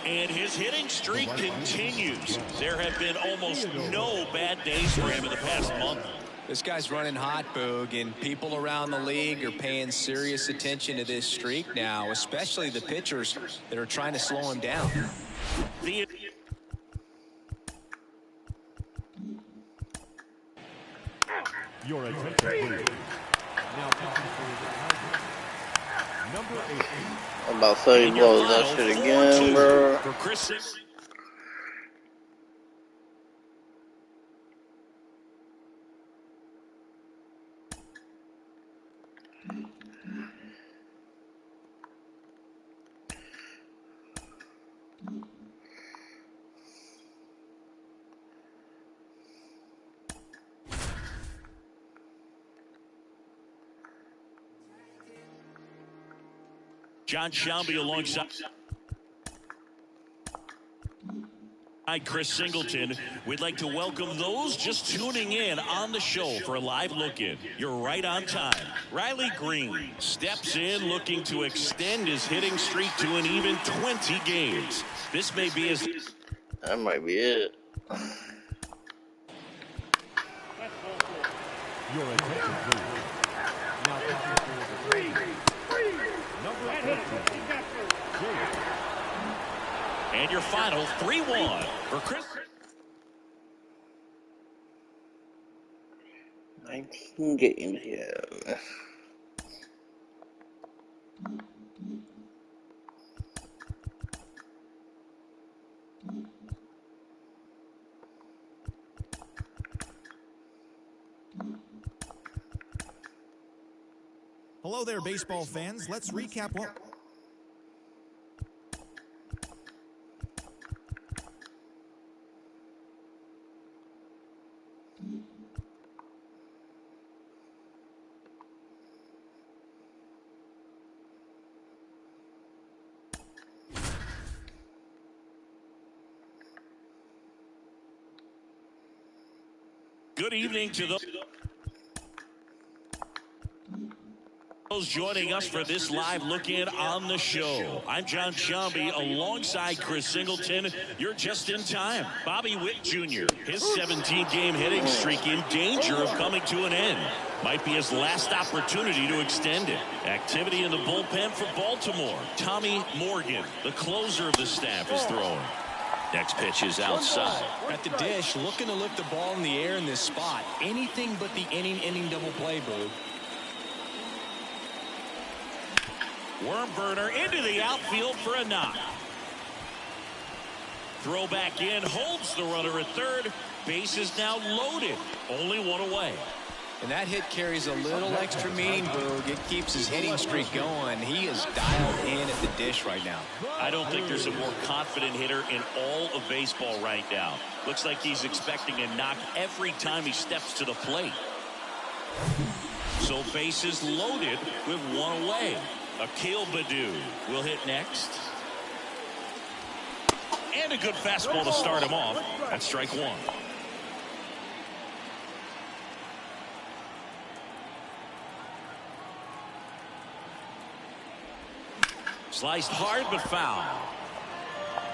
And his hitting streak continues. There have been almost no bad days for him in the past month. This guy's running hot, Boog, and people around the league are paying serious attention to this streak now, especially the pitchers that are trying to slow him down. Your attention, please. Now pitching for number 8. I'm about to say he blows that shit again, bro. For Chris. John Shelby alongside Chris Singleton. We'd like to welcome those just tuning in on the show for a live look-in. You're right on time. Riley Green steps in looking to extend his hitting streak to an even 20 games. This may be his... That might be it. Your attention, please. Now pitching for number 13. And your final 3-1 for Chris. 19 games, yeah. Hello there, baseball fans. Let's recap what... Good evening to those joining us for this live look-in on the show. I'm John Shambi alongside Chris Singleton. You're just in time. Bobby Witt Jr., his 17-game hitting streak in danger of coming to an end. Might be his last opportunity to extend it. Activity in the bullpen for Baltimore. Tommy Morgan, the closer of the staff, is throwing. Next pitch is outside. At the dish, looking to lift the ball in the air in this spot. Anything but the inning double play, Boo. Worm burner into the outfield for a knock. Throw back in, holds the runner at third. Base is now loaded. Only one away. And that hit carries a little extra meaning, Boog. It keeps his hitting streak going. He is dialed in at the dish right now. I don't think there's a more confident hitter in all of baseball right now. Looks like he's expecting a knock every time he steps to the plate. So bases loaded with one away. Akil Baddoo will hit next. And a good fastball to start him off. That's strike one. Sliced hard but foul.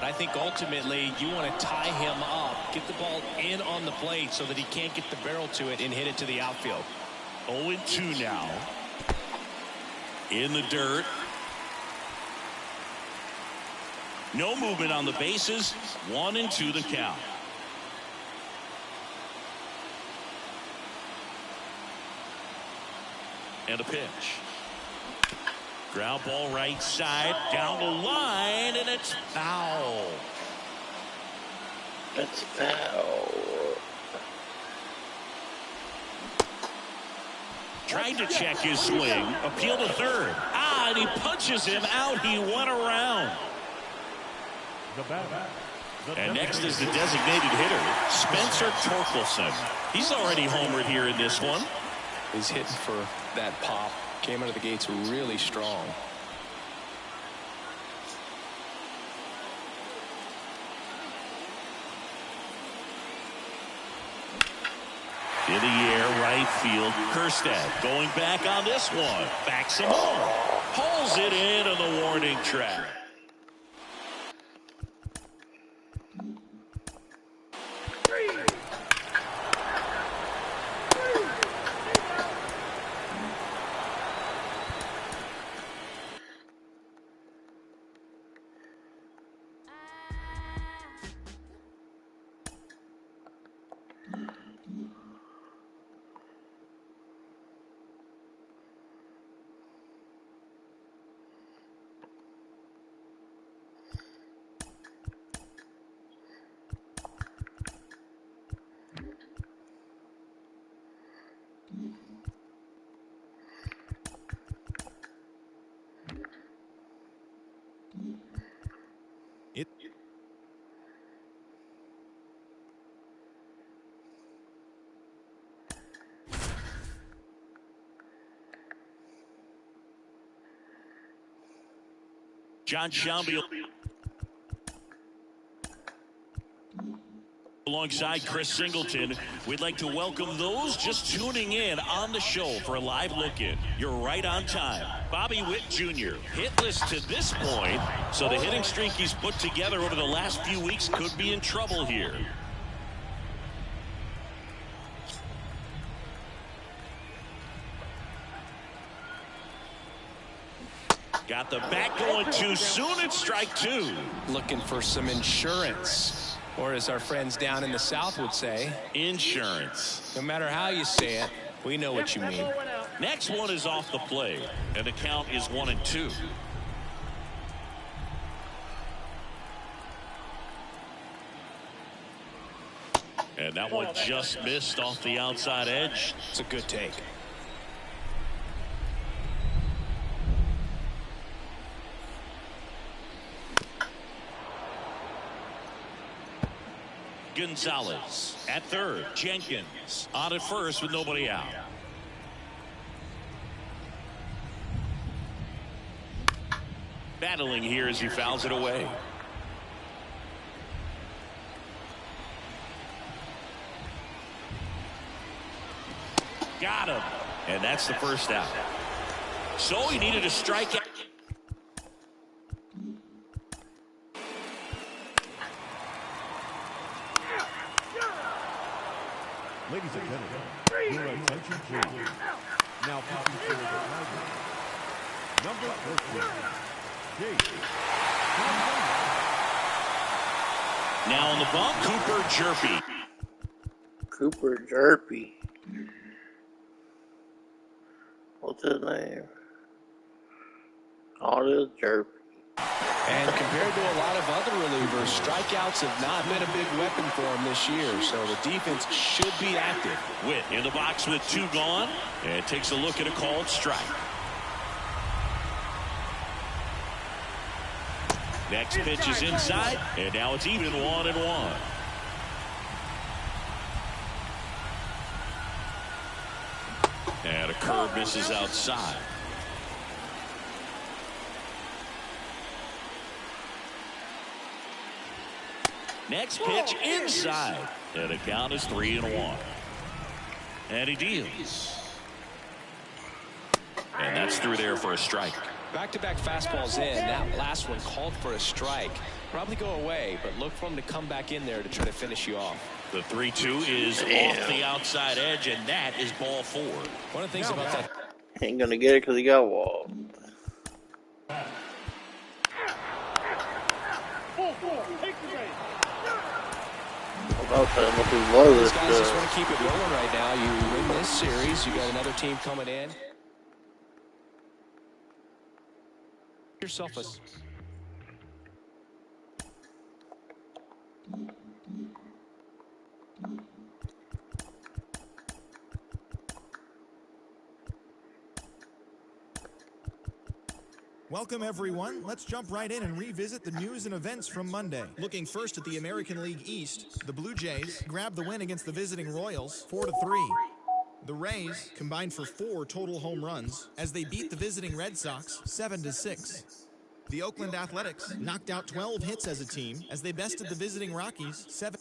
I think ultimately you want to tie him up, get the ball in on the plate so that he can't get the barrel to it and hit it to the outfield. 0-2 now. In the dirt. No movement on the bases. 1-2 the count. And a pitch. Ground ball right side, down the line, and it's foul. That's foul. Tried to check his swing, appeal to third. And he punches him out. He went around. And next is the designated hitter, Spencer Torkelson. He's already homered here in this one. He's hitting for that pop. Came out of the gates really strong. In the air, right field. Kerstad going back on this one. Back some more. Pulls it in on the warning track. John Shambi alongside Chris Singleton. We'd like to welcome those just tuning in on the show for a live look-in. You're right on time. Bobby Witt Jr. hitless to this point, so the hitting streak he's put together over the last few weeks could be in trouble here. Got the bat going too soon. It's strike two. Looking for some insurance, or as our friends down in the South would say, insurance. No matter how you say it, we know what you mean. Next one is off the plate, and the count is 1-2. And that one just missed off the outside edge. It's a good take. Gonzales. At third, Jenkins. On at first with nobody out. Battling here as he fouls it away. Got him. And that's the first out. So he needed a strikeout. Ladies and gentlemen, your attention please. Now pitching for the Tigers, number 13, Jake. Now on the bump, Cooper Jerpy. Cooper Jerpy. What's his name? Oh, it is Jerpy. And compared to a lot of other relievers, strikeouts have not been a big weapon for him this year, so the defense should be active. Witt in the box with 2 gone, and takes a look at a called strike. Next pitch is inside, and now it's even 1-1. And a curve misses outside. Next pitch inside, and the count is 3-1. And he deals. And that's through there for a strike. Back-to-back fastballs in. That last one called for a strike. Probably go away, but look for him to come back in there to try to finish you off. The 3-2 is off the outside edge, and that is ball 4. One of the things about that. Ain't gonna get it because he got walled. These guys just want to keep it rolling right now. You win this series, you got another team coming in. Yourself a Welcome, everyone. Let's jump right in and revisit the news and events from Monday. Looking first at the American League East, the Blue Jays grabbed the win against the visiting Royals 4-3. The Rays combined for 4 total home runs as they beat the visiting Red Sox 7-6. The Oakland Athletics knocked out 12 hits as a team as they bested the visiting Rockies 7.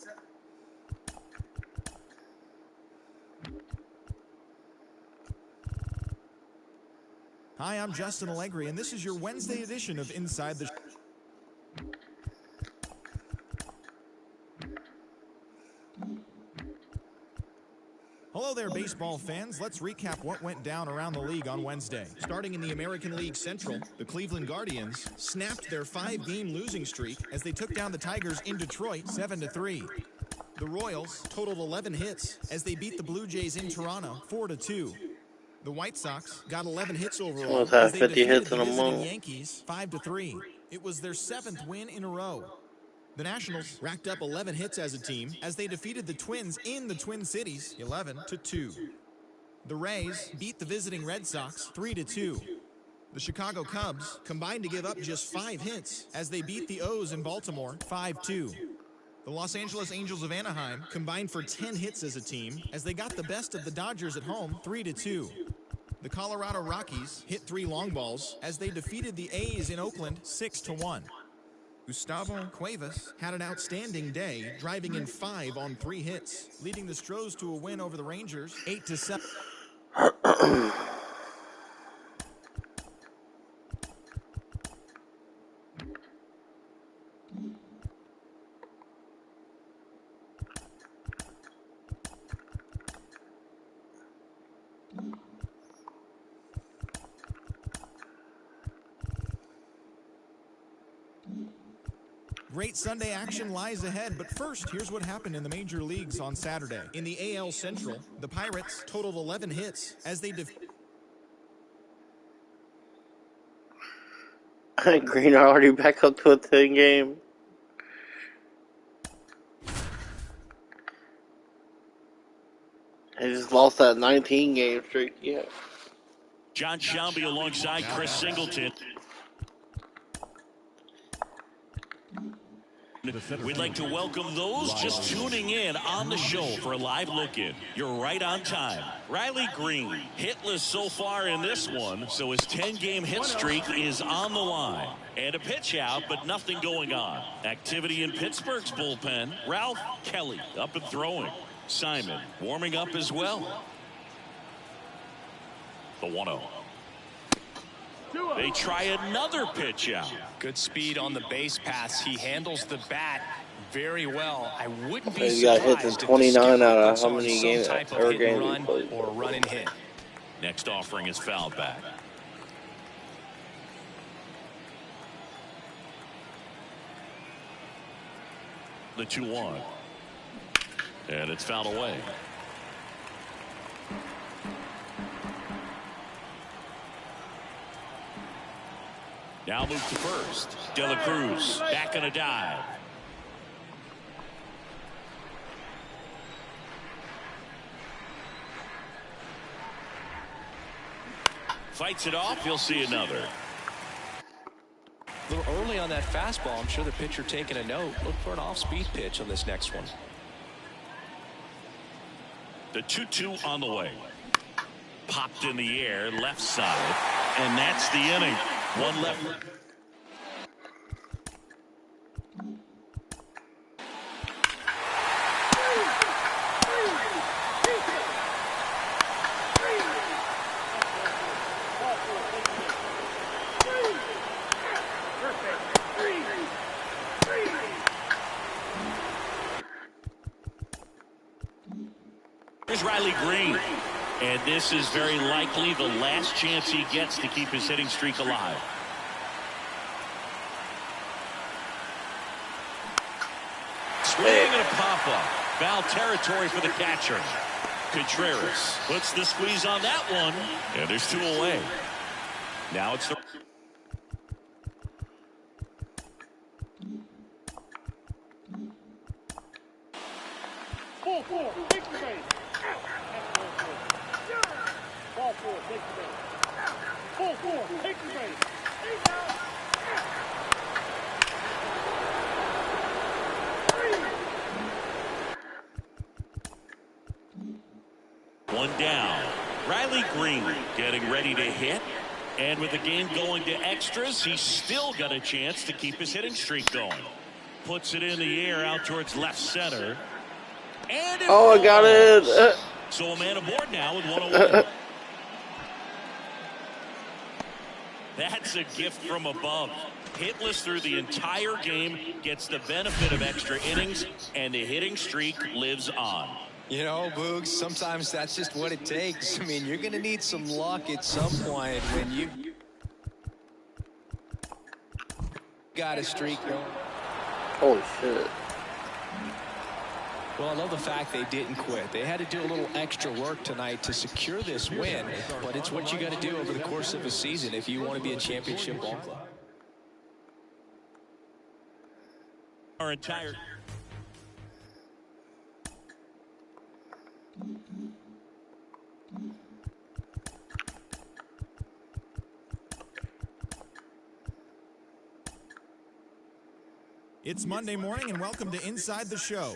Hi, I'm Justin Allegri, and this is your Wednesday edition of Inside the Hello there, baseball fans. Let's recap what went down around the league on Wednesday. Starting in the American League Central, the Cleveland Guardians snapped their 5-game losing streak as they took down the Tigers in Detroit 7-3. The Royals totaled 11 hits as they beat the Blue Jays in Toronto 4-2. The White Sox got 11 hits overall as they defeated the visiting Yankees 5-3. It was their 7th win in a row. The Nationals racked up 11 hits as a team as they defeated the Twins in the Twin Cities 11-2. The Rays beat the visiting Red Sox 3-2. The Chicago Cubs combined to give up just 5 hits as they beat the O's in Baltimore 5-2. The Los Angeles Angels of Anaheim combined for 10 hits as a team as they got the best of the Dodgers at home 3-2. The Colorado Rockies hit 3 long balls as they defeated the A's in Oakland 6-1. Gustavo Cuevas had an outstanding day, driving in 5 on 3 hits, leading the Stros to a win over the Rangers 8-7. Great Sunday action lies ahead, but first, here's what happened in the major leagues on Saturday. In the AL Central, the Pirates totaled 11 hits as they Green already back up to a 10 game. They just lost that 19 game streak. Yeah. John Shelby alongside Chris Singleton. We'd like to welcome those just tuning in on the show for a live look-in. You're right on time. Riley Green, hitless so far in this one, so his 10-game hit streak is on the line. And a pitch out, but nothing going on. Activity in Pittsburgh's bullpen. Ralph Kelly up and throwing. Simon warming up as well. The 1-0. They try another pitch out. Good speed on the base paths. He handles the bat very well. I wouldn't be He's got hits in surprised if 29 the out of puts how on many some games type of or hit and games he run played. or run and hit. Next offering is fouled back. The 2-1. And it's fouled away. Now move to first. De La Cruz back in a dive. Fights it off. He'll see another. A little early on that fastball. I'm sure the pitcher taking a note. Look for an off-speed pitch on this next one. The 2-2 on the way. Popped in the air, left side. And that's the inning. One left. Here's Riley Green. And this is very likely the last chance he gets to keep his hitting streak alive. Swing and a pop-up. Foul territory for the catcher. Contreras puts the squeeze on that one. And there's 2 away. Now it's the... Ball 4, take the base. Ball 4, take the base. Ball 4, take the base. One down. Riley Green getting ready to hit. And with the game going to extras, he's still got a chance to keep his hitting streak going. Puts it in the air out towards left center. And it I got it. So a man aboard now with 1 away. That's a gift from above. Hitless through the entire game, gets the benefit of extra innings, and the hitting streak lives on. You know, Boogs, sometimes that's just what it takes. I mean, you're going to need some luck at some point when you got a streak going. Holy shit. Well, I love the fact they didn't quit. They had to do a little extra work tonight to secure this win, but it's what you got to do over the course of a season if you want to be a championship ball club. Our entire... It's Monday morning and welcome to Inside the Show.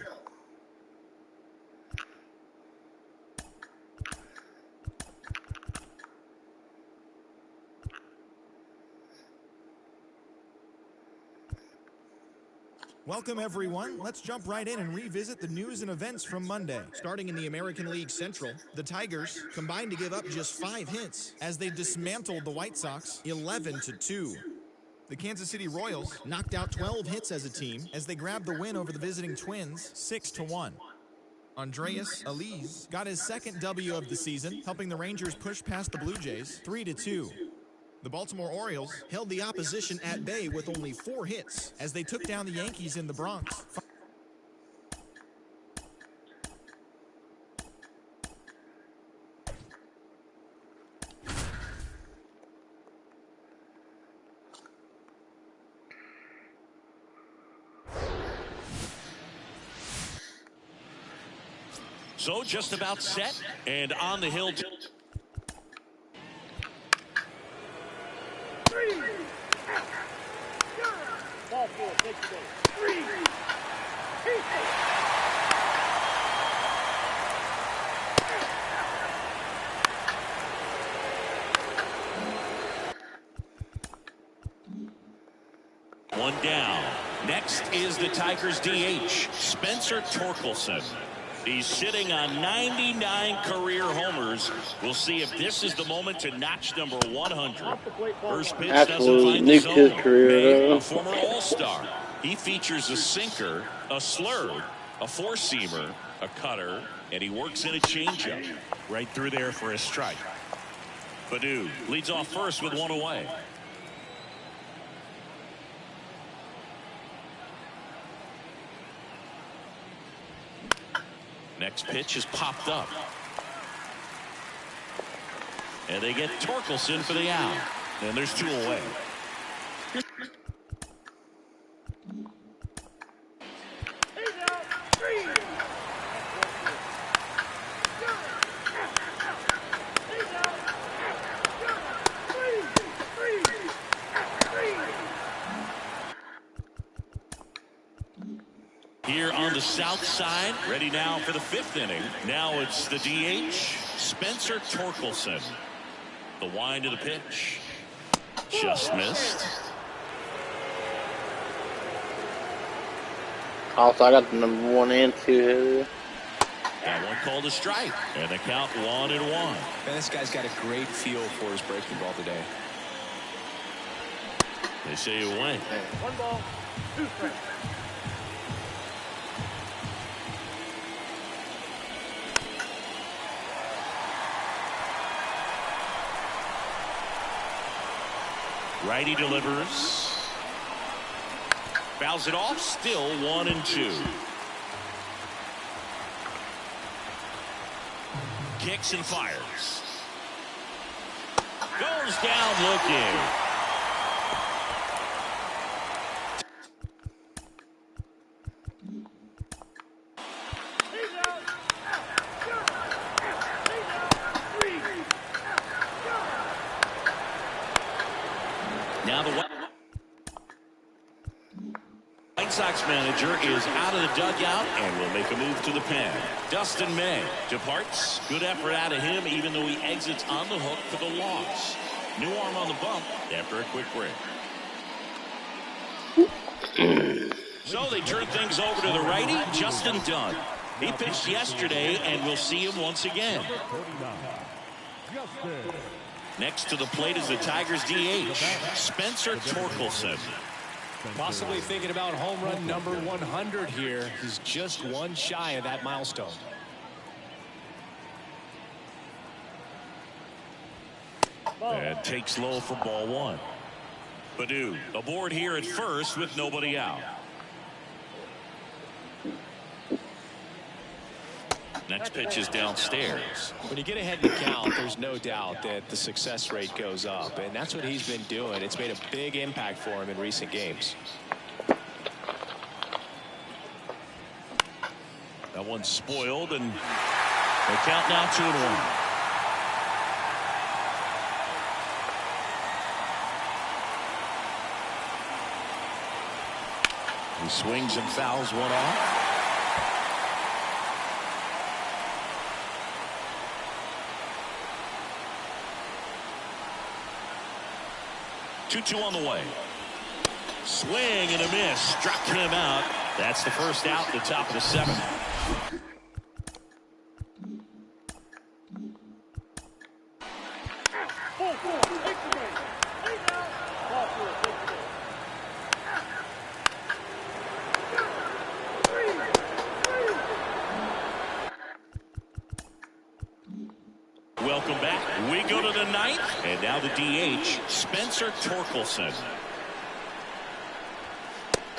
Welcome, everyone. Let's jump right in and revisit the news and events from Monday. Starting in the American League Central, the Tigers combined to give up just 5 hits as they dismantled the White Sox 11-2. The Kansas City Royals knocked out 12 hits as a team as they grabbed the win over the visiting Twins 6-1. Andreas Aliz got his second W of the season, helping the Rangers push past the Blue Jays 3-2. The Baltimore Orioles held the opposition at bay with only 4 hits as they took down the Yankees in the Bronx. So just about set and on the hill. Ball 4, take the base. One down. Next is the Tigers DH, Spencer Torkelson. He's sitting on 99 career homers. We'll see if this is the moment to notch number 100. First pitch doesn't find the zone. His career, A former All-Star. He features a sinker, a slurve, a four-seamer, a cutter, and he works in a changeup. Right through there for a strike. Badu leads off first with one away. Next pitch is popped up. And they get Torkelson for the out. And there's two away. Here on the south side, ready now for the fifth inning. Now it's the DH, Spencer Torkelson. The wind of the pitch. Just missed. Also, I got the number 1 and 2 here. That one called a strike. And the count 1-1. Man, this guy's got a great feel for his breaking ball today. They say you win. 1 ball, 2 strikes. Righty delivers. Fouls it off. Still 1-2. Kicks and fires. Goes down looking. Now the White Sox manager is out of the dugout and will make a move to the pen. Dustin May departs. Good effort out of him, even though he exits on the hook for the loss. New arm on the bump after a quick break. So they turn things over to the righty, Justin Dunn. He pitched yesterday, and we'll see him once again. Next to the plate is the Tigers DH, Spencer Torkelson. Possibly thinking about home run number 100 here. He's just one shy of that milestone. And takes low for ball 1. Badu aboard here at first with nobody out. Next pitch is downstairs. When you get ahead in the count, there's no doubt that the success rate goes up, and that's what he's been doing. It's made a big impact for him in recent games. That one's spoiled, and they count now 2-1. He swings and fouls one off. Two on the way. Swing and a miss. Struck him out. That's the first out at the top of the 7th. Welcome back. We go to the 9th, and now the DH, Spencer Torkelson.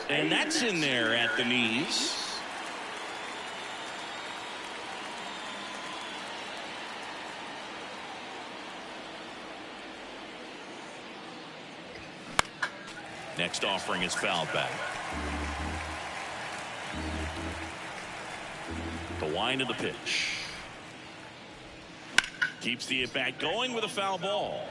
And that's in there at the knees. Next offering is fouled back. The wind of the pitch. Keeps the at-bat going with a foul ball.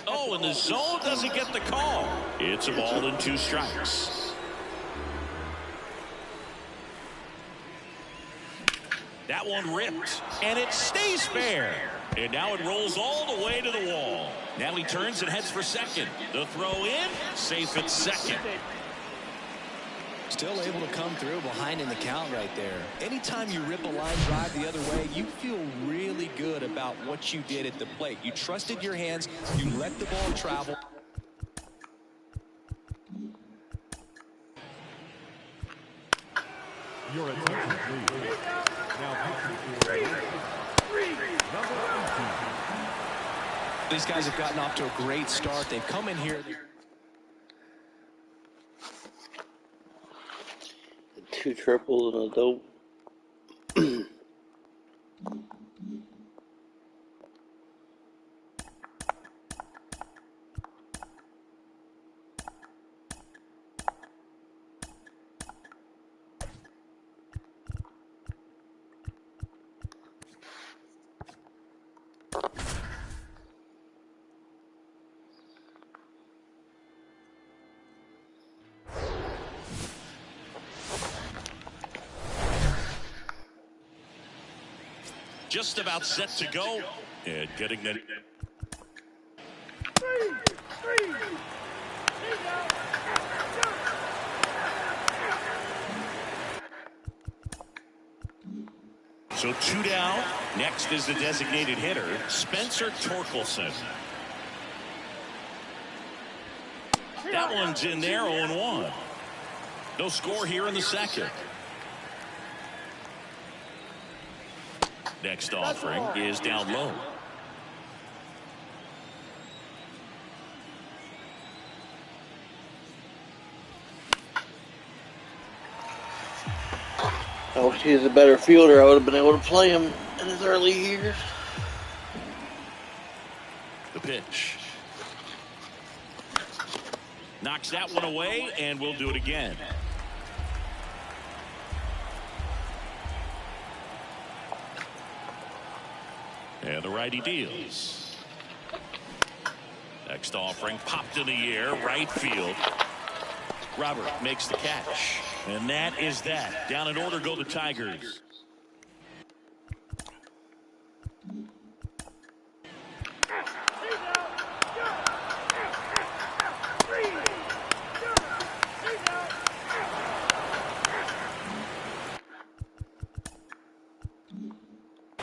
Oh, and the zone doesn't get the call. It's a ball and 2 strikes. That That one ripped, and it stays fair. And now it rolls all the way to the wall. Now he turns and heads for second. The throw in, safe at second. Still able to come through behind in the count right there. Anytime you rip a line drive the other way, you feel really good about what you did at the plate. You trusted your hands. You let the ball travel. Your attention, please. Now pitching for number 18. These guys have gotten off to a great start. They've come in here. 2 triples and a dope. Just about set to go. And getting that. So 2 down. Next is the designated hitter, Spencer Torkelson. That one's in there, 0-1. No score here in the second. Next offering is down low. I wish he was a better fielder. I would have been able to play him in his early years. The pitch. Knocks that one away, and we'll do it again. And the righty deals. Next offering popped in the air, right field. Robert makes the catch. And that is that. Down in order go the Tigers.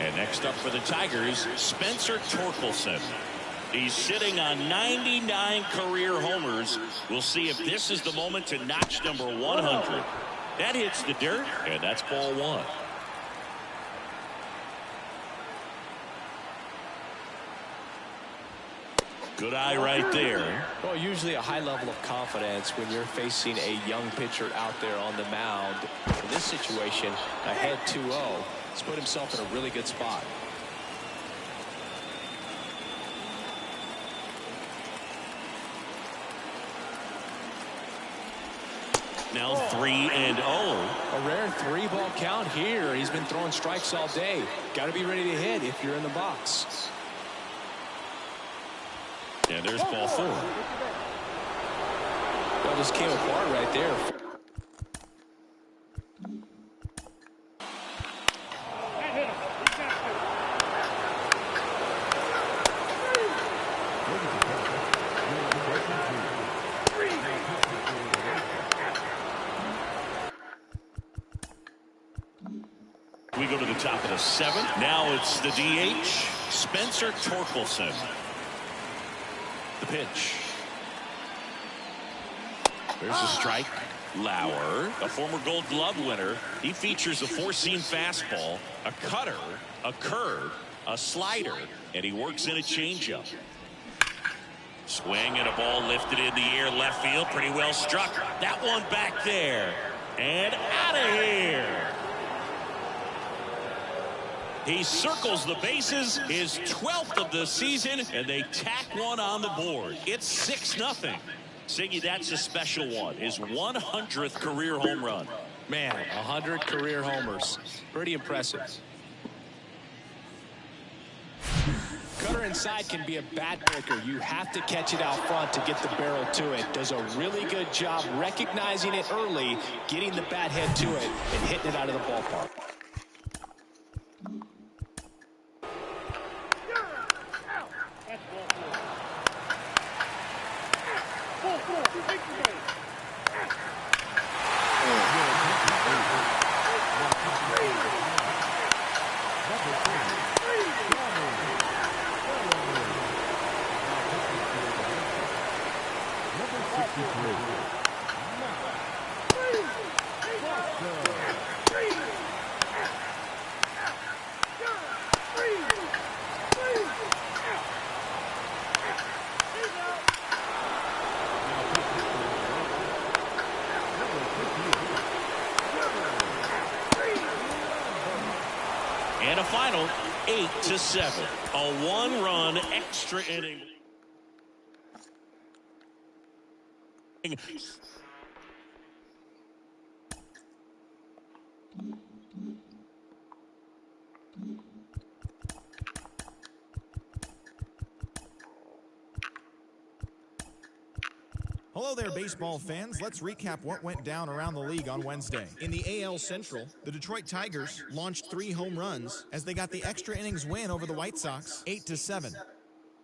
And next up for the Tigers, Spencer Torkelson. He's sitting on 99 career homers. We'll see if this is the moment to notch number 100. That hits the dirt, and that's ball one. Good eye right there. Well, usually a high level of confidence when you're facing a young pitcher out there on the mound. In this situation, ahead 2-0. He's put himself in a really good spot. Now 3-0. A rare 3-ball count here. He's been throwing strikes all day. Got to be ready to hit if you're in the box. And there's ball 4. Well, this came apart right there. We go to the top of the 7th. Now it's the DH, Spencer Torkelson. The pitch. There's a strike. Lauer, a former Gold Glove winner. He features a 4-seam fastball, a cutter, a curve, a slider, and he works in a changeup. Swing and a ball lifted in the air left field. Pretty well struck. That one back there. And out of here. He circles the bases, his 12th of the season, and they tack one on the board. It's 6-0. Siggy, that's a special one. His 100th career home run. Man, 100 career homers. Pretty impressive. Cutter inside can be a bat breaker. You have to catch it out front to get the barrel to it. Does a really good job recognizing it early, getting the bat head to it, and hitting it out of the ballpark. Take the base. And a final 8-7. A one-run extra inning. Hello there, baseball fans. Let's recap what went down around the league on Wednesday. In the AL Central, the Detroit Tigers launched 3 home runs as they got the extra innings win over the White Sox, 8-7.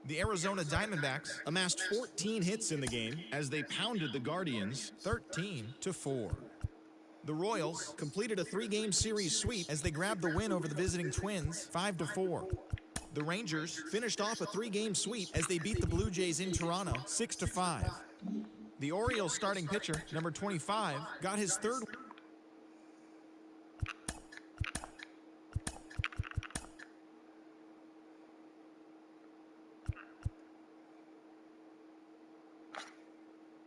The Arizona Diamondbacks amassed 14 hits in the game as they pounded the Guardians, 13-4. The Royals completed a 3-game series sweep as they grabbed the win over the visiting Twins, 5-4. The Rangers finished off a 3-game sweep as they beat the Blue Jays in Toronto, 6-5. The Orioles starting pitcher, number 25, got his third.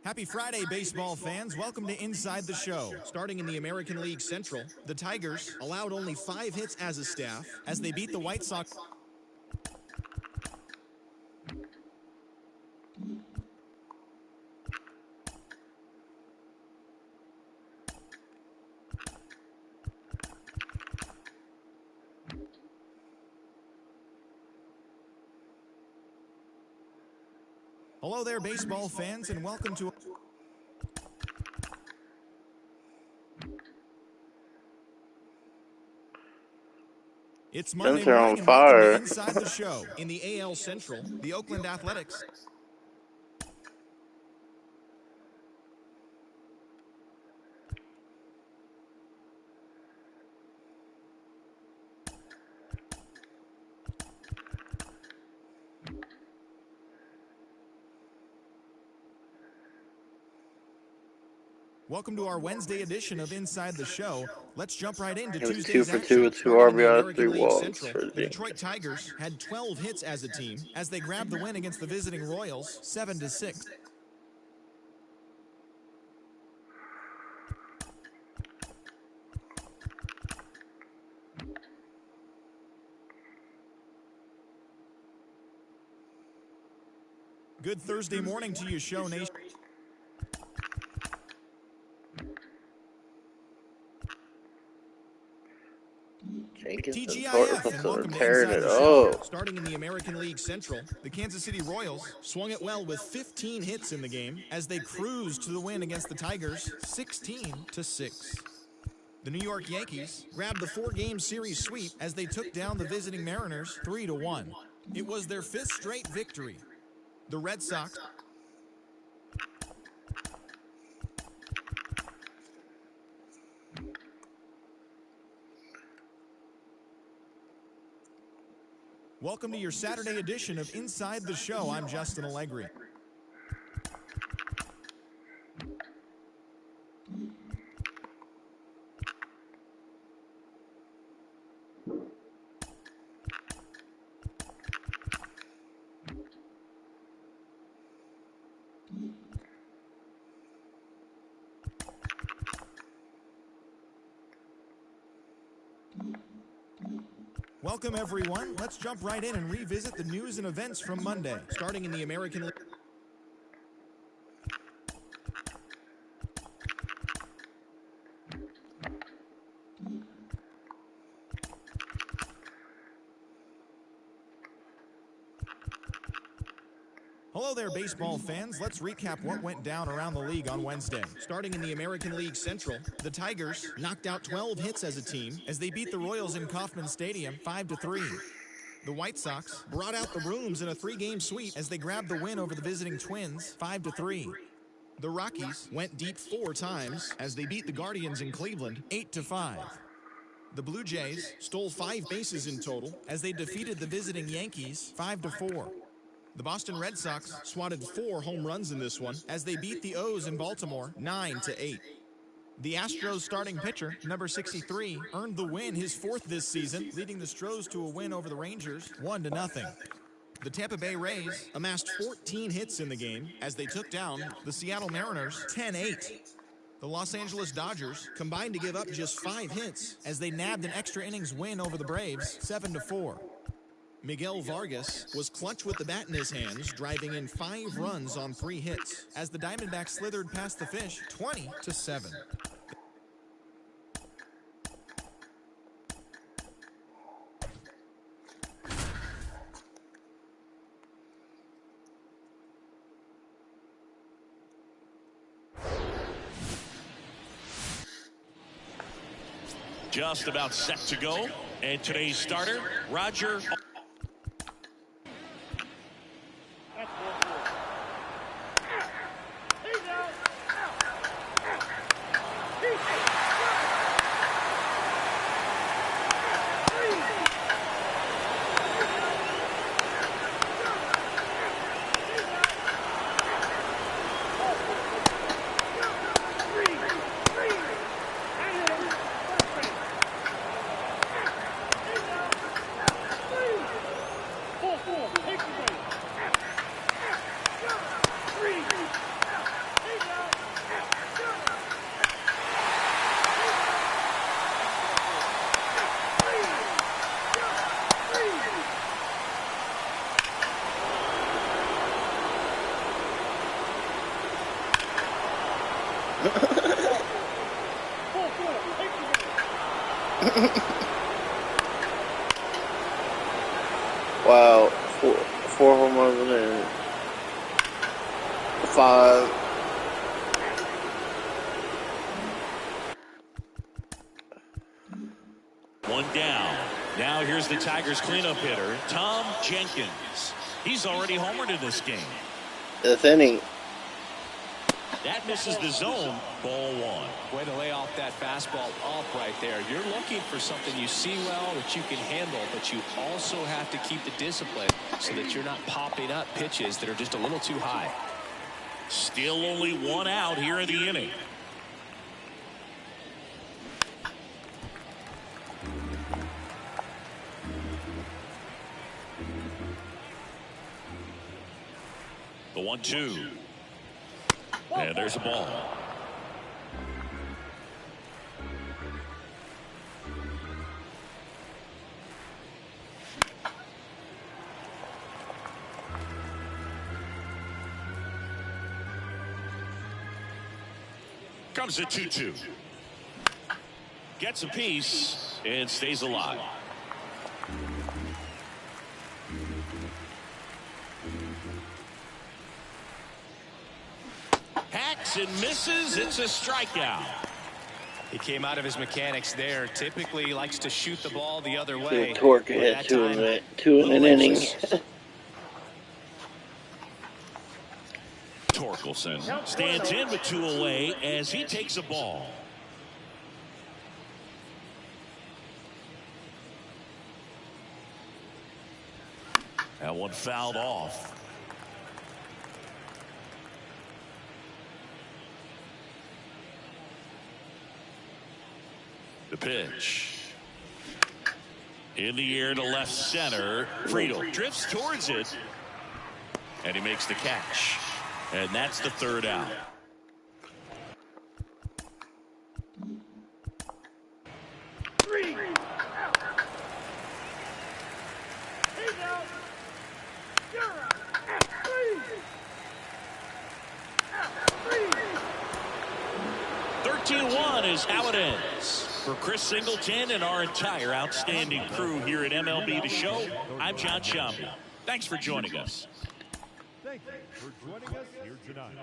Happy Friday, baseball fans. Welcome to Inside the Show. Starting in the American League Central, the Tigers allowed only 5 hits as a staff as they beat the White Sox. Hello there, baseball fans, and welcome to... It's Monday Guns are morning on and fire. welcome to Inside the Show. In the AL Central, the Oakland Athletics... Welcome to our Wednesday edition of Inside the Show. Let's jump right into It was Tuesday's 2 for 2 action. with 2 Starting in the RBIs, American 3 League walks Central, for the Jenkins. Detroit Tigers had 12 hits as a team as they grabbed the win against the visiting Royals, 7-6. Good Thursday morning to you, Show Nation. Jenkins and TGIF, and Thornton welcome to tearing Inside it the Show. up. Starting in the American League Central, the Kansas City Royals swung it well with 15 hits in the game as they cruised to the win against the Tigers, 16-6. The New York Yankees grabbed the 4-game series sweep as they took down the visiting Mariners, 3-1. It was their 5th straight victory. The Red Sox... Welcome to your Saturday edition of Inside the Show. I'm Justin Allegri. Welcome, everyone. Let's jump right in and revisit the news and events from Monday. Starting in the American League. Hello there, baseball fans. Let's recap what went down around the league on Wednesday. Starting in the American League Central, the Tigers knocked out 12 hits as a team as they beat the Royals in Kauffman Stadium 5-3. The White Sox brought out the rooms in a 3-game sweep as they grabbed the win over the visiting Twins 5-3. The Rockies went deep 4 times as they beat the Guardians in Cleveland 8-5. The Blue Jays stole 5 bases in total as they defeated the visiting Yankees 5-4. The Boston Red Sox swatted 4 home runs in this one as they beat the O's in Baltimore 9-8. The Astros starting pitcher, number 63, earned the win, his 4th this season, leading the Stros to a win over the Rangers 1-0. The Tampa Bay Rays amassed 14 hits in the game as they took down the Seattle Mariners 10-8. The Los Angeles Dodgers combined to give up just 5 hits as they nabbed an extra innings win over the Braves 7-4. Miguel Vargas was clutch with the bat in his hands, driving in 5 runs on 3 hits as the Diamondbacks slithered past the Fish 20-7. Just about set to go, and today's starter, Roger. Wow, four home runs and 5. One down. Now here's the Tigers cleanup hitter, Tom Jenkins. He's already homered in this game. 5th inning. That misses the zone. Ball 1. Way to lay off that fastball off right there. You're looking for something you see well that you can handle, but you also have to keep the discipline so that you're not popping up pitches that are just a little too high. Still only 1 out here in the inning. The 1-2. And there's a ball. Comes a 2-2. Gets a piece and stays alive. Hacks and misses. It's a strikeout. He came out of his mechanics there. Typically likes to shoot the ball the other way. Torque had 2 in an inning. Torkelson stands in with 2 away as he takes a ball. That one fouled off. The pitch. In the air to left center. Friedel drifts towards it. And he makes the catch. And that's the 3rd out. Is how it ends. For Chris Singleton and our entire outstanding crew here at MLB The Show, I'm John Shambi. Thanks for joining us. Thank you for joining us here tonight.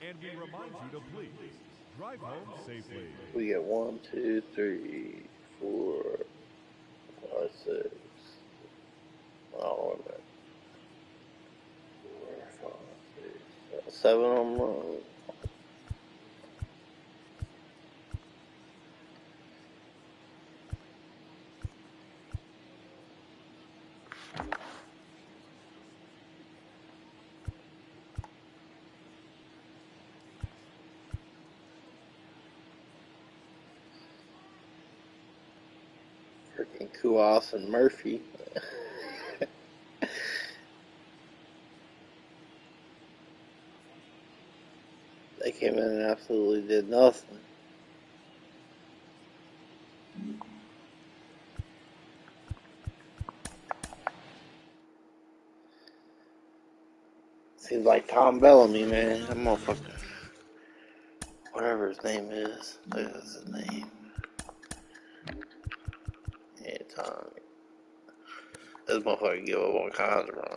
And we remind you to please drive home safely. We get 1, 2, 3, 4, 5, 6. Oh, wait a minute. 4, 5, 6, 7 home runs. and Kuas and Murphy. They came in and absolutely did nothing. Seems like Tom Bellamy, man. That motherfucker. Whatever his name is. That's his name. Yeah, Tom. This motherfucker give up all kinds of runs.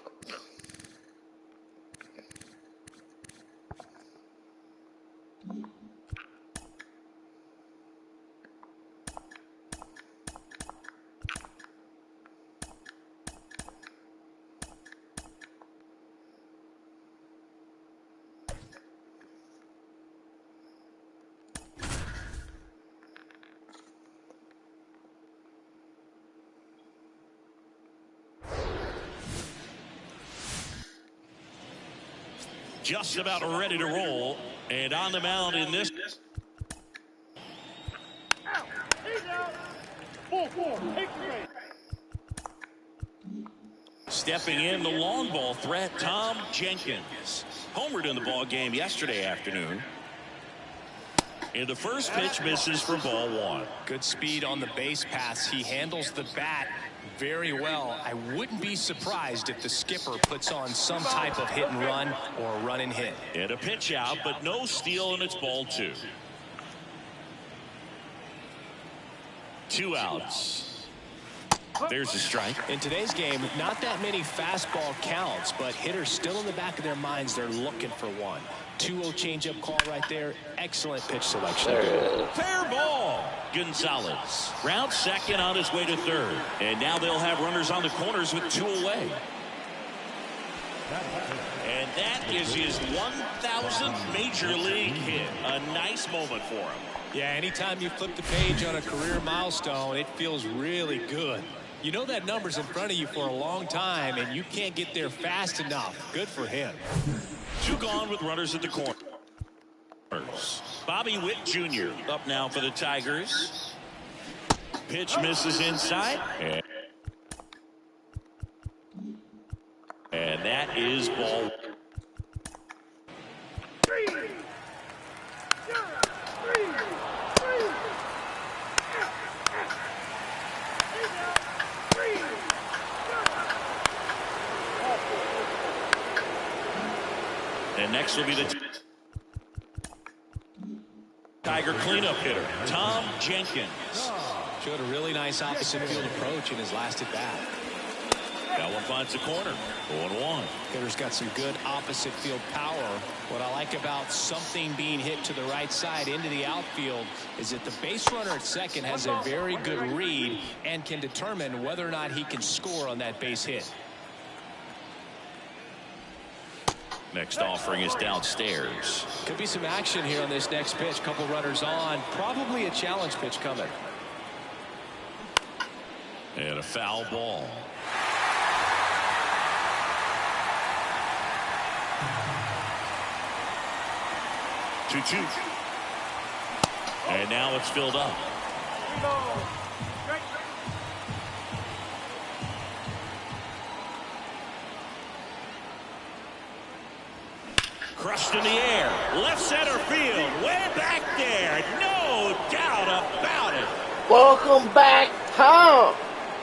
Just about ready to roll, and on the mound in this. Stepping in, the long ball threat, Tom Jenkins. Homered in the ball game yesterday afternoon. And the first pitch misses for ball one. Good speed on the base paths. He handles the bat very well. I wouldn't be surprised if the skipper puts on some type of hit and run or a run and hit. And a pitch out, but no steal, and it's ball two. 2 outs. There's a strike. In today's game, not that many fastball counts, but hitters still in the back of their minds, they're looking for one. 2-0 changeup call right there. Excellent pitch selection. Fair ball. Gonzales rounds second on his way to third. And now they'll have runners on the corners with 2 away. And that is his 1,000th major league hit. A nice moment for him. Yeah, anytime you flip the page on a career milestone, it feels really good. You know that number's in front of you for a long time, and you can't get there fast enough. Good for him. 2 gone with runners at the corners. Bobby Witt Jr. up now for the Tigers. Pitch misses inside. And that is ball. And next will be the Tiger cleanup hitter, Tom Jenkins. Showed a really nice opposite field approach in his last at bat. That one finds the corner. 0-1. Hitter's got some good opposite field power. What I like about something being hit to the right side into the outfield is that the base runner at second has a very good read and can determine whether or not he can score on that base hit. Next offering is downstairs. Could be some action here on this next pitch. Couple runners on. Probably a challenge pitch coming. And a foul ball. Two. And now it's filled up. Crushed in the air. Left center field. Way back there. No doubt about it. Welcome back, Tom.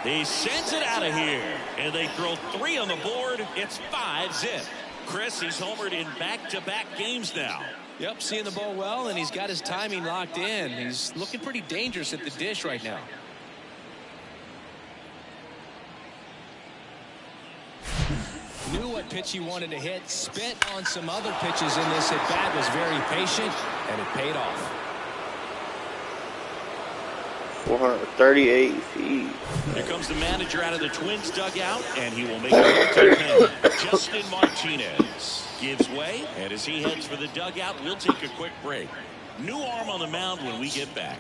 He sends it out of here. And they throw 3 on the board. It's 5-zip. Chris, he's homered in back-to-back games now. Yep, seeing the ball well, and he's got his timing locked in. He's looking pretty dangerous at the dish right now. Knew what pitch he wanted to hit, spent on some other pitches in this at bat, was very patient, and it paid off. 438 feet. Here comes the manager out of the Twins dugout, and he will make a to Justin Martinez gives way, and as he heads for the dugout, we'll take a quick break. New arm on the mound when we get back.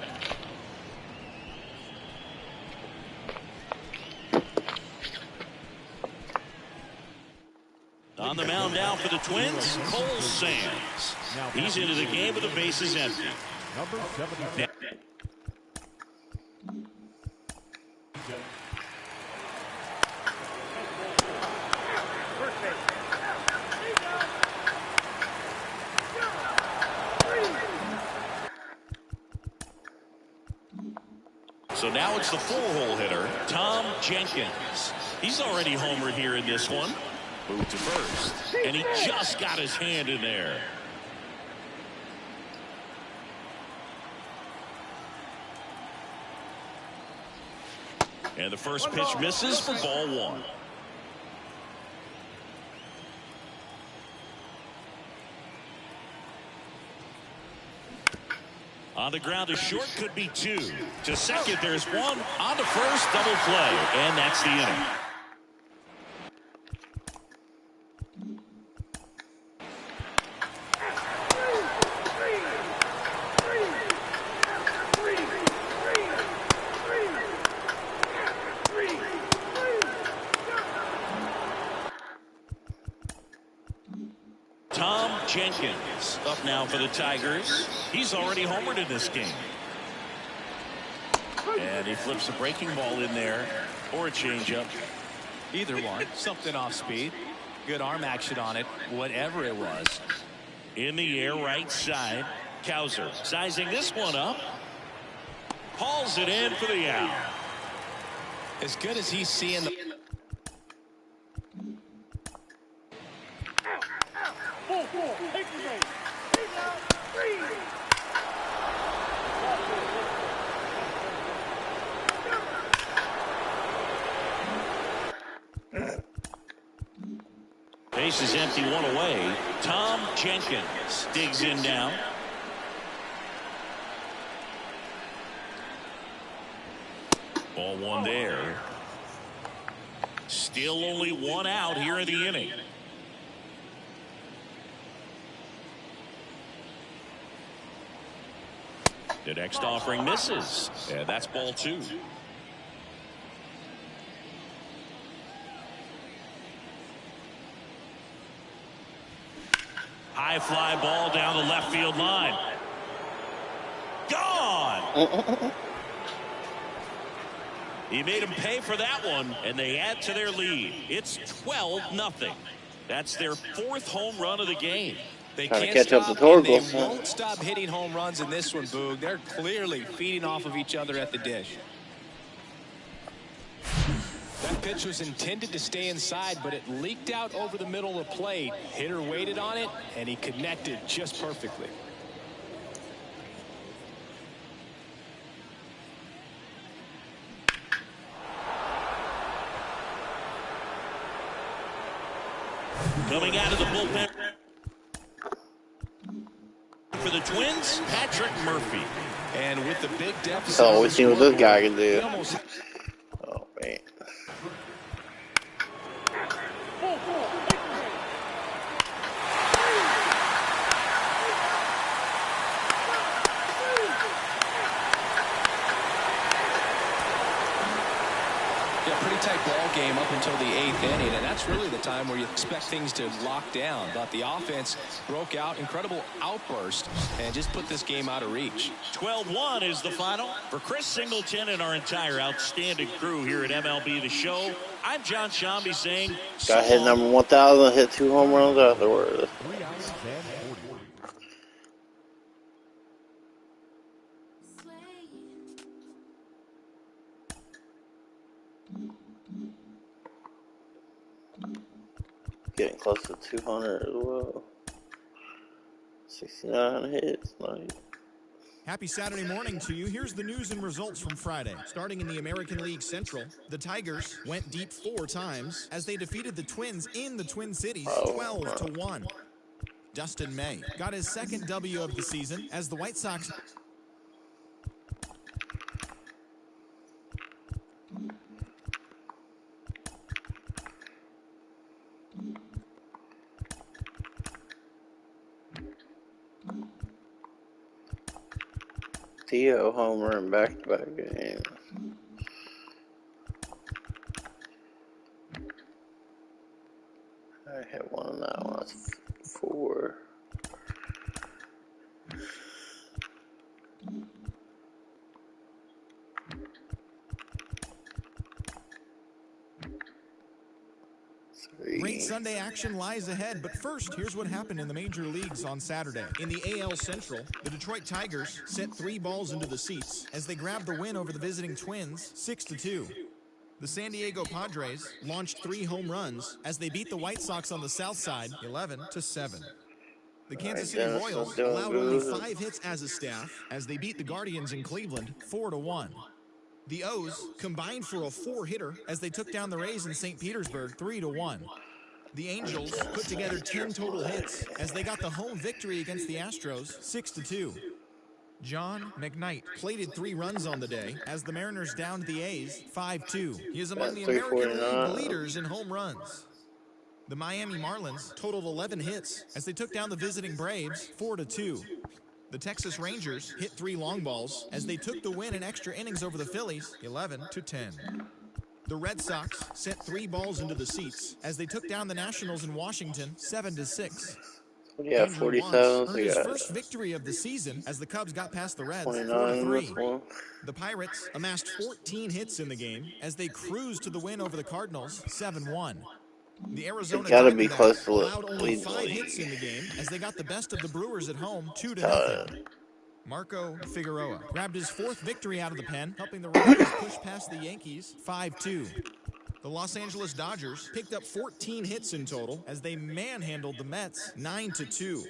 On the mound now for the Twins, Cole Sands. He's into the game with the bases empty. Number 70. So now it's the full-hole hitter, Tom Jenkins. He's already homered here in this one. Moved to first, and he just got his hand in there. And the first pitch misses for ball one. On the ground to short, could be two. To second, there's one. On to first, double play. And that's the inning. Tom Jenkins up now for the Tigers. He's already homered in this game. And he flips a breaking ball in there, or a changeup. Either one. Something off speed. Good arm action on it, whatever it was. In the air, right side. Cowser sizing this one up. Hauls it in for the out. As good as he's seeing the... Take the base. Base is empty, one away. Tom Jenkins digs in now. Ball one there. Still only one out here in the inning. The next offering misses. And that's ball two. High fly ball down the left field line. Gone! He made him pay for that one, and they add to their lead. It's 12-0. That's their fourth home run of the game. They Trying to can't catch up stop, to Torgel. and they won't stop hitting home runs in this one, Boog. They're clearly feeding off of each other at the dish. That pitch was intended to stay inside, but it leaked out over the middle of the plate. Hitter waited on it, and he connected just perfectly. Coming out of the bullpen for the Twins, Patrick Murphy. And with the big deficit, Oh, we've seen what this guy can do. almost... Oh, man. Yeah, pretty tight ball game up until the 8th inning, and that's really the time where you expect things to lock down. But the offense broke out, incredible outburst, and just put this game out of reach. 12-1 is the final. For Chris Singleton and our entire outstanding crew here at MLB The Show, I'm John Shambi saying... Got hit number 1,000, hit 2 home runs afterwards. 3 hours and 40. Getting close to 200 as well. 69 hits, nice. Happy Saturday morning to you. Here's the news and results from Friday. Starting in the American League Central, the Tigers went deep 4 times as they defeated the Twins in the Twin Cities 12-1. Dustin May got his second W of the season as the White Sox Theo homer in back-to-back games. I hit one on that one. That's 4. Late Sunday action lies ahead, but first, here's what happened in the major leagues on Saturday. In the AL Central, the Detroit Tigers sent 3 balls into the seats as they grabbed the win over the visiting Twins 6-2. The San Diego Padres launched 3 home runs as they beat the White Sox on the south side 11-7. The Kansas City Royals allowed only 5 hits as a staff as they beat the Guardians in Cleveland 4-1. The O's combined for a 4-hitter as they took down the Rays in St. Petersburg 3-1. The Angels put together 10 total hits as they got the home victory against the Astros 6-2. John McKnight plated 3 runs on the day as the Mariners downed the A's 5-2. He is among the American League leaders in home runs. The Miami Marlins totaled 11 hits as they took down the visiting Braves 4-2. The Texas Rangers hit 3 long balls as they took the win in extra innings over the Phillies 11-10. The Red Sox sent 3 balls into the seats as they took down the Nationals in Washington 7-6. Yeah, Andrew 47. Watts earned his first victory of the season as the Cubs got past the Reds 4-3. The Pirates amassed 14 hits in the game as they cruised to the win over the Cardinals 7-1. The Arizona Diamondbacks allowed only 5 hits in the game as they got the best of the Brewers at home 2-0. Marco Figueroa grabbed his 4th victory out of the pen, helping the Rockies push past the Yankees 5-2. The Los Angeles Dodgers picked up 14 hits in total as they manhandled the Mets 9-2.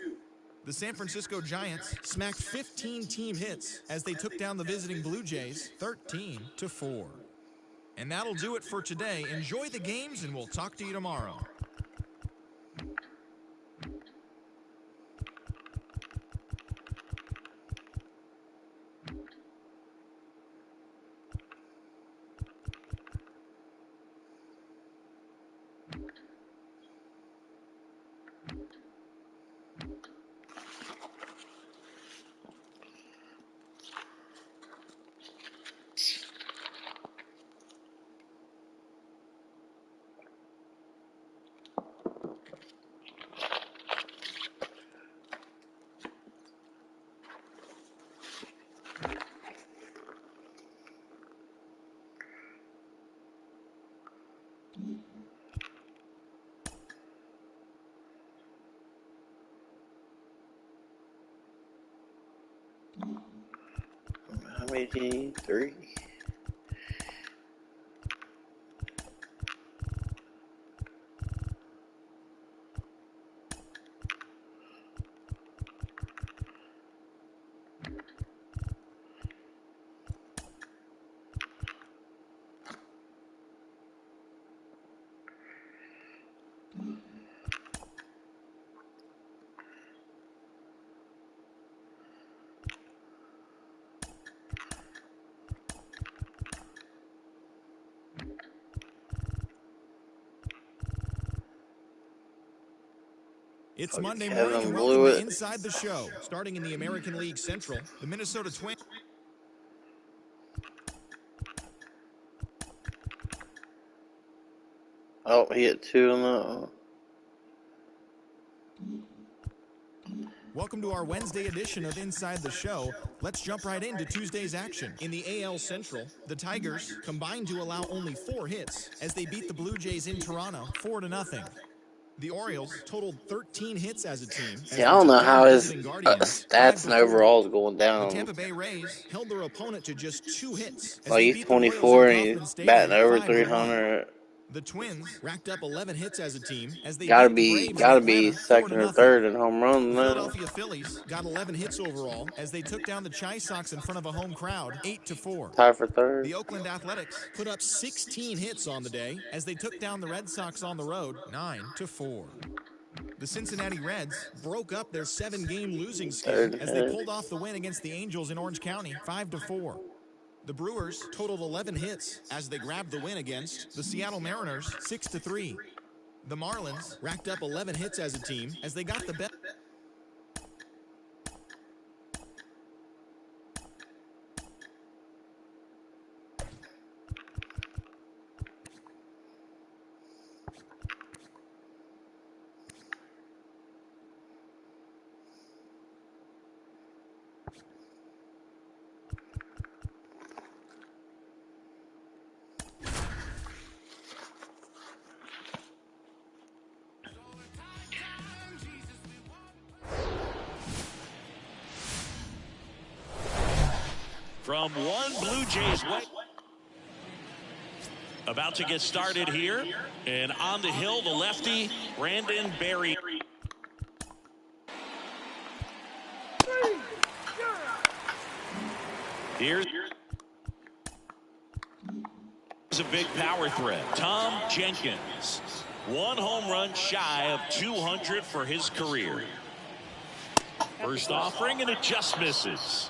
The San Francisco Giants smacked 15 team hits as they took down the visiting Blue Jays 13-4. And that'll do it for today. Enjoy the games, and we'll talk to you tomorrow. How many do you need? 3? It's Monday morning, and welcome to Inside the Show. Starting in the American League Central, the Minnesota Twins. Oh, he hit 2 on that. Welcome to our Wednesday edition of Inside the Show. Let's jump right into Tuesday's action. In the AL Central, the Tigers combined to allow only 4 hits as they beat the Blue Jays in Toronto 4-0. The Orioles totaled 13 hits as a team. See, I don't know how his stats and overall is going down. The Tampa Bay Rays held their opponent to just 2 hits. Well, he's 24 and he's batting over 300. The Twins racked up 11 hits as a team as they gotta be second or third in home runs now. now. The Philadelphia Phillies got 11 hits overall as they took down the Chi Sox in front of a home crowd 8-4. Tied for third. The Oakland Athletics put up 16 hits on the day as they took down the Red Sox on the road 9-4. The Cincinnati Reds broke up their 7-game losing skid as they pulled off the win against the Angels in Orange County 5-4. The Brewers totaled 11 hits as they grabbed the win against the Seattle Mariners 6-3. The Marlins racked up 11 hits as a team as they got the best. from one Blue Jays way. About to get started here. And on the hill, the lefty, Brandon Berry. Here's a big power threat. Tom Jenkins. One home run shy of 200 for his career. First offering, and it just misses.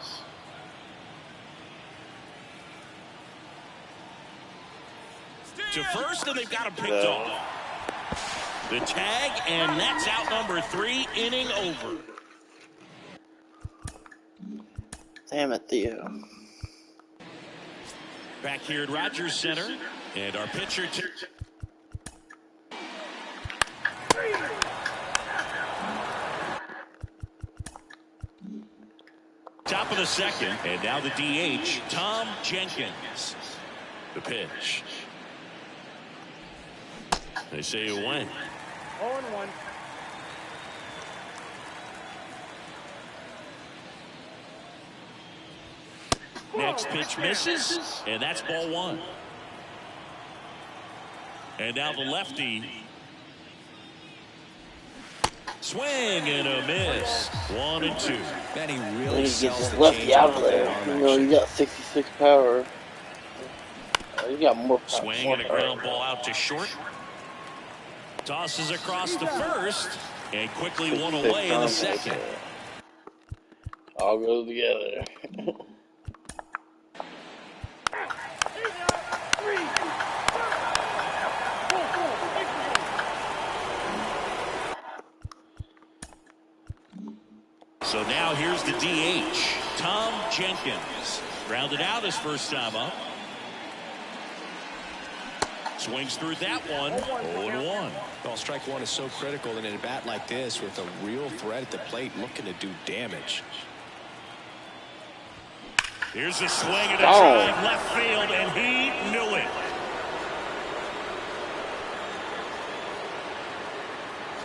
To first, and they've got him picked off. The tag, and that's out number 3, inning over. Damn it, Theo. Back here at Rogers Center, and our pitcher top of the second, and now the DH, Tom Jenkins. The pitch. They say it went. 0-1. Next pitch misses, and that's ball 1. And now the lefty. Swing and a miss. 1 and 2. Then he When really he sells gets the his lefty change out up of with there, that you arm know, action. he got 66 power. He got more power. Swing and a ground ball out to short. Tosses across to first, and quickly one away in the second. All goes together. So now here's the DH, Tom Jenkins. Grounded out his first time up. Swings through that one. 0-1. Well, strike one is so critical in a bat like this with a real threat at the plate looking to do damage. Here's a swing and a drive left field, and he knew it.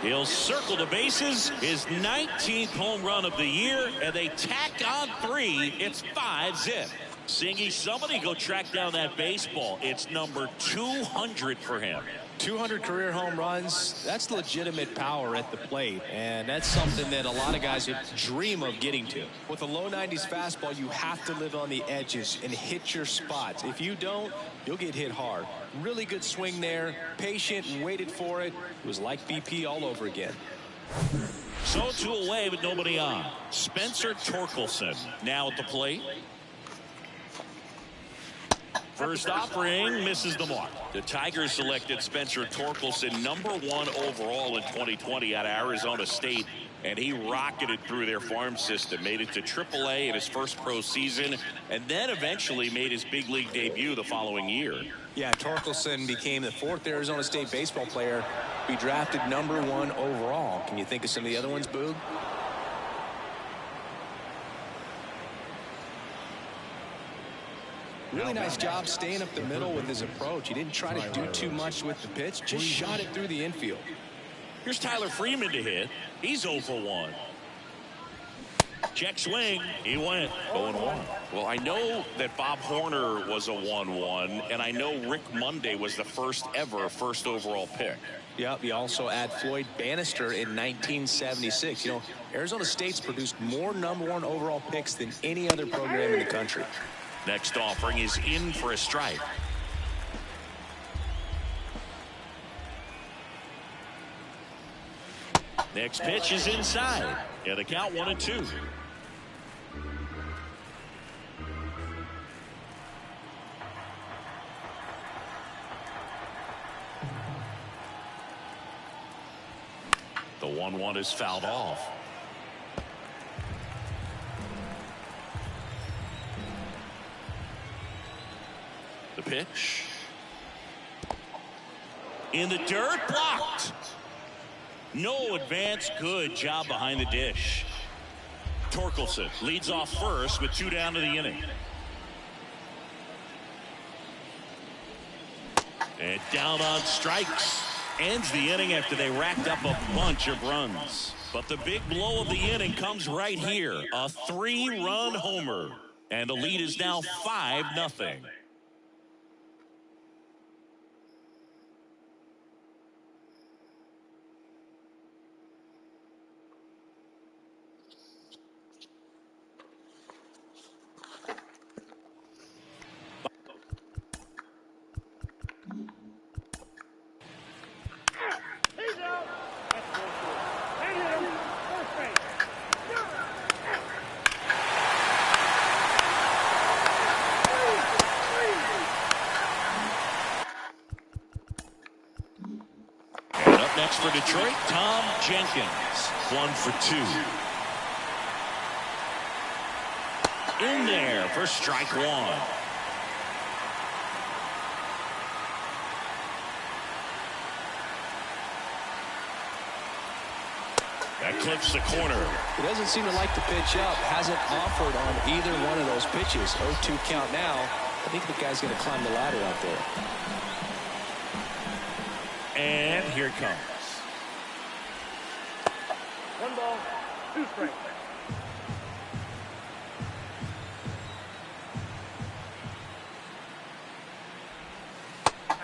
He'll circle the bases, his 19th home run of the year, and they tack on 3. It's 5-zip. Singy, somebody go track down that baseball. It's number 200 for him. 200 career home runs, that's legitimate power at the plate, and that's something that a lot of guys would dream of getting to. With a low 90s fastball, you have to live on the edges and hit your spots. If you don't, you'll get hit hard. Really good swing there, patient, waited for it. It was like BP all over again. So 2 away with nobody on. Spencer Torkelson now at the plate. First offering misses the mark. The Tigers selected Spencer Torkelson #1 overall in 2020 out of Arizona State, and he rocketed through their farm system, made it to AAA in his first pro season, and then eventually made his big league debut the following year. Yeah, Torkelson became the 4th Arizona State baseball player to be drafted #1 overall. Can you think of some of the other ones, Boog? Really nice job staying up the middle with his approach. He didn't try to do too much with the pitch, just shot it through the infield. Here's Tyler Freeman to hit. He's 0 for 1. Check swing. He went 0-1. Well, I know that Bob Horner was a 1-1, and I know Rick Monday was the first overall pick. Yep, you also add Floyd Bannister in 1976. You know, Arizona State's produced more #1 overall picks than any other program in the country. Next offering is in for a strike. Next pitch is inside. Yeah, the count 1-2. The 1-1 is fouled off. The pitch. In the dirt, blocked. No advance. Good job behind the dish. Torkelson leads off first with 2 down to the inning. And down on strikes. Ends the inning after they racked up a bunch of runs. But the big blow of the inning comes right here. A 3-run homer. And the lead is now 5-0. He's out. That's bullshit. And hit him. First base. And up next for Detroit, Tom Jenkins. 1 for 2. In there for strike 1. That clips the corner. He doesn't seem to like the pitch up. Hasn't offered on either one of those pitches. 0-2 count now. I think the guy's going to climb the ladder out there. And here it comes. 1 ball, 2 strikes.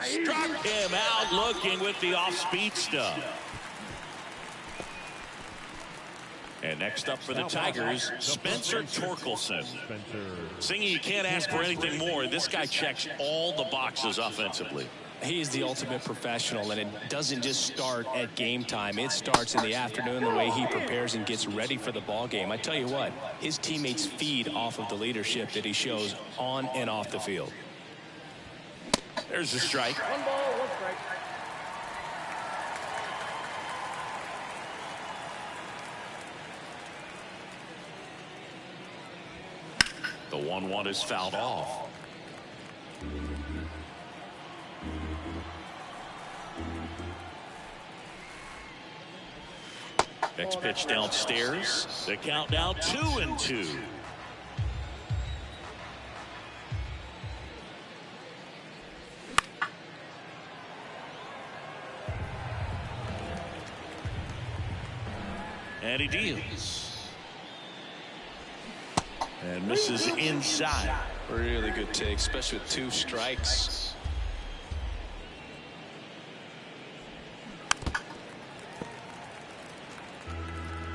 Struck him out looking with the off-speed stuff. And next up for the Tigers, Spencer Torkelson. Singing, you can't ask for anything more. This guy checks all the boxes offensively. He is the ultimate professional, and it doesn't just start at game time. It starts in the afternoon, the way he prepares and gets ready for the ball game. I tell you what, his teammates feed off of the leadership that he shows on and off the field. There's the strike. 1 ball, 1 strike. The 1-1 is fouled off. Next pitch downstairs. The count now 2-2. And he deals. And misses inside. Really good take, especially with 2 strikes.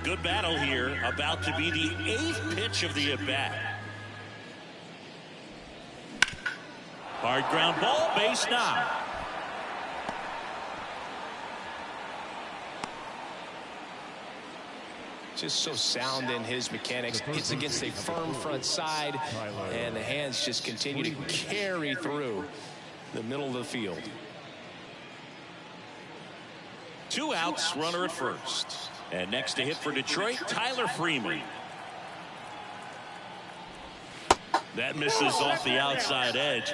Good battle here. About to be the 8th pitch of the at-bat. Hard ground ball, base knock. Just so sound in his mechanics. Hits against a firm front side, and the hands just continue to carry through the middle of the field. 2 outs, runner at first. And next to hit for Detroit, Tyler Freeman. That misses off the outside edge.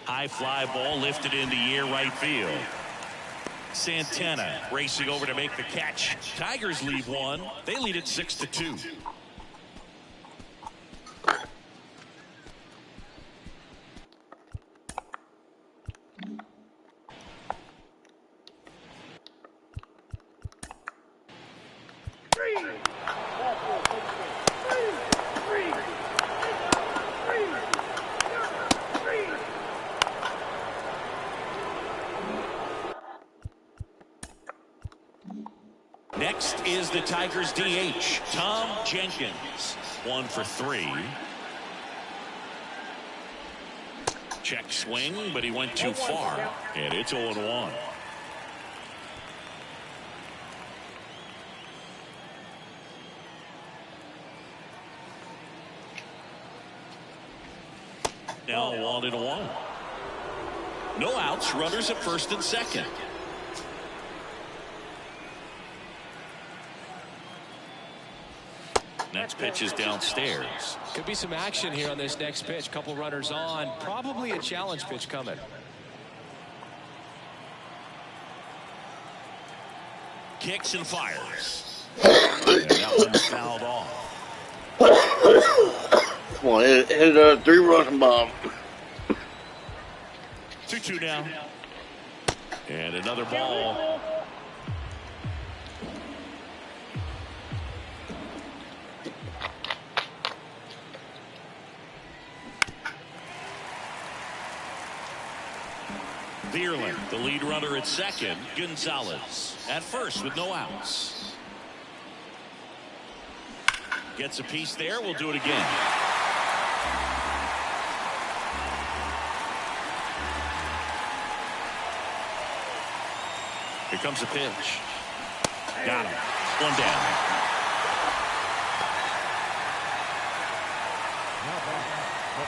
High fly ball lifted into the air right field. Santana racing over to make the catch. Tigers lead 1. They lead it 6-2. Next is the Tigers DH, Tom Jenkins. 1 for 3. Check swing, but he went too far. And it's 0-1. Now 1-1. No outs, runners at first and second. Next pitch is downstairs. Could be some action here on this next pitch. Couple runners on. Probably a challenge pitch coming. Kicks and fires. And that one's fouled off. Come on, hit a 3-run bomb. 2-2 now. And another ball. Veerland, the lead runner at second. Gonzales at first with no outs. Gets a piece there. We'll do it again. Here comes a pitch. Got him. One down.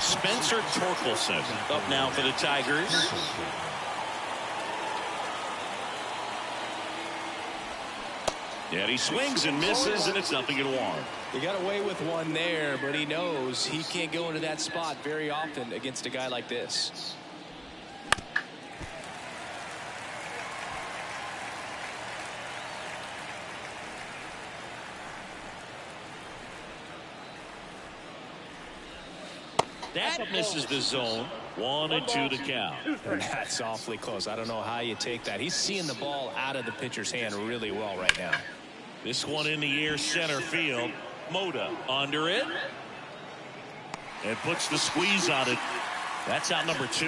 Spencer Torkelson up now for the Tigers. And he swings and misses, and it's 0-1. He got away with one there, but he knows he can't go into that spot very often against a guy like this. That misses the zone. 1-2 to count. That's awfully close. I don't know how you take that. He's seeing the ball out of the pitcher's hand really well right now. This one in the air, center field. Moda under it. And puts the squeeze on it. That's out number 2.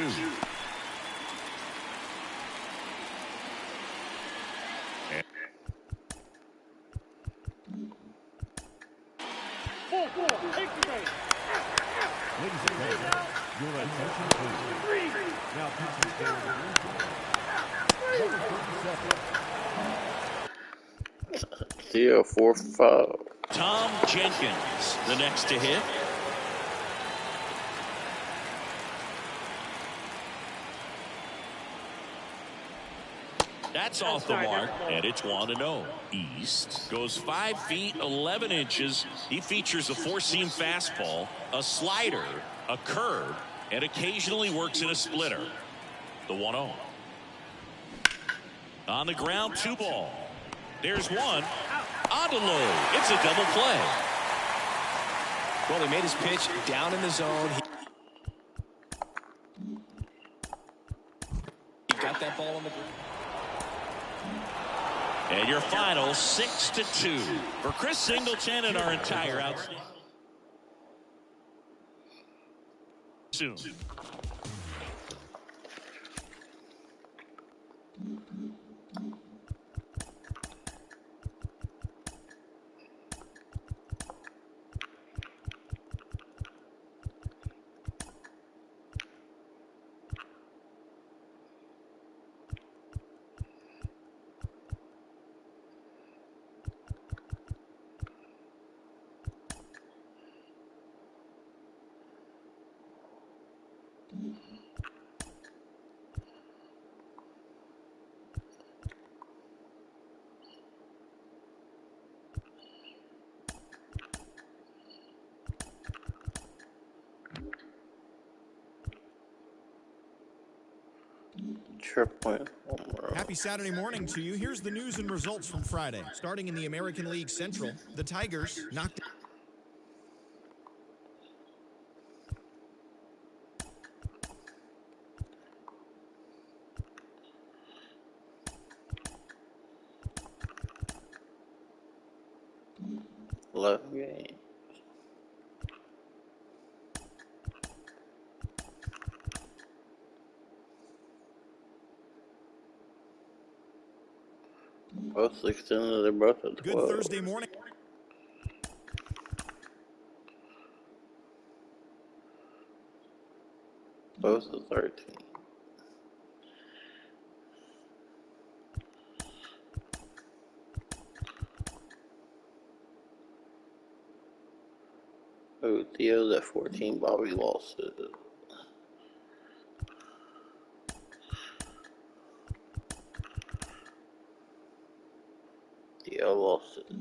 Ladies and gentlemen, your attention please. Now pitching for number 37. 0, 4, 5. Tom Jenkins, the next to hit. That's off the mark, and it's 1-0. East goes 5 feet 11 inches. He features a 4-seam fastball, a slider, a curve, and occasionally works in a splitter. The 1-0. On the ground, 2 ball. There's one. On to low. It's a double play. Well, he made his pitch down in the zone. He got that ball on the ground. And your final 6-2 for Chris Singleton and our entire outstanding. Soon. Happy Saturday morning to you. Here's the news and results from Friday. Starting in the American League Central, the Tigers knocked game. Both extended. They're both at 12. Good Thursday morning. Both at 13. Oh, Theo's at 14. Bobby lost it. Theo lost it.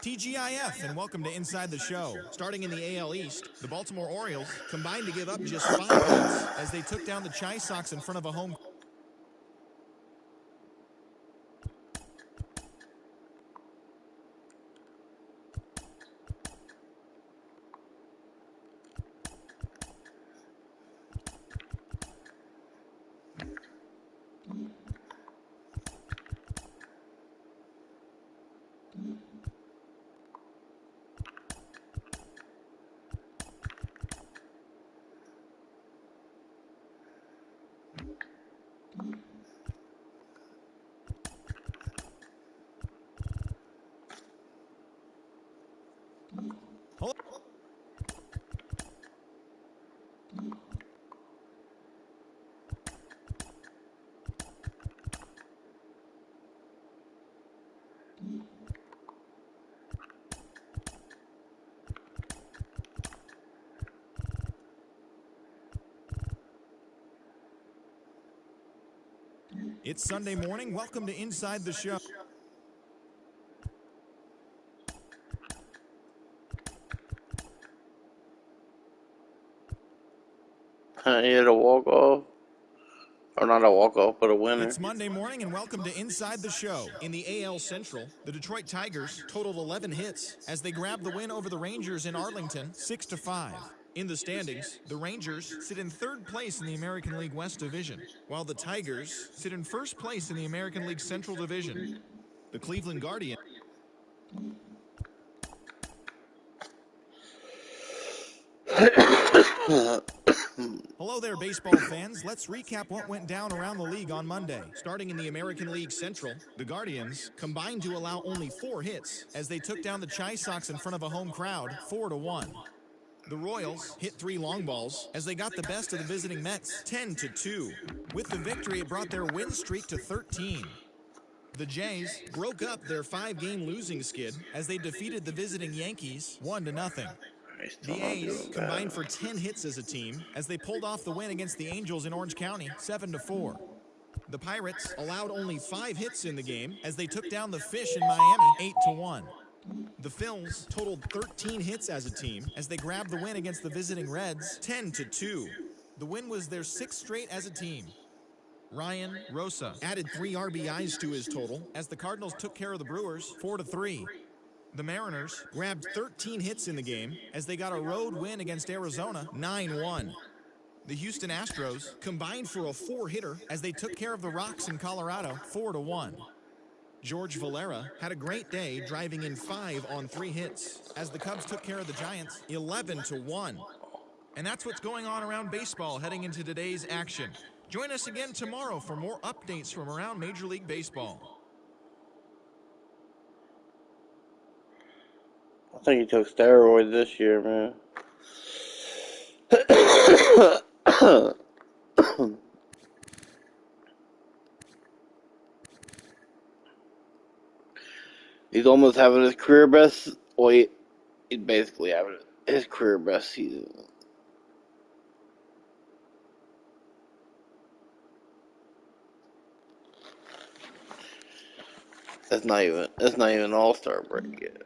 TGIF, and welcome to Inside the Show. Starting in the AL East, the Baltimore Orioles combined to give up just 5 hits as they took down the Chi Sox in front of a home. It's Sunday morning. Welcome to Inside the Show. He had a walk-off. Or not a walk-off, but a winner. It's Monday morning, and welcome to Inside the Show. In the AL Central, the Detroit Tigers totaled 11 hits as they grabbed the win over the Rangers in Arlington, 6-5. In the standings, the Rangers sit in 3rd place in the American League West Division, while the Tigers sit in 1st place in the American League Central Division. The Cleveland Guardians. Hello there, baseball fans. Let's recap what went down around the league on Monday. Starting in the American League Central, the Guardians combined to allow only 4 hits as they took down the Chi Sox in front of a home crowd, 4-1. The Royals hit 3 long balls as they got the best of the visiting Mets, 10-2. With the victory, it brought their win streak to 13. The Jays broke up their 5-game losing skid as they defeated the visiting Yankees 1-0. The A's combined for 10 hits as a team as they pulled off the win against the Angels in Orange County, 7-4. The Pirates allowed only 5 hits in the game as they took down the Fish in Miami, 8-1. The Phils totaled 13 hits as a team as they grabbed the win against the visiting Reds, 10-2. The win was their 6th straight as a team. Ryan Rosa added 3 RBIs to his total as the Cardinals took care of the Brewers, 4-3. The Mariners grabbed 13 hits in the game as they got a road win against Arizona, 9-1. The Houston Astros combined for a 4-hitter as they took care of the Rocks in Colorado, 4-1. George Valera had a great day, driving in 5 on 3 hits as the Cubs took care of the Giants, 11-1. And that's what's going on around baseball heading into today's action. Join us again tomorrow for more updates from around Major League Baseball. I think he took steroids this year, man. He's almost having his career best. Well, he's basically having his career best season. That's not even All-Star break yet.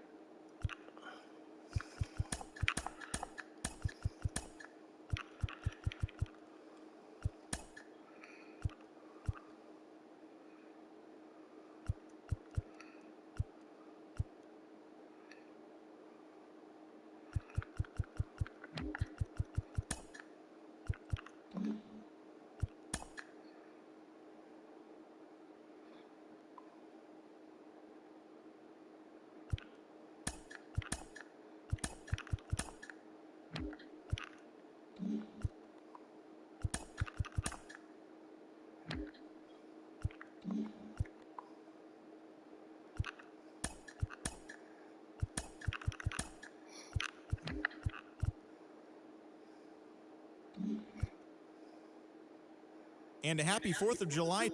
And a happy 4th of July.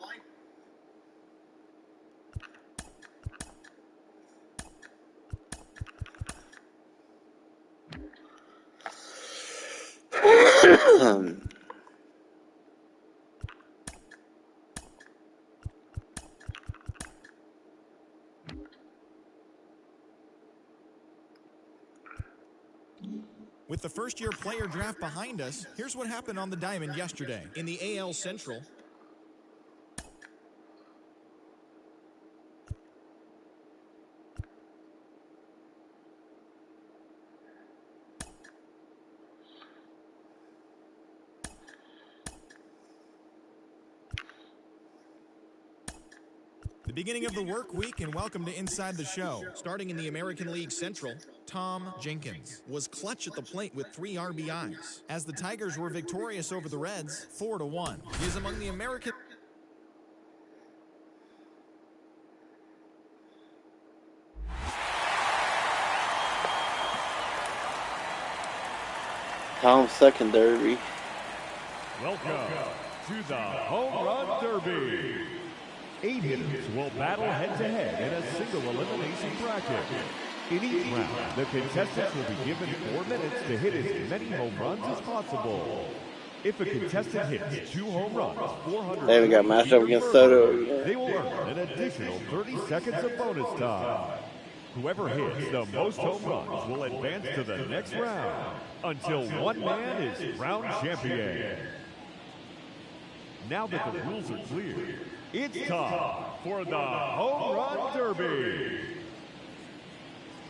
With the first-year player draft behind us, here's what happened on the diamond yesterday. In the AL Central, the beginning of the work week, and welcome to Inside the Show. Starting in the American League Central, Tom Jenkins was clutch at the plate with 3 RBIs, as the Tigers were victorious over the Reds 4-1. He is among the American... Tom's second derby. Welcome to the Home Run Derby. 8 hitters will battle head-to-head in a single elimination bracket. In each round, the contestants will be given 4 minutes to hit as many home runs as possible. If a contestant hits 2 home runs, 400 Hey, we got matched up against Soto. they will earn an additional 30 seconds of bonus time. Whoever hits the most home runs will advance to the next round until one man is crowned champion. Now that the rules are clear, it's time for the Home Run Derby.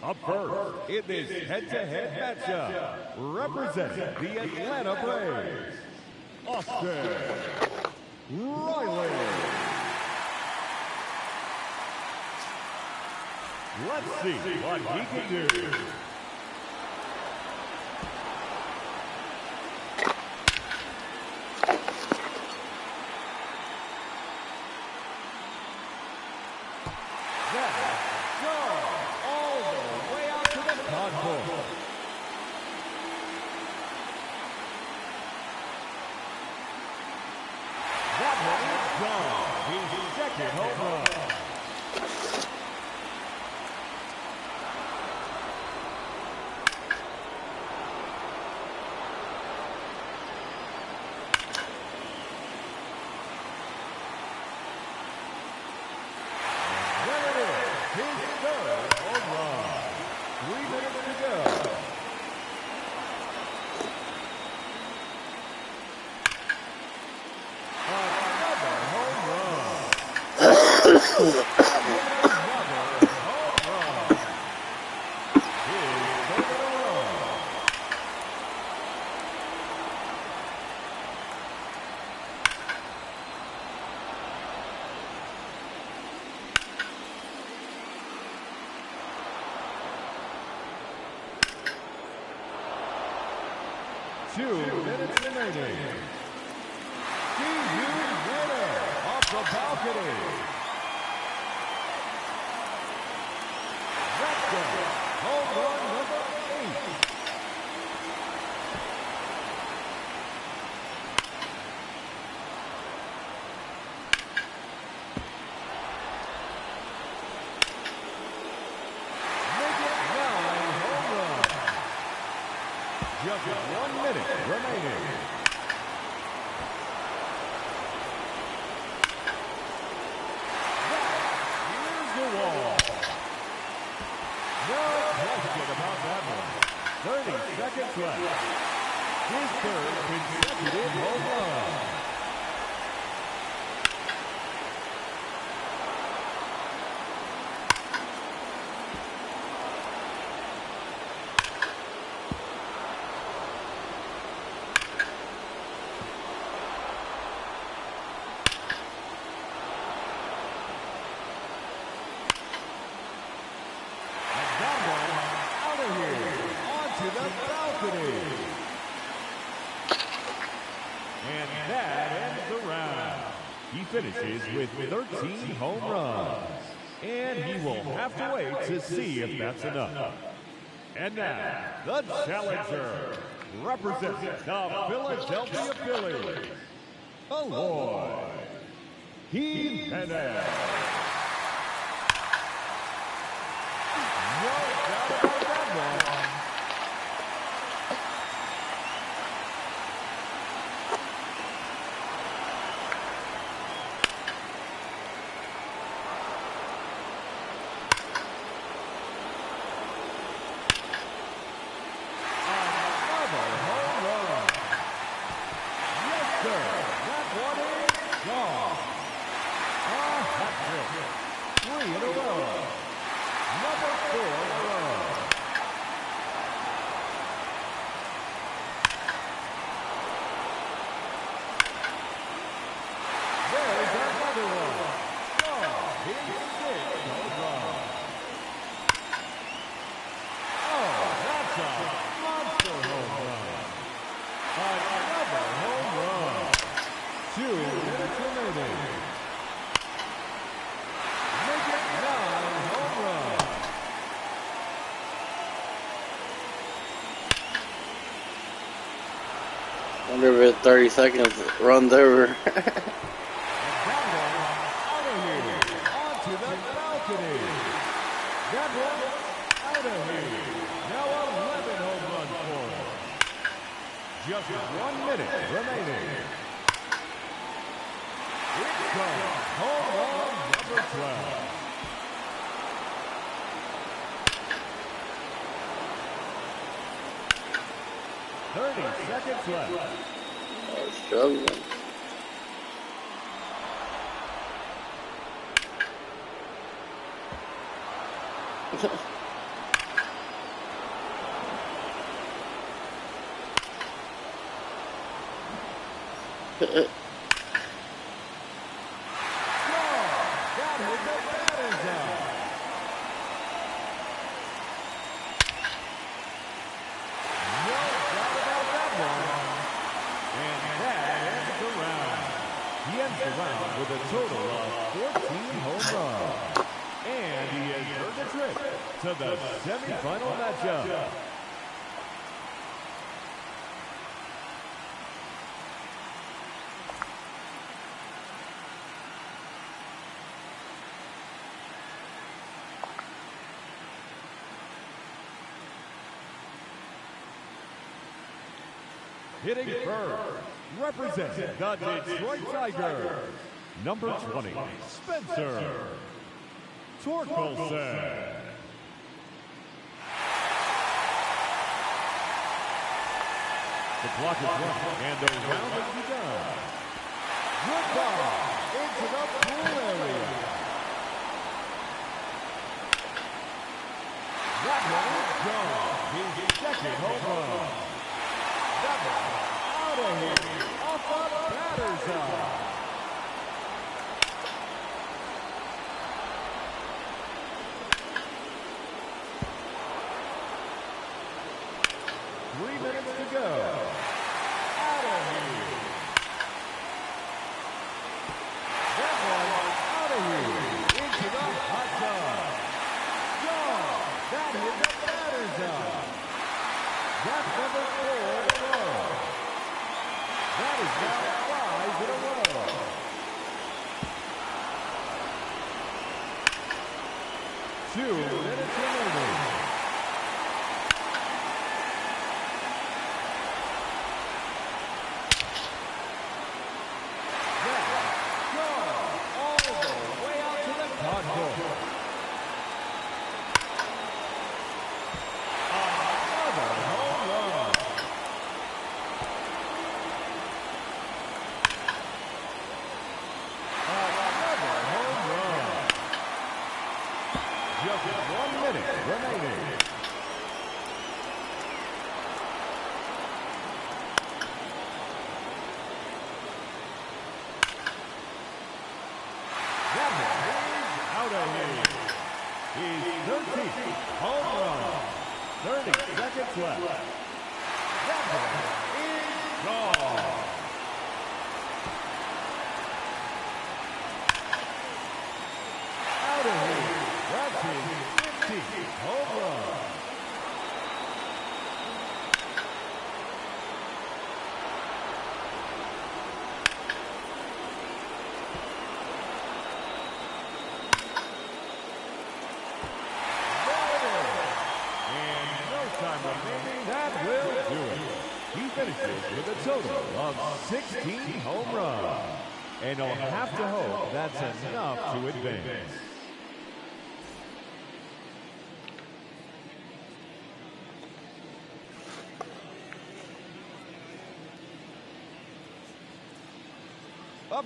Up first, in this head-to-head matchup, representing the Atlanta Braves, Austin Riley. Let's see what he can do. Two minutes remaining. Winner off the balcony. That's it. Home run number 8. Make it 9 home runs. Just 1 minute remaining. Here's the wall. No question about that one. 30 seconds left. His third consecutive home run. And that ends the round. He finishes with 13 home runs. And he will have to wait to see if that's enough. And now, the challenger, representing the Philadelphia Phillies, Aloy Jimenez. No doubt about that one. hit. 3 in a row. Number 4 in a row. There's another one. Oh, he's 6 home runs. Oh, that's a monster home run. Another home run. 2 minutes remaining. Make it 9 home runs. Wonder if 30 seconds runs over. And that one out of here. Onto the balcony. That one out of here. Now 11 home runs for him. Just 1 minute remaining. It comes. Home run number 12. "30 seconds left. Struggling. That hit the batter's eye. No doubt about that one. And that ends the round. He ends the round with a total of 14 home runs. And he has earned a trip to the semifinal matchup. Hitting first, representing the Detroit Tigers, number 20, Spencer Torkelson. The clock is running, and the round has begun. Good ball into the pool area. That one is gone. His second home run. That one out of here, off the batter's eye. Three minutes to go. Out of here. That one out of here, into the hot tub. Gone. That hit the batter's eye. That's number 4 in a row. That is now 5 in a row. Two minutes remaining. That's gone all the way out to the concourse. Another home run. Another home run. Just 1 minute remaining. That one is out of here. His 13th home run. 30 seconds left. That one is gone. Out of here. That's his 15th home run. And no time remaining. That will do it. He finishes with a total of 16 home runs. And he'll have to hope that's enough to advance.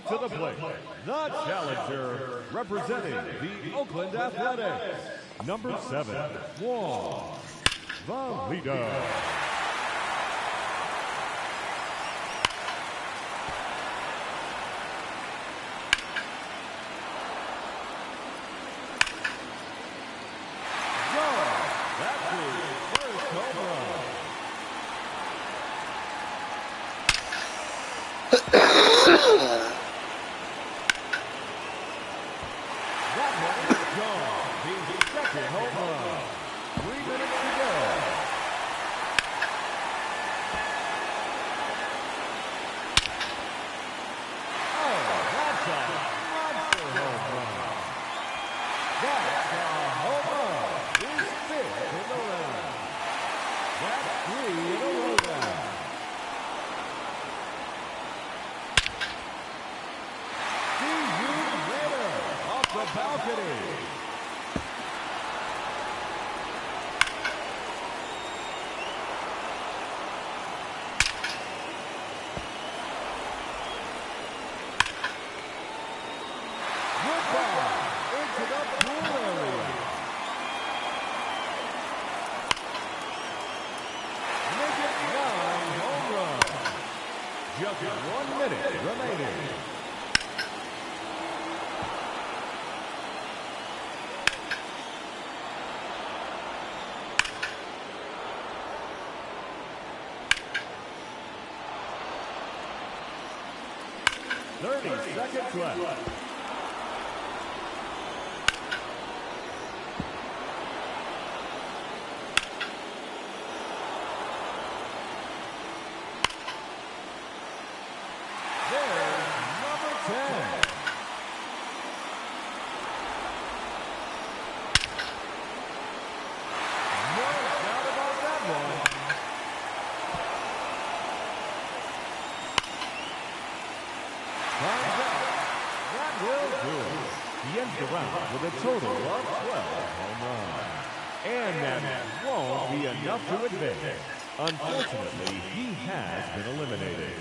Up to the plate, the challenger, representing the Oakland Athletics, number 7, Juan Valida. Just 1 minute remaining. Seconds left. With a total of 12 home runs. And that won't be enough to advance. Unfortunately, he has been eliminated.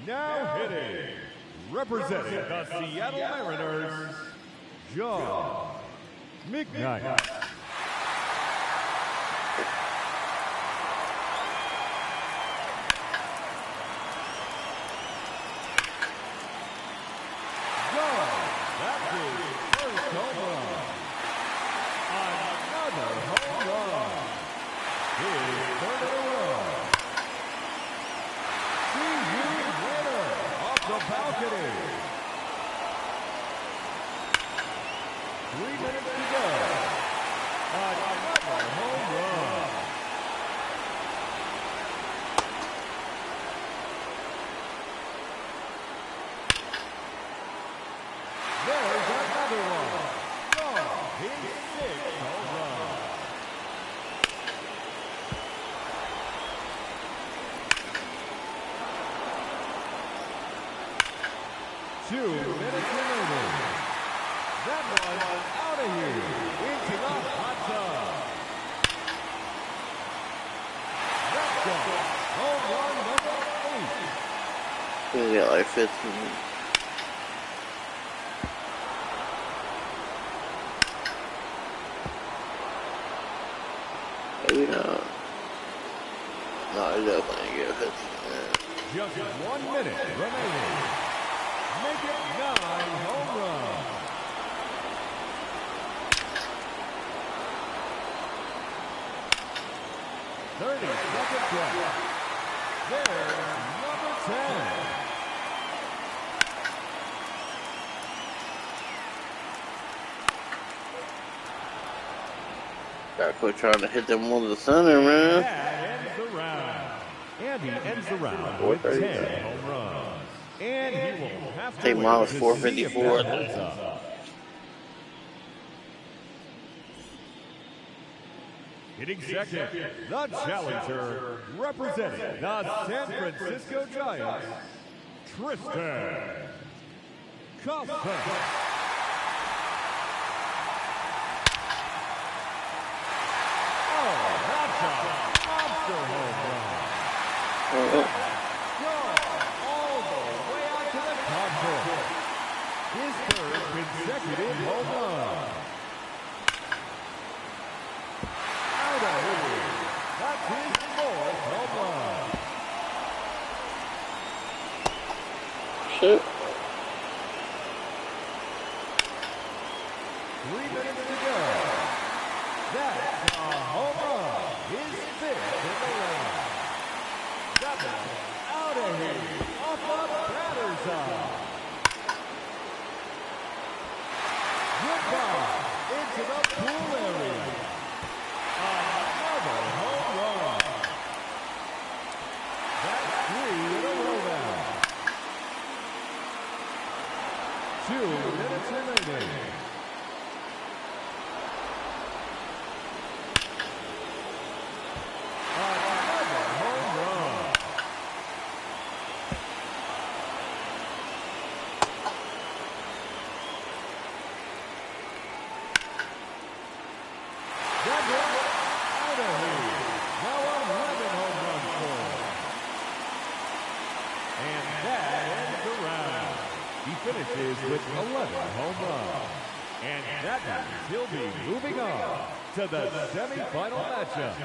Now hitting, representing the Seattle Mariners, John McKnight. That's his first home run. Another home run. His third in a row. The balcony. 3 minutes to go. Another home run. There's another one. Oh, his 6th home run. Two minutes remaining. That one out of here into the hot tub. That's it. Home run number 8. We got like 15. Maybe not. No, he's definitely get 15. Just 1 minute remaining. Make it 9 home runs. Seconds left. There's number 10. Gotta quit trying to hit them on the center, man. That ends the round. And he ends the round with 10 home runs. And he will have to I think mine was 454. Hitting second, the challenger, representing the San Francisco Giants, Tristan Coffin. Oh, that's a monster home run. All the way out to the concourse. His third consecutive home run. Out of here. That's his fourth home run. Shit. 3 minutes to go. That's a home run. His fifth in the round. That one out of here. Off the batter's eye. Goodbye. Into the pool area. Another home run. That's 3 in a row now. 2 minutes remaining. Another home run. That one out of here. Now 11 home runs for him. And that ends the round. He finishes with 11 home runs. And that means he'll be moving on to the semifinal matchup.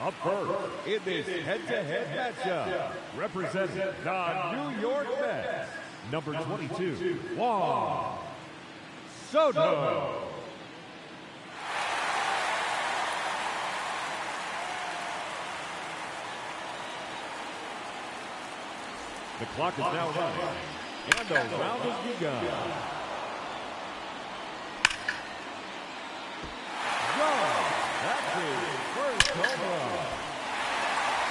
Up first in this head-to-head matchup, representing the New York Mets, number 22, Juan Soto. The clock is now running, and the round has begun. That's his first home run.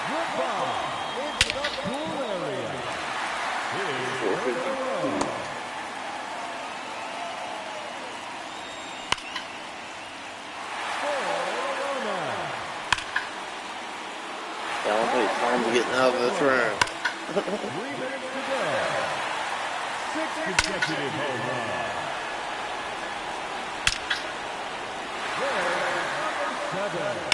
Goodbye into the pool area. His third in a row. Four in a row now. Yeah, I don't think it's time to get out of this round. 3 minutes to go. 6 consecutive home runs. There's number 7.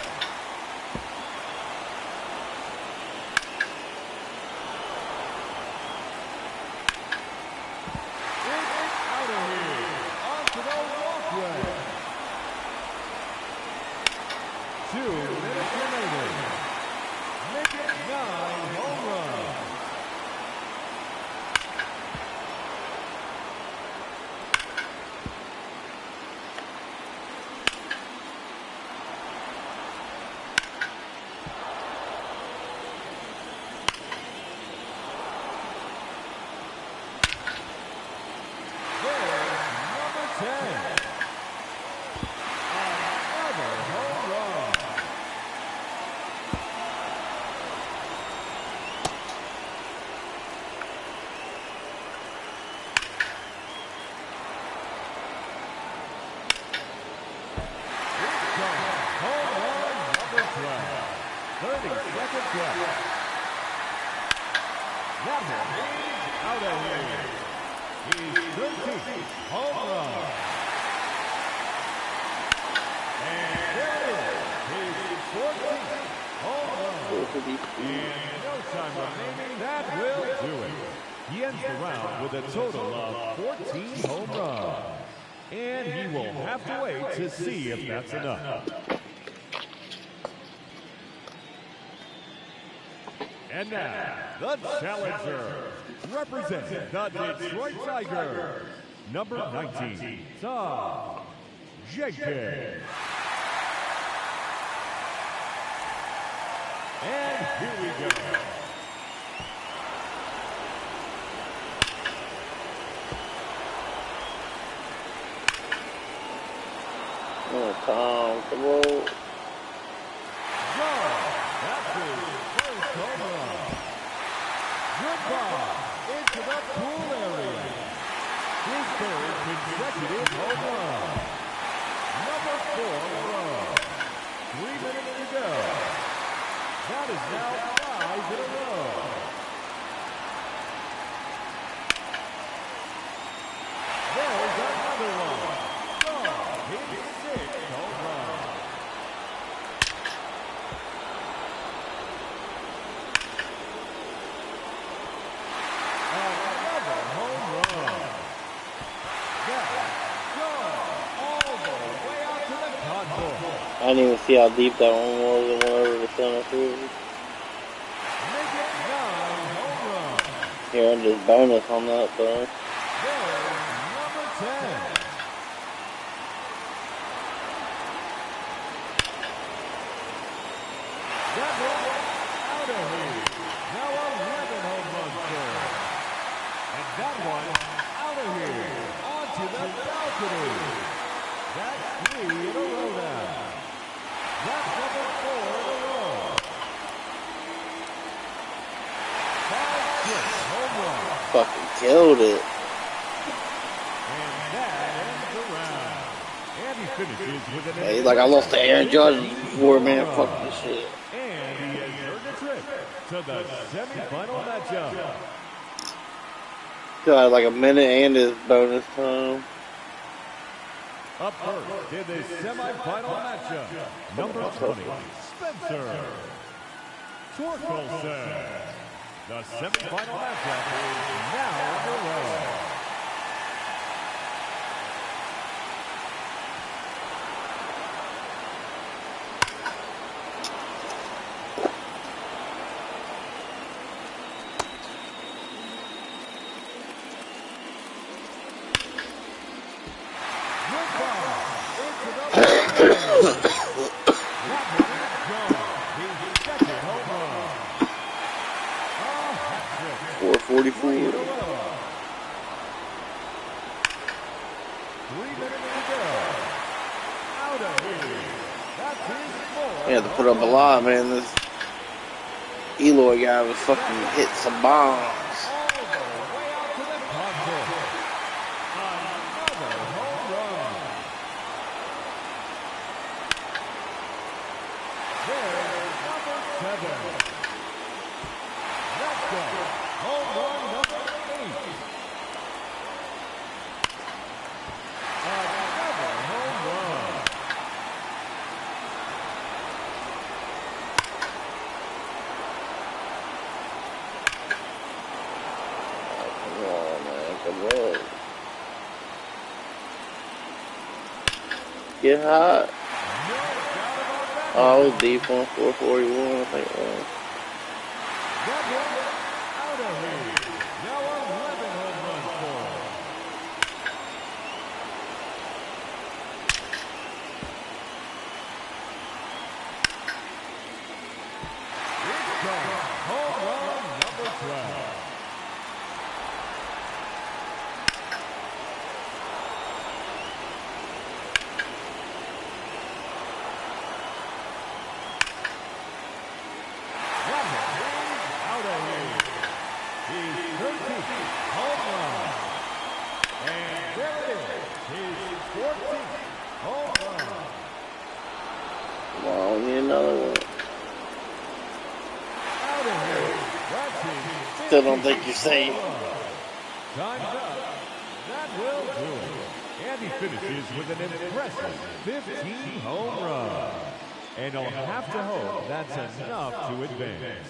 That one out of here. His 13th home run. And there it is, his 14th home run. In no time remaining, that will do it. He ends the round with a total of 14 home runs. And he will have to wait to see if that's enough. And now, the challenger, representing the Detroit Tigers, number 19, Tom Jenkins. And here we go. Oh, Tom, come on. That's his first home run. Goodbye into the pool area. His third consecutive home run. Number 4 run. 3 minutes to go. That is now 5 in a row. There's another one. His 6th home run. Another home run. All the way out to the contour. I didn't even see how deep that one was and went over the center field. Make it 9 home runs. Here, I'm just bonus on that, though. There's number 10. That one out of here. Now 11 home runs for him. And that one out of here. Onto the balcony. That's 3 in a row now. That's number 4 in a row. 5-6 home run. Fucking killed it. And that ends the round. And he finishes with an Yeah, he's like, I lost to Aaron Judge before, man. Fuck this shit. And he has earned a trip to the semifinal matchup. Got like a minute and his bonus time. Up first in the semifinal matchup, number 20, Spencer Torkelson. The semifinal matchup is now underway. We had to put up a lot, man. This Eloy guy was fucking hit some bombs. Get hot. Oh, deep on 441, I think. Out of here. Now 11 home runs for him. It's gone. Home run number 12. Still don't think you're safe. Time's up. That will do it. And he finishes with an impressive 15 home runs. And he'll have to hope that's enough to advance.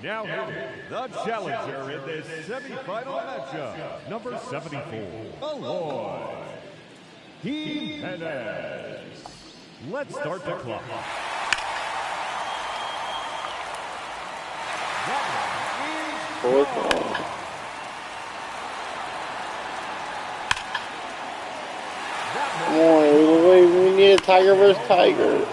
Now hitting the challenger in this semifinal matchup, number 74, Aloy Jimenez. Let's start the clock. Fourth one. Come on, we need a Tiger versus Tiger.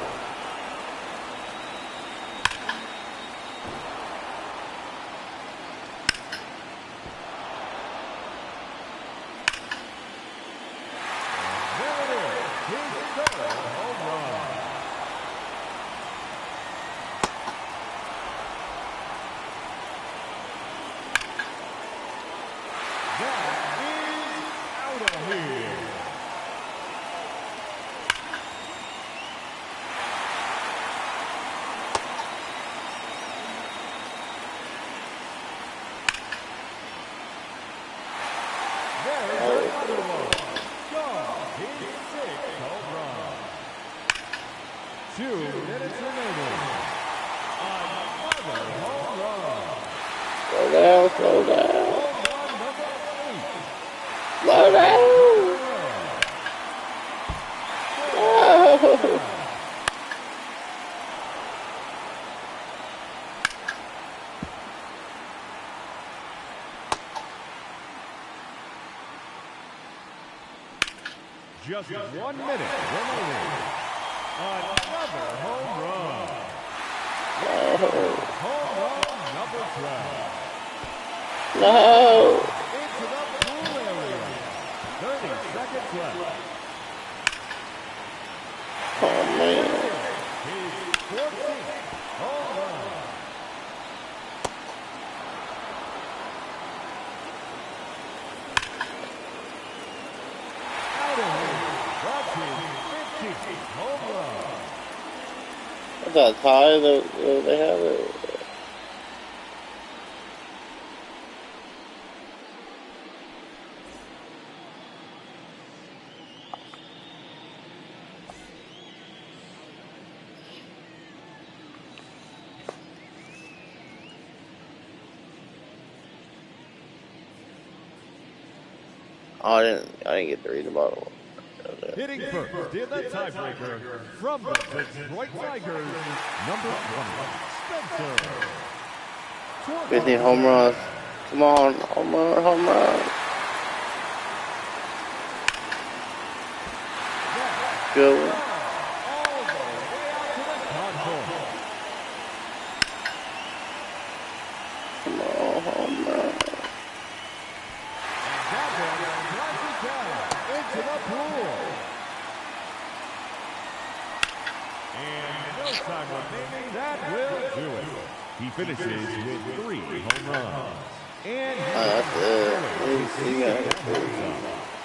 third home run. That is out of here. There's another one. Gone. His sixth home run. 2 minutes remaining. Another home run. Slow down, slow down. Home run number 8. Slow down. No. Just 1 minute remaining. Another home run. Home run number 12. No. Into the pool area. 30 seconds left. Oh, man. His 14th home run. Out of here. That's his 15th home run. Is that a tie that they have it? Oh, I didn't get to read the bottom. Hitting first in the tiebreaker from the Detroit Tigers, number 20, Spencer. 15 home runs. Come on, home run, home run. Good one. All the way out to the concourse. Come on, home run. That one flashes down into the pool. And no time remaining, that will do it. He finishes with 3 home runs. And That's it. He got it.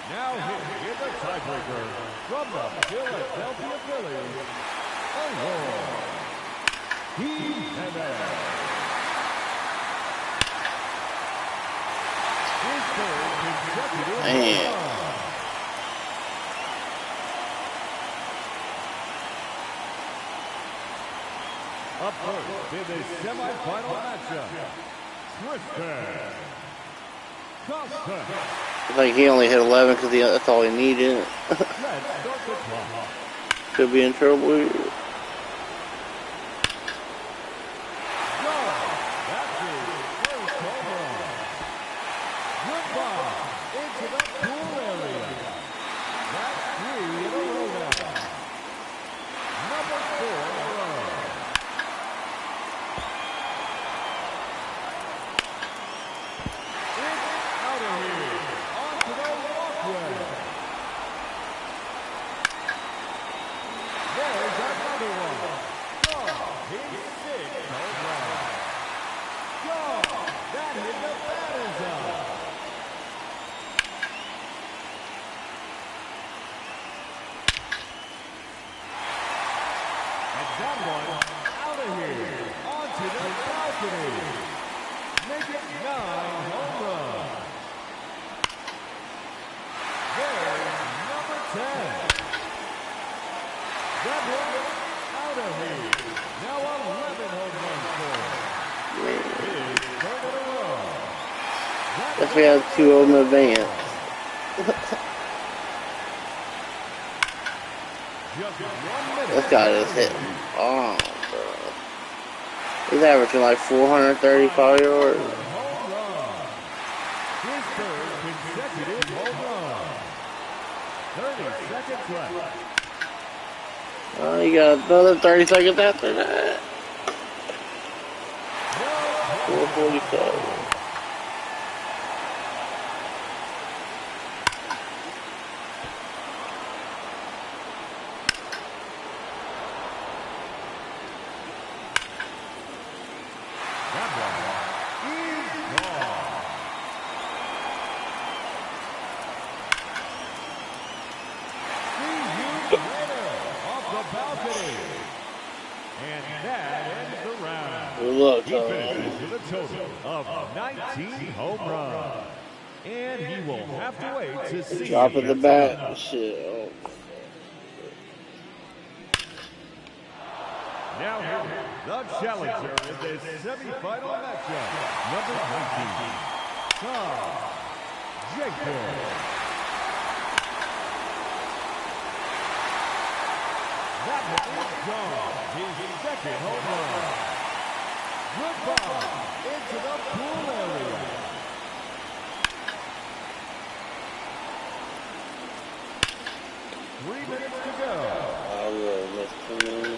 now hitting in the tiebreaker from the Philadelphia Phillies, Theodore. His third consecutive Man. home run. Up first in the semifinal matchup, Tristan Costa. I think he only hit 11 because that's all he needed. Let's start the clock. Could be in trouble here. That's his first home run. Goodbye into the pool area. That's 3 in a row now. Number 4 run. It's out of here. Onto the walkway. There's another one. Oh, his 6th home run. Oh, that hit the batter's eye. And that one out of here. Onto the balcony. Make it 9 home runs. There's number 10. That one out of here. Now 11 home runs for him. His third in a row. Guess we have 2 of them in advance. Just 1 minute. This guy is hitting. Oh, bro. He's averaging like 435 yards. Home run. His third consecutive home run. 30 seconds left. Oh, you got another 30 seconds after that. 447. the balcony. And that ends the round. Look, He finishes with a total of 19 home runs. And he will have to wait to see. dropping the bat. Shit. Oh. Now here, the challenger in this semifinal matchup, number 19, Jenkins. That one is gone. His second home run. Goodbye into the pool area. Three minutes to go. I will miss 2.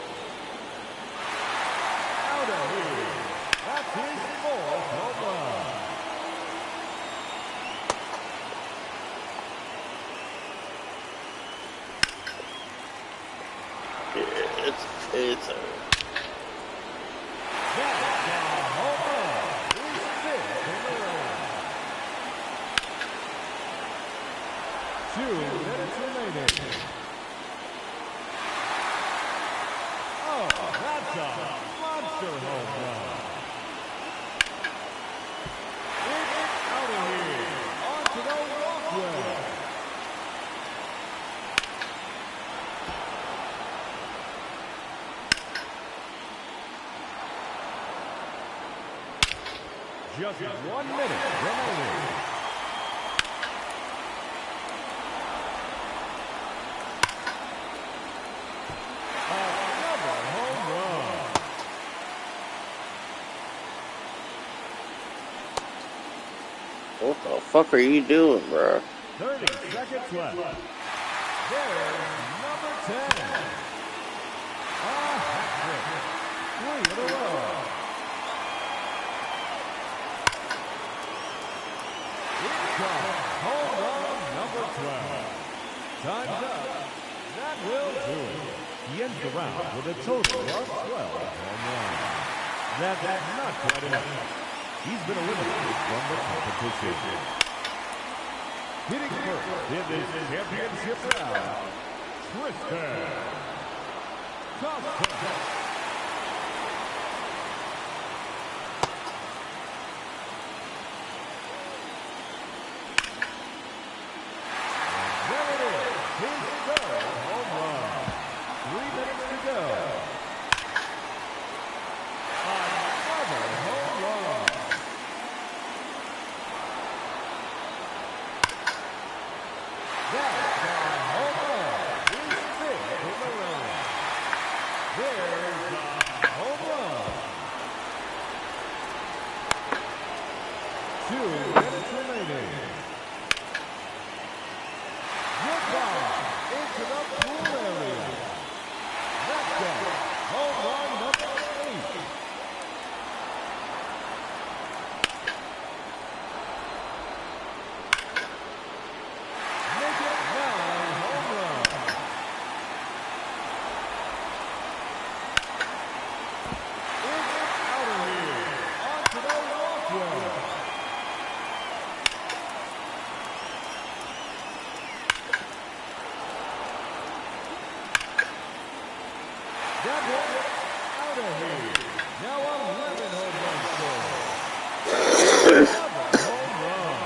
Out of here. That's his 4th home run. It's That's a home run. His 5th in the round. 2 minutes remaining. Oh, that's a monster home run. It's out of here. Onto the walkway. Just 1 minute remaining. Another home run. what the fuck are you doing, bro? 30 seconds left. There's number 10. A hat trick. 3 in a row. Here comes home run number 12. Time's up. That will do it. He ends the round with a total of 12 home runs. That's not quite enough. He's been eliminated from the competition. Hitting first in this championship round, Tristan Thompson. There it is, his 3rd home run. 3 minutes to go. Another home run. That's a home run. His 5th in the round. There's a home run. 2 minutes remaining. Goodbye into the pool area. That's it. Home run number 8. Make it 9 home runs. It's out of here. Onto the walkway. That one out of here. Now 11 home runs scored. Another home run.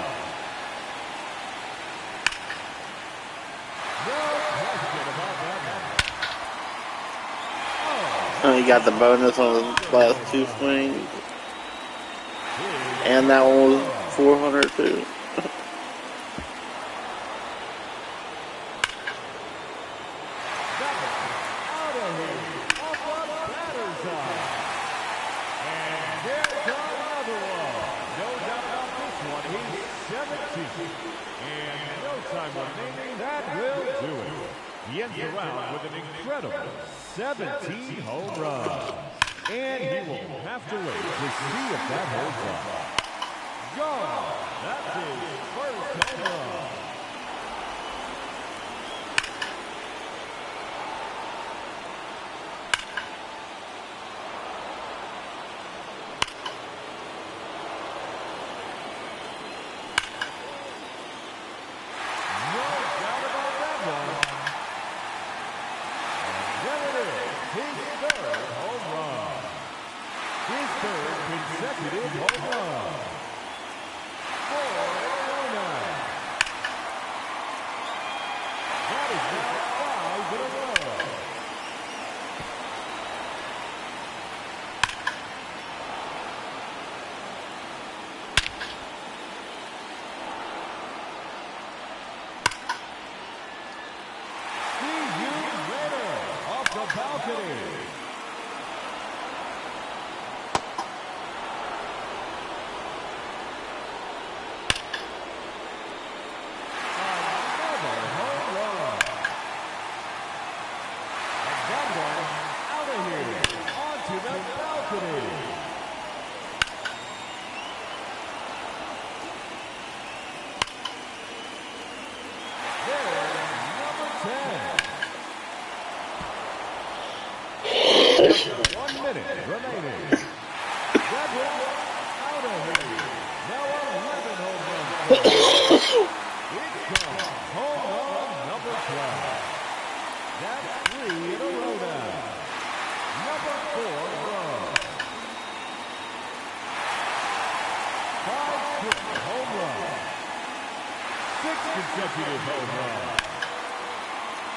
No question about that one. He got the bonus on his last 2 swings. And that one was 400 too. Out of here. Off the batter's eye. And there's another one. No doubt about this one. He's 17. And no time remaining. That will do it. He ends the round with an incredible 17 home runs. And he will have to wait to see if that holds up. Gone. That's his 1st home run. No doubt about that one. And there it is now 5 in a row. See you later off the balcony.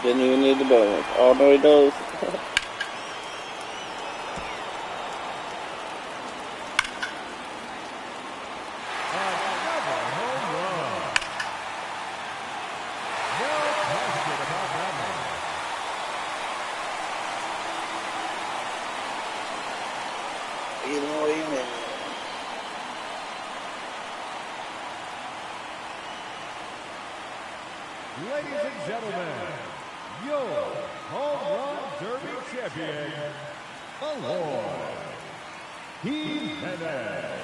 Didn't even need the bonus. Oh, no, he does. Ladies and gentlemen, your home run derby champion, Jimenez.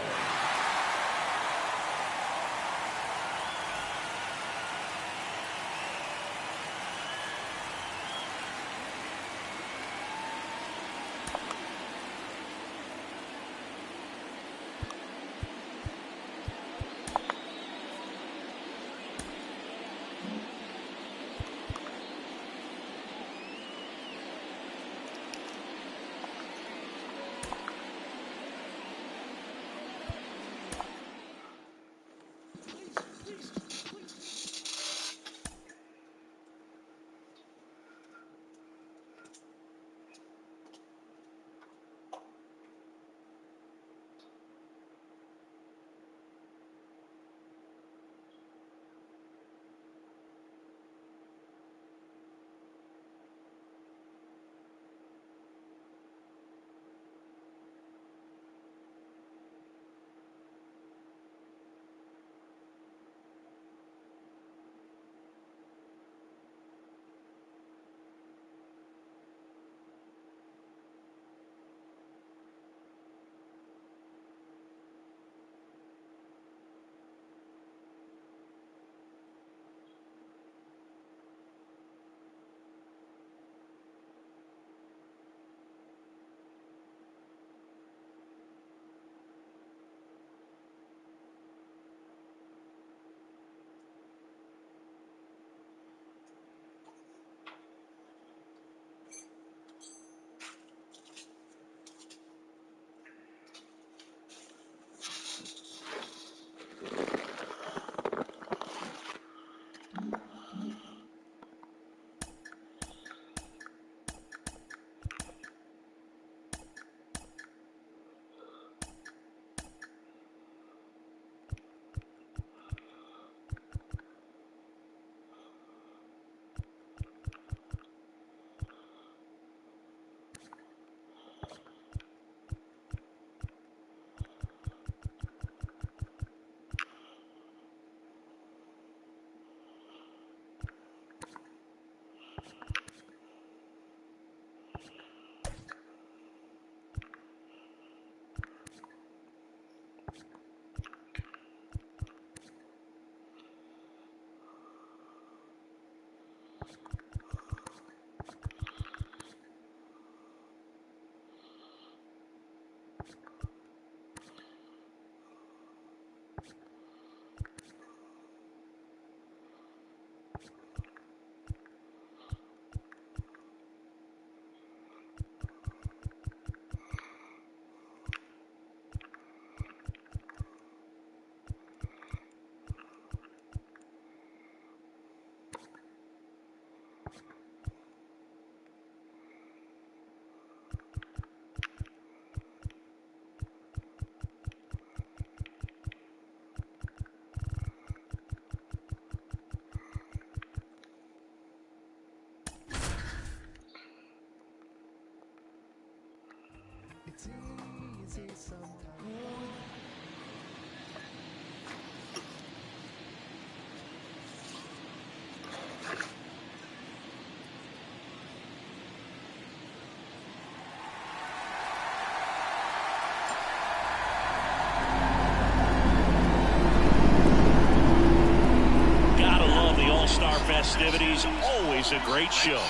Festivities, always a great show.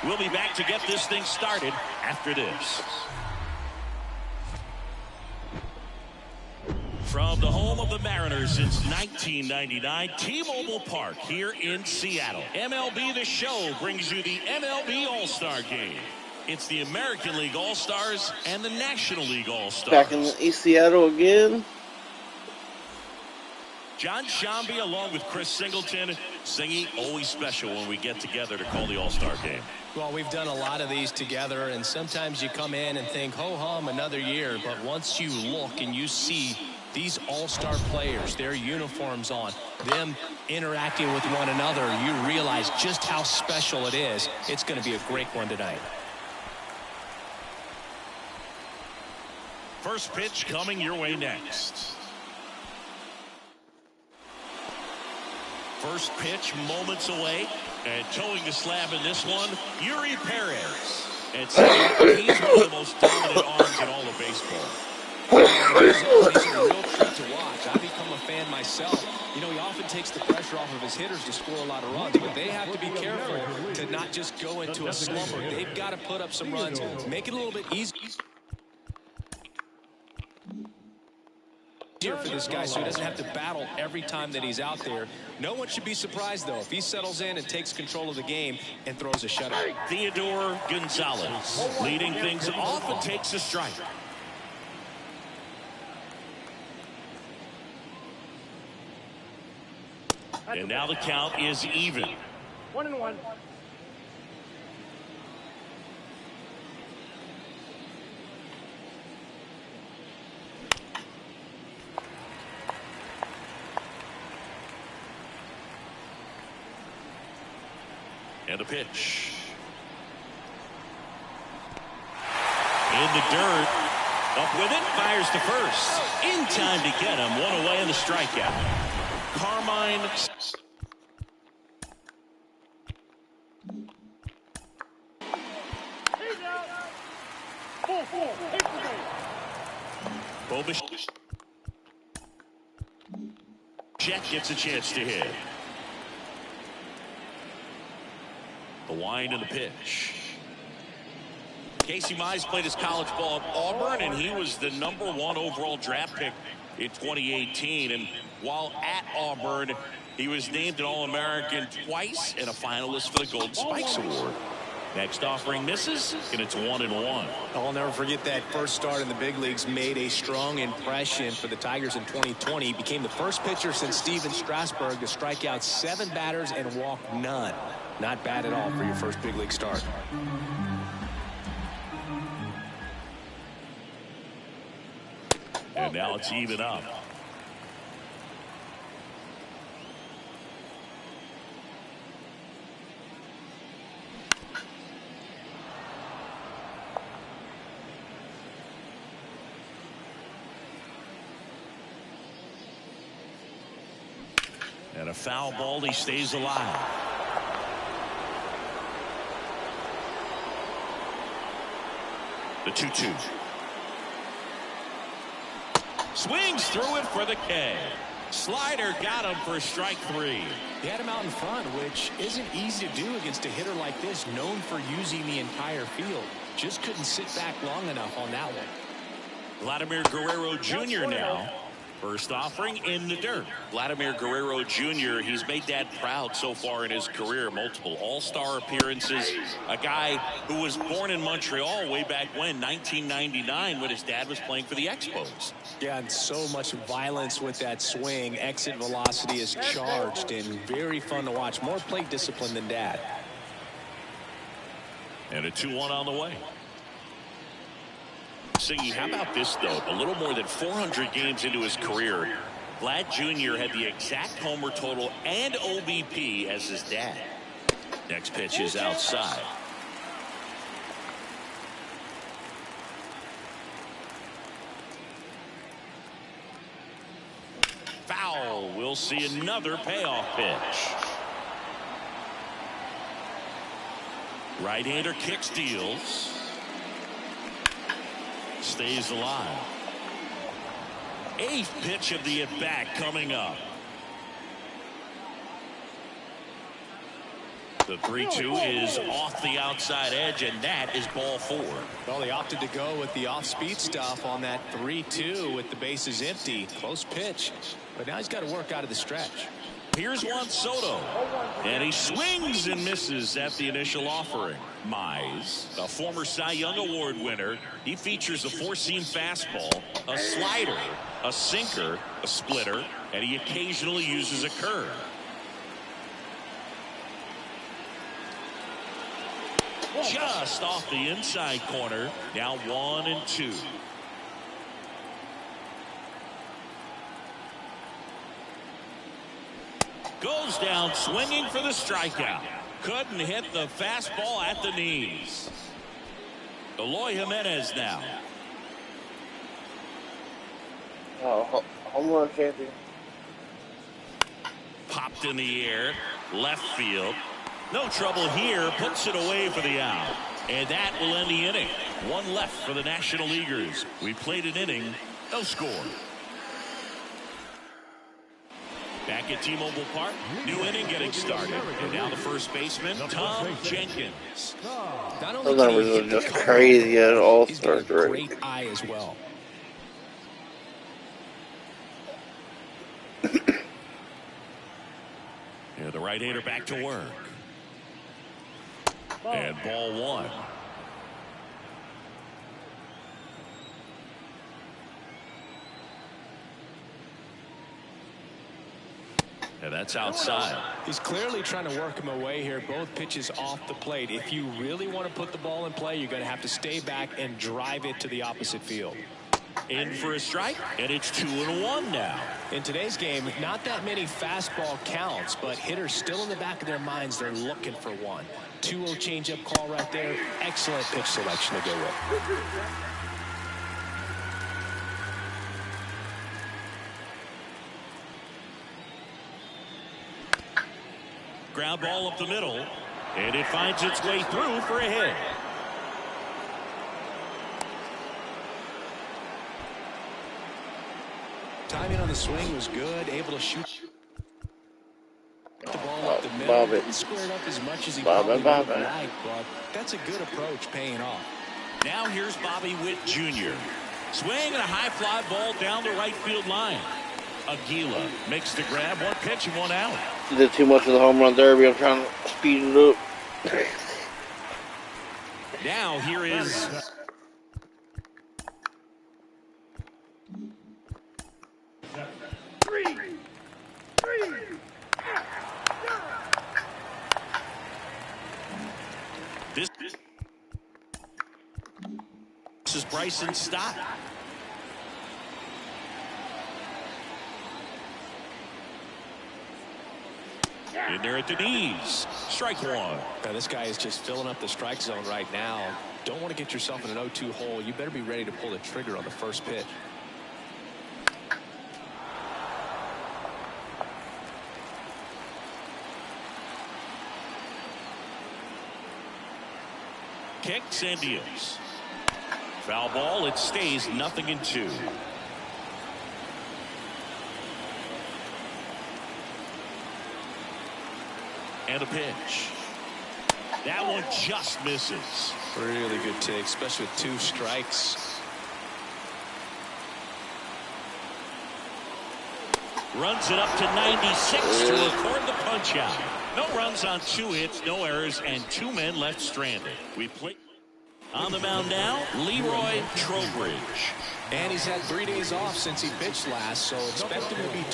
We'll be back to get this thing started after this. From the home of the Mariners since 1999, T-Mobile Park here in Seattle. MLB The Show brings you the MLB All-Star Game. It's the American League All-Stars and the National League All-Stars. Back in East Seattle again. John Shambi along with Chris Singleton. Singy, always special when we get together to call the All-Star Game. Well, we've done a lot of these together, and sometimes you come in and think, ho-hum, another year. But once you look and you see these All-Star players, their uniforms on, them interacting with one another, you realize just how special it is. It's going to be a great one tonight. First pitch coming your way next. First pitch moments away, and towing the slab in this one, Yuri Perez. And so he's one of the most dominant arms in all of baseball. He's a real treat to watch. I've become a fan myself. You know, he often takes the pressure off of his hitters to score a lot of runs, but they have to be careful to not just go into a slumber. They've got to put up some runs, make it a little bit easier for this guy so he doesn't have to battle every time that he's out there. No one should be surprised, though, if he settles in and takes control of the game and throws a shutout. Theodore Gonzales leading things off and takes a strike. And now the count is even. 1-1. And a pitch. In the dirt. Up with it. Fires to first. In time to get him. One away in the strikeout. Carmine. Bobish. Jet gets a chance to hit. The wind and the pitch. Casey Mize played his college ball at Auburn, and he was the #1 overall draft pick in 2018. And while at Auburn, he was named an All-American twice and a finalist for the Golden Spikes Award. Next offering misses, and it's 1-1. I'll never forget that first start in the big leagues made a strong impression for the Tigers in 2020. He became the first pitcher since Steven Strasburg to strike out 7 batters and walk none. Not bad at all for your first big league start. And now it's even up. And a foul ball, he stays alive. The 2-2. Swings through it for the K. Slider got him for strike 3. He had him out in front, which isn't easy to do against a hitter like this, known for using the entire field. Just couldn't sit back long enough on that one. Vladimir Guerrero Jr. now. First offering in the dirt. Vladimir Guerrero Jr., he's made Dad proud so far in his career. Multiple All-Star appearances. A guy who was born in Montreal way back when, 1999, when his dad was playing for the Expos. Yeah, and so much violence with that swing. Exit velocity is charged and very fun to watch. More plate discipline than Dad. And a 2-1 on the way. Singy, how about this, though? A little more than 400 games into his career, Vlad Jr. had the exact homer total and OBP as his dad. Next pitch is outside. ball. We'll see another payoff pitch. Right-hander kick steals. Stays alive. 8th pitch of the at-bat coming up. The 3-2 is off the outside edge, and that is ball 4. Well, they opted to go with the off-speed stuff on that 3-2 with the bases empty. Close pitch, but now he's got to work out of the stretch. Here's Juan Soto, and he swings and misses at the initial offering. Mize, a former Cy Young Award winner, he features a 4-seam fastball, a slider, a sinker, a splitter, and he occasionally uses a curve. Just off the inside corner. Now 1-2. Goes down swinging for the strikeout. Couldn't hit the fastball at the knees. Eloy Jimenez now. Oh, home run champion. Popped in the air. Left field. No trouble here. Puts it away for the out. And that will end the inning. 1 left for the National Leaguers. We played an inning. No score. Back at T-Mobile Park. New inning getting started. And now the first baseman, Tom Jenkins. Those numbers are just crazy at all-star break. Great eye as well. Yeah, the right-hander back to work. And ball 1. And that's outside. He's clearly trying to work him away here. Both pitches off the plate. If you really want to put the ball in play, you're going to have to stay back and drive it to the opposite field. In for a strike, and it's 2-1 now. In today's game, not that many fastball counts, but hitters still in the back of their minds, they're looking for one. 2-0 changeup call right there. Excellent pitch selection to go with. Ground ball up the middle, and it finds its way through for a hit. Timing on the swing was good, able to shoot the ball up the middle. Didn't square it up as much as he probably would have liked, but that's a good approach paying off. Now here's Bobby Witt Jr. Swing and a high fly ball down the right field line. Aguila makes the grab. 1 pitch and 1 out. You did too much of the home run derby. I'm trying to speed it up. Now here is this is Bryson Stott. In there at the knees. Strike 1. Now this guy is just filling up the strike zone right now. Don't want to get yourself in an 0-2 hole. You better be ready to pull the trigger on the first pitch. Kicks and deals. Foul ball. It stays 0-2. And a pitch. That one just misses. Really good take, especially with 2 strikes. Runs it up to 96 to record the punch out. No runs on 2 hits, no errors, and 2 men left stranded. We play on the mound now, Leroy Trowbridge. And he's had 3 days off since he pitched last, so expect him to be.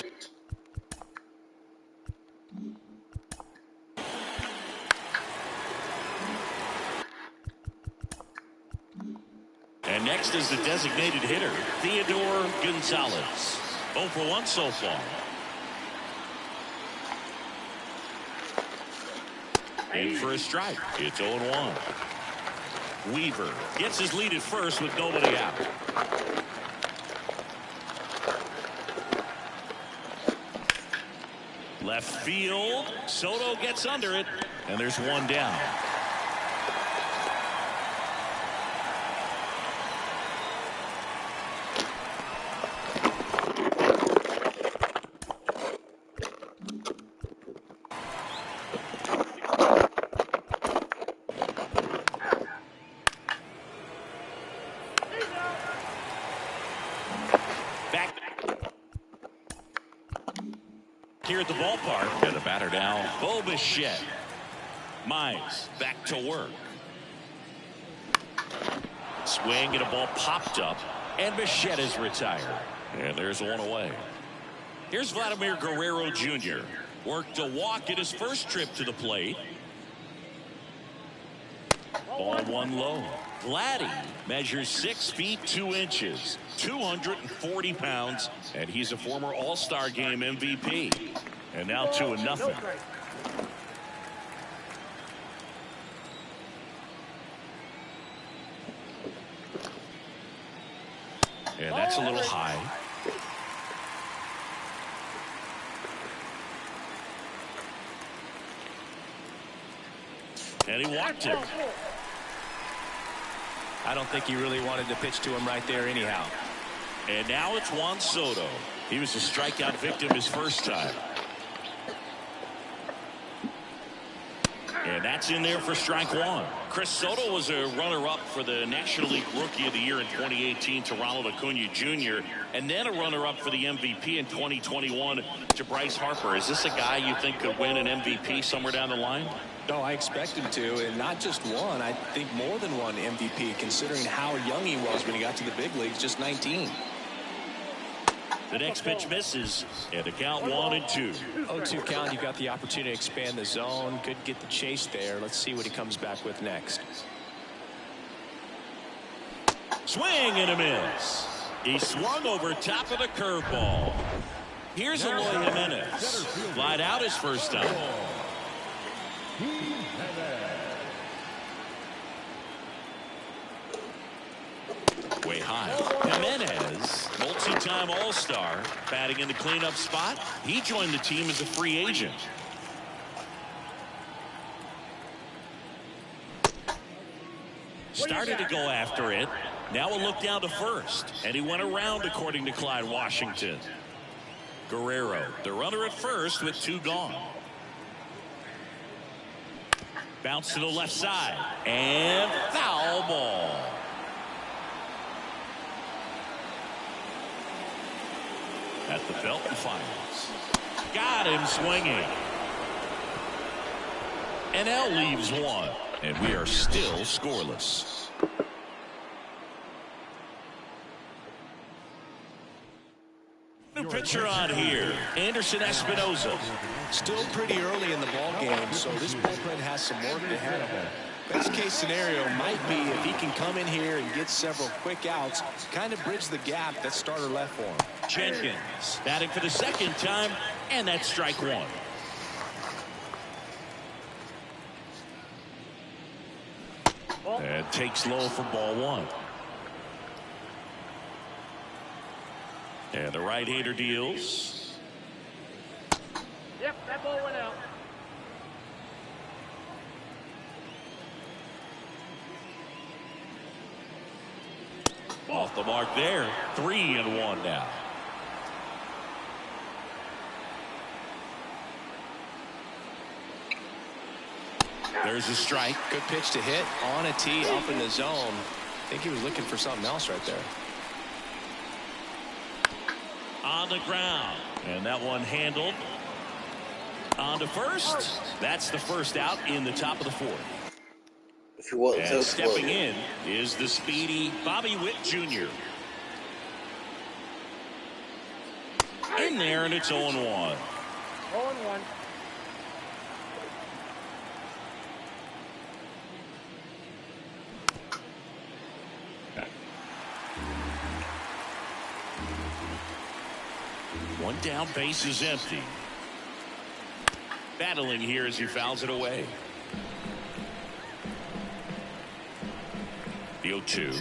And next is the designated hitter, Theodore Gonzales. 0 for 1 so far. In for a strike. It's 0-1. Weaver gets his lead at first with nobody out. Left field. Soto gets under it, and there's one down. Here at the ballpark, and the batter now, Bichette. Mize back to work. Swing and a ball popped up, and Bichette is retired. And there's one away. Here's Vladimir Guerrero Jr. Worked a walk in his first trip to the plate. Ball one low. Vladdy measures 6 feet 2 inches, 240 pounds, and he's a former All-Star Game MVP. And now 2-0. And that's a little high. And he walked him. I don't think he really wanted to pitch to him right there anyhow. And now it's Juan Soto. He was a strikeout victim his first time. And that's in there for strike one. Chris Soto was a runner-up for the National League Rookie of the Year in 2018 to Ronald Acuna Jr. and then a runner-up for the MVP in 2021 to Bryce Harper. Is this a guy you think could win an MVP somewhere down the line? No, I expect him to, and not just one. I think more than one MVP, considering how young he was when he got to the big leagues, just 19. The next pitch misses, and the count 1-2. 0-2 count, you've got the opportunity to expand the zone. Could get the chase there. Let's see what he comes back with next. Swing and a miss. He swung over top of the curveball. Here's Eloy Jimenez. Flied out his first time. Way high. Jimenez, multi-time All-Star, batting in the cleanup spot. He joined the team as a free agent. Started to go after it. Now a look down to first. And he went around, according to Clyde Washington. Guerrero, the runner at first with 2 gone. Bounce to the left side. And foul ball. At the Belton Finals. Got him swinging. And now leaves one. And we are still scoreless. New pitcher on here. Anderson Espinoza. Still pretty early in the ball game, so this bullpen has some work ahead of him. Best case scenario might be if he can come in here and get several quick outs, kind of bridge the gap that starter left for him. Jenkins batting for the second time, and that's strike one. And takes low for ball one. And the right-hander deals. Yep, that ball went out. Off the mark there. 3-1 now. There's a strike. Good pitch to hit on a tee up in the zone. I think he was looking for something else right there. On the ground. And that one handled. On to first. That's the first out in the top of the fourth. If you want And to stepping in is the speedy Bobby Witt Jr. In there, and it's 0-1. 0-1. One down, base is empty. Battling here as he fouls it away. The 0-2.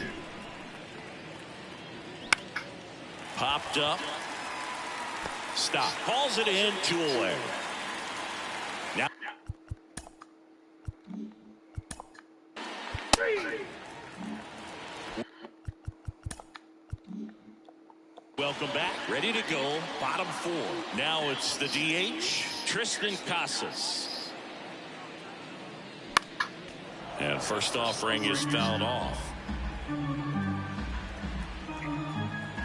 Popped up. Stop. Calls it in, 2 away. Welcome back. Ready to go. Bottom 4. Now it's the DH, Tristan Casas. And first offering is fouled off.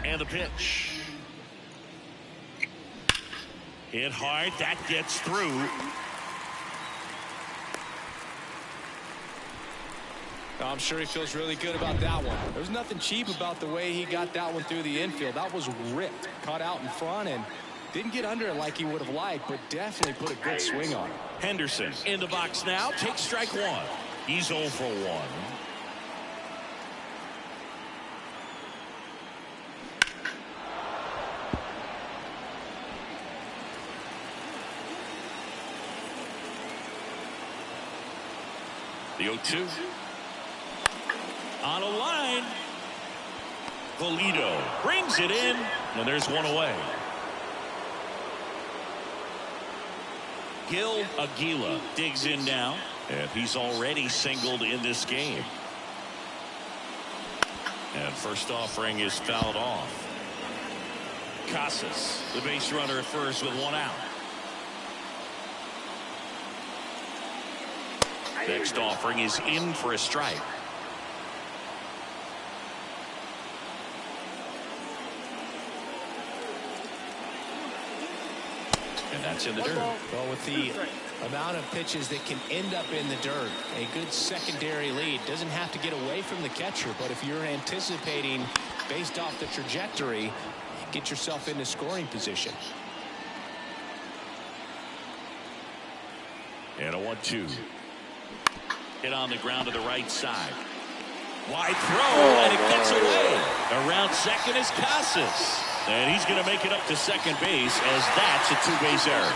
And the pitch. Hit hard. That gets through. I'm sure he feels really good about that one. There's nothing cheap about the way he got that one through the infield. That was ripped, caught out in front, and didn't get under it like he would have liked, but definitely put a good swing on it. Henderson in the box now. Takes strike 1. He's 0 for 1. The 0-2. On a line. Polito brings it in, and there's one away. Gil Aguila digs in now, and he's already singled in this game. And first offering is fouled off. Casas, the base runner at first with 1 out. Next offering is in for a strike. And that's in the dirt. Well, with the amount of pitches that can end up in the dirt, a good secondary lead doesn't have to get away from the catcher, but if you're anticipating based off the trajectory, get yourself into scoring position. And a 1-2. Hit on the ground to the right side. Wide throw, and it gets away. Around second is Casas. And he's going to make it up to second base as that's a 2-base error.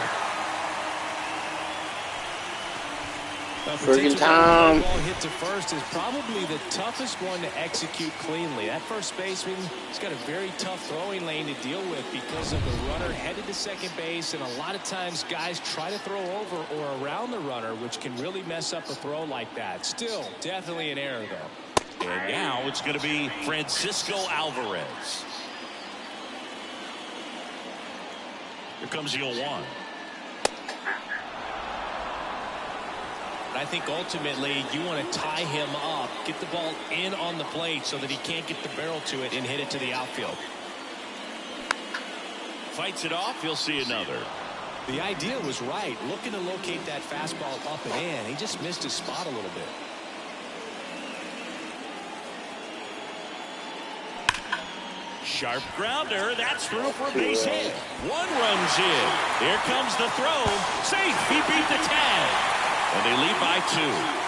Friggin' Tom. Ball hit to first is probably the toughest one to execute cleanly. That first baseman, he's got a very tough throwing lane to deal with because of the runner headed to second base, and a lot of times guys try to throw over or around the runner, which can really mess up a throw like that. Still, definitely an error, though. And now it's going to be Francisco Alvarez. Here comes the 0-1. I think ultimately you want to tie him up, get the ball in on the plate so that he can't get the barrel to it and hit it to the outfield. Fights it off. He'll see another. The idea was right. Looking to locate that fastball up and in. He just missed his spot a little bit. Sharp grounder. That's through for a base hit. 1 runs in. Here comes the throw. Safe. He beat the tag. And they lead by 2.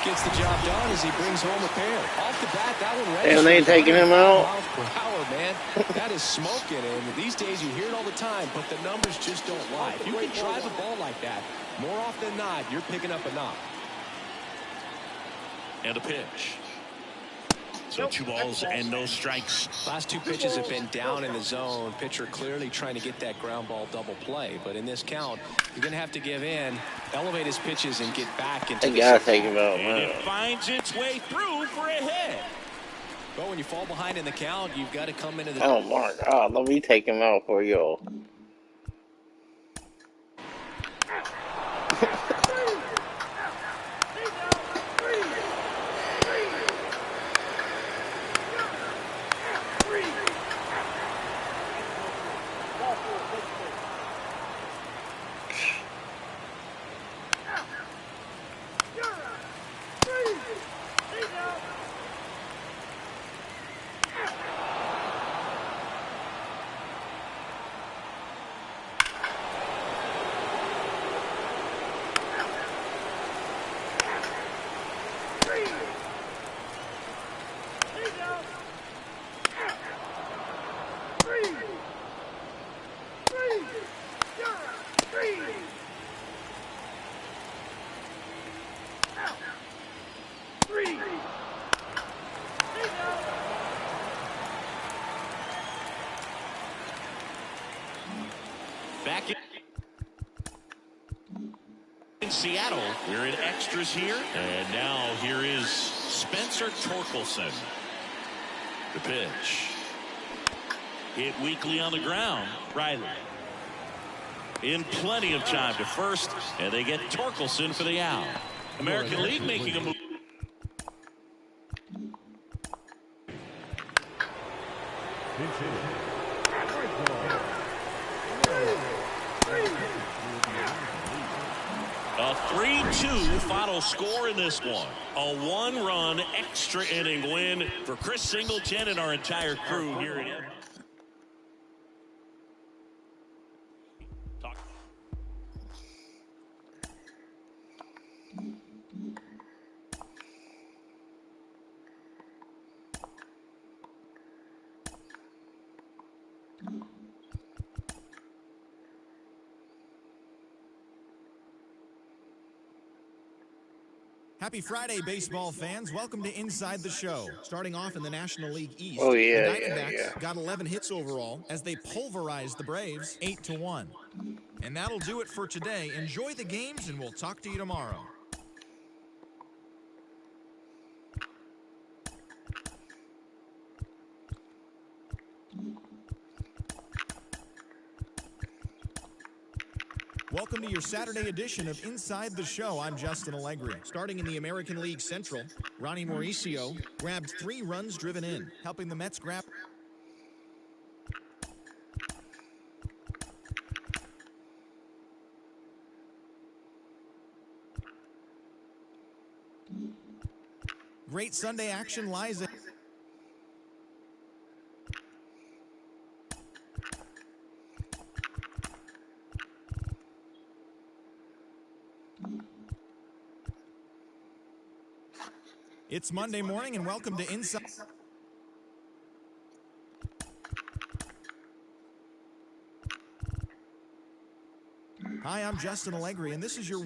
Gets the job done as he brings home a pair. Off the bat, that one ready. And they ain't taking him out. Miles per hour, man. That is smoking. And these days you hear it all the time, but the numbers just don't lie. If you can drive a ball like that, more often than not, you're picking up a knock. And a pitch. So 2 balls and no strikes. Last 2 pitches have been down in the zone. Pitcher clearly trying to get that ground ball double play. But in this count, you're going to have to give in, elevate his pitches, and get back into They gotta take him out, And man. it finds its way through for a hit. But when you fall behind in the count, you've got to come into the... Oh my God, let me take him out for you. Back in Seattle, we're in extras here. And now here is Spencer Spencer Torkelson. The pitch. Hit weakly on the ground. Riley. In plenty of time to first, and they get Torkelson for the out. American League making a move. A 3-2 final score in this one. A one-run extra inning win for Chris Singleton and our entire crew here at MLB. Happy Friday, baseball fans. Welcome to Inside the Show. Starting off in the National League East, Oh, yeah, the Diamondbacks yeah. got 11 hits overall as they pulverized the Braves 8-1. And that'll do it for today. Enjoy the games, and we'll talk to you tomorrow. Welcome to your Saturday edition of Inside the Show. I'm Justin Allegri. Starting in the American League Central, Ronnie Mauricio grabbed 3 runs driven in, helping the Mets grab. Great Sunday action lies ahead. It's Monday morning, and welcome to Inside. Hi, I'm Justin Allegri, and this is your.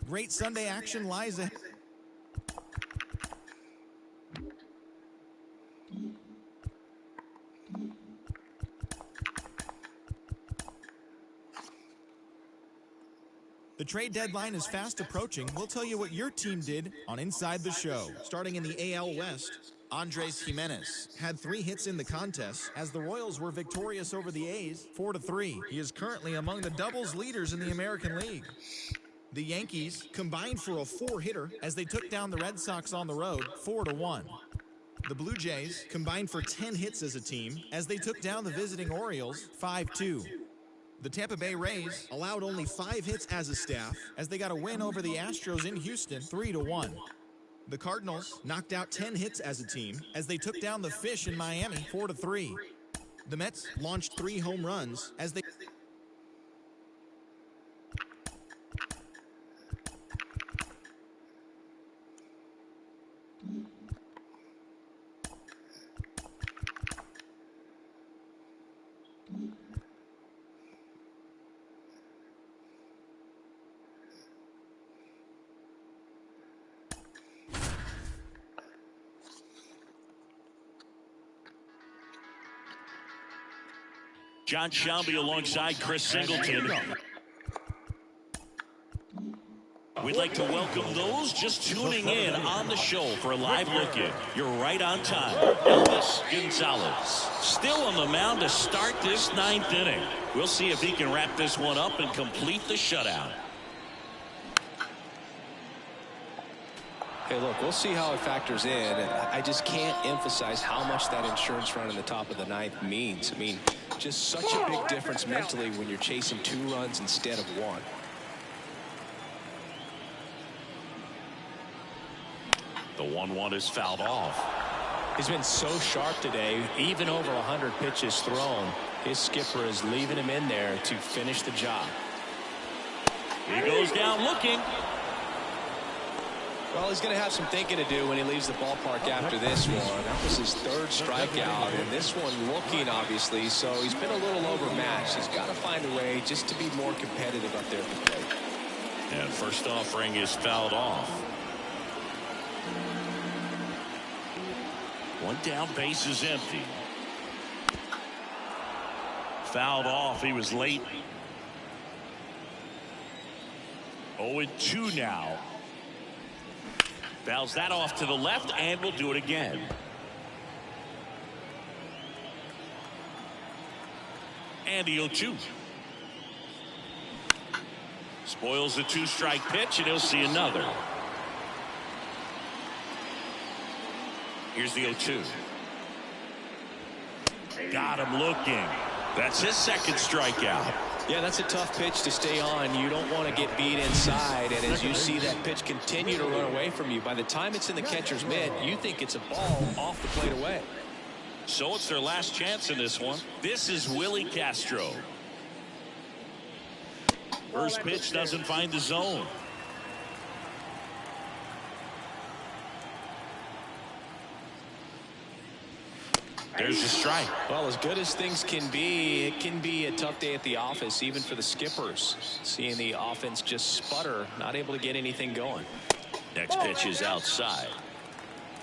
Great Sunday action lies ahead. The trade deadline is fast approaching. We'll tell you what your team did on Inside the Show. Starting in the AL West, Andres Jimenez had 3 hits in the contest as the Royals were victorious over the A's 4-3. He is currently among the doubles leaders in the American League. The Yankees combined for a 4-hitter as they took down the Red Sox on the road 4-1. The Blue Jays combined for 10 hits as a team as they took down the visiting Orioles 5-2. The Tampa Bay Rays allowed only 5 hits as a staff as they got a win over the Astros in Houston 3-1. The Cardinals knocked out 10 hits as a team as they took down the Fish in Miami 4-3. The Mets launched 3 home runs as they John Shelby alongside Chris Singleton. We'd like to welcome those just tuning in on the show for a live look-in. You're right on time. Elvis Gonzales still on the mound to start this 9th inning. We'll see if he can wrap this one up and complete the shutout. Hey, look, we'll see how it factors in. I just can't emphasize how much that insurance run in the top of the 9th means. I mean, just such a big difference mentally when you're chasing 2 runs instead of 1. The 1-1 is fouled off. He's been so sharp today, even over 100 pitches thrown. His skipper is leaving him in there to finish the job. He goes down looking. Well, he's going to have some thinking to do when he leaves the ballpark after this one. That was his 3rd strikeout, and this one looking, obviously, so he's been a little overmatched. He's got to find a way just to be more competitive up there at the plate. And first offering is fouled off. 1 down, base is empty. Fouled off. He was late. 0-2 now. Fouls that off to the left, and we'll do it again. And the 0-2. Spoils the 2-strike pitch, and he'll see another. Here's the 0-2. Got him looking. That's his 2nd strikeout. Yeah, that's a tough pitch to stay on. You don't want to get beat inside, and as you see that pitch continue to run away from you, by the time it's in the catcher's mitt, you think it's a ball off the plate away. So it's their last chance in this one. This is Willie Castro. First pitch doesn't find the zone. There's a strike. Well, as good as things can be, it can be a tough day at the office, even for the skippers. Seeing the offense just sputter, not able to get anything going. Next pitch is outside.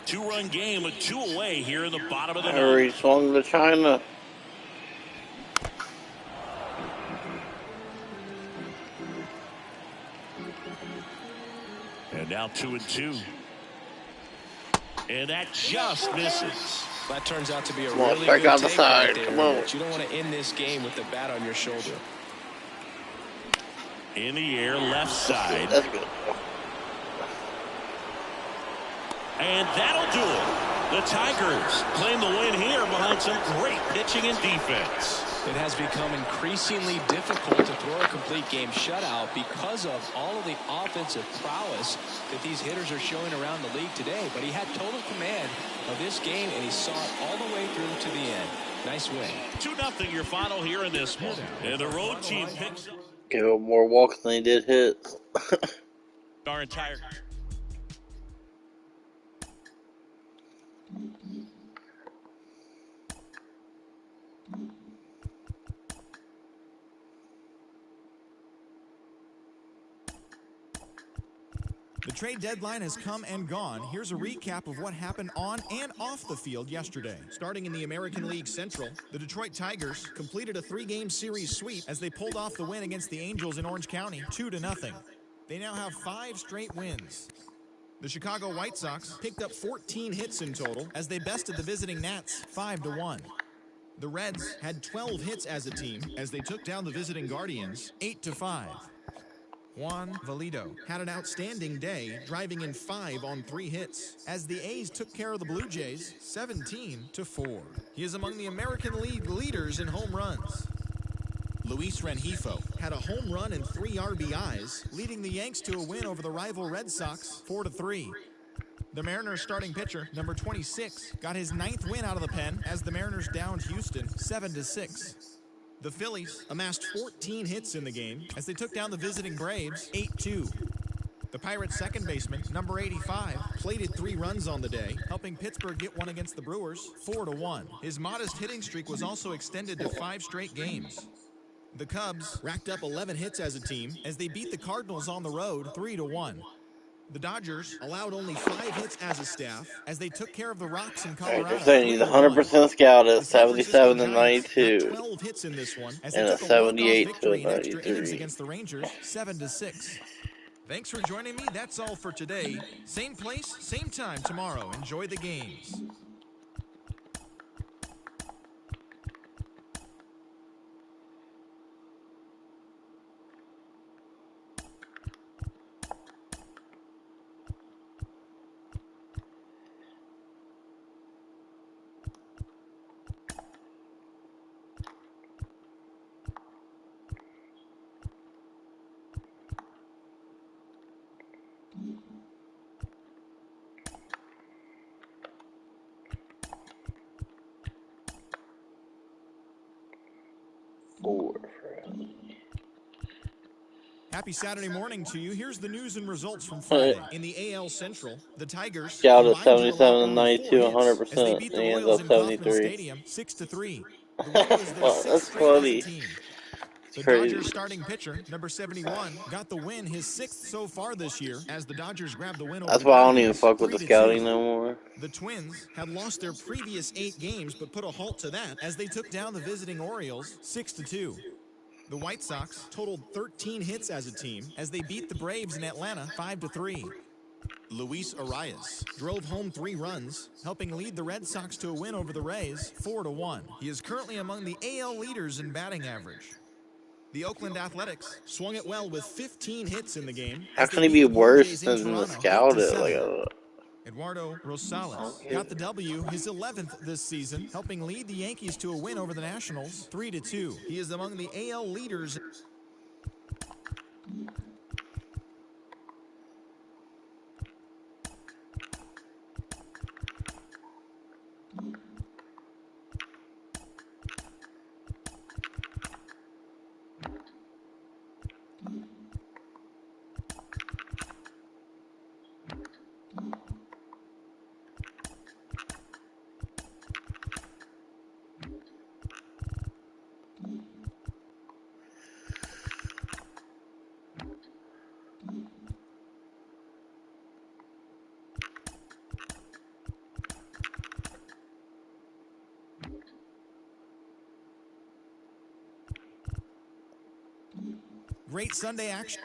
2-run game with 2 away here in the bottom of the 9th. Harry swung to China. And now 2-2. And that just misses. That turns out to be a Come on, really back good on the take side. right there. Come on. But you don't want to end this game with the bat on your shoulder. In the air, left side. That's good. And that'll do it. The Tigers claim the win here behind some great pitching and defense. It has become increasingly difficult to throw a complete game shutout because of all of the offensive prowess that these hitters are showing around the league today. But he had total command of this game, and he saw it all the way through to the end. Nice win. 2-0 your final here in this one. And the road team picks up. Gave up more walks than he did hits. Our entire... The trade deadline has come and gone. Here's a recap of what happened on and off the field yesterday. Starting in the American League Central, the Detroit Tigers completed a 3-game series sweep as they pulled off the win against the Angels in Orange County, 2-0. They now have 5 straight wins. The Chicago White Sox picked up 14 hits in total as they bested the visiting Nats 5-1. The Reds had 12 hits as a team as they took down the visiting Guardians 8-5. Juan Valido had an outstanding day, driving in 5 on 3 hits, as the A's took care of the Blue Jays 17-4. He is among the American League leaders in home runs. Luis Rengifo had a home run and 3 RBIs, leading the Yanks to a win over the rival Red Sox 4-3. The Mariners starting pitcher, number 26, got his 9th win out of the pen as the Mariners downed Houston 7-6. The Phillies amassed 14 hits in the game as they took down the visiting Braves 8-2. The Pirates' second baseman, number 85, plated 3 runs on the day, helping Pittsburgh get one against the Brewers 4-1. His modest hitting streak was also extended to 5 straight games. The Cubs racked up 11 hits as a team as they beat the Cardinals on the road 3-1. The Dodgers allowed only 5 hits as a staff as they took care of the Rocks in Colorado. They're saying he's 100% scout at 77-92 12 hits in this one as and they a took a walk-off 78 to victory a in extra innings 93. against the Rangers 7-6. Thanks for joining me. That's all for today. Same place, same time tomorrow. Enjoy the games. Happy Saturday morning to you. Here's the news and results from Friday. In the AL Central, the Tigers Scout at combined to 77 allow and only 4 92, hits as they 100%. beat And the he ends Royals up in Kauffman 73. Stadium 6-3. The win was their Well, 6th that's straight as a funny. team. The Crazy. Dodgers starting pitcher, number 71, got the win, his 6th so far this year, as the Dodgers grabbed the win over That's the why I don't even Guardians, fuck with the 3-2. scouting no more. The Twins had lost their previous 8 games, but put a halt to that as they took down the visiting Orioles 6-2. The White Sox totaled 13 hits as a team as they beat the Braves in Atlanta 5-3. Luis Arias drove home 3 runs, helping lead the Red Sox to a win over the Rays 4-1. He is currently among the AL leaders in batting average. The Oakland Athletics swung it well with 15 hits in the game. How can he be worse than the scouted? Like, Eduardo Rosales got the W, his 11th this season, helping lead the Yankees to a win over the Nationals 3-2. He is among the AL leaders. Great Sunday action.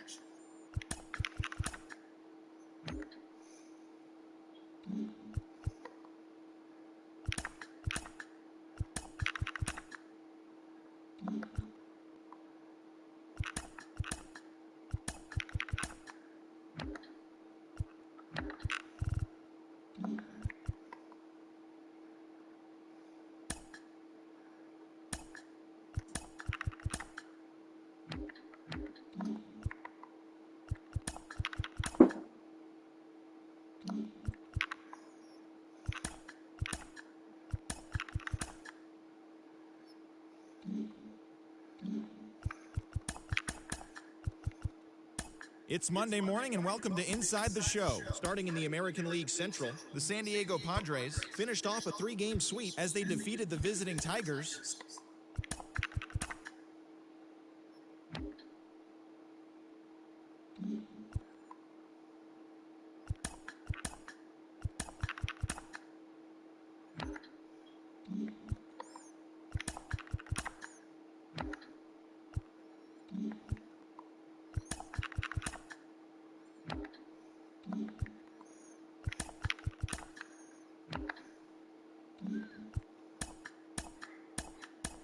It's Monday morning and welcome to Inside the Show. Starting in the American League Central, the San Diego Padres finished off a 3-game sweep as they defeated the visiting Tigers.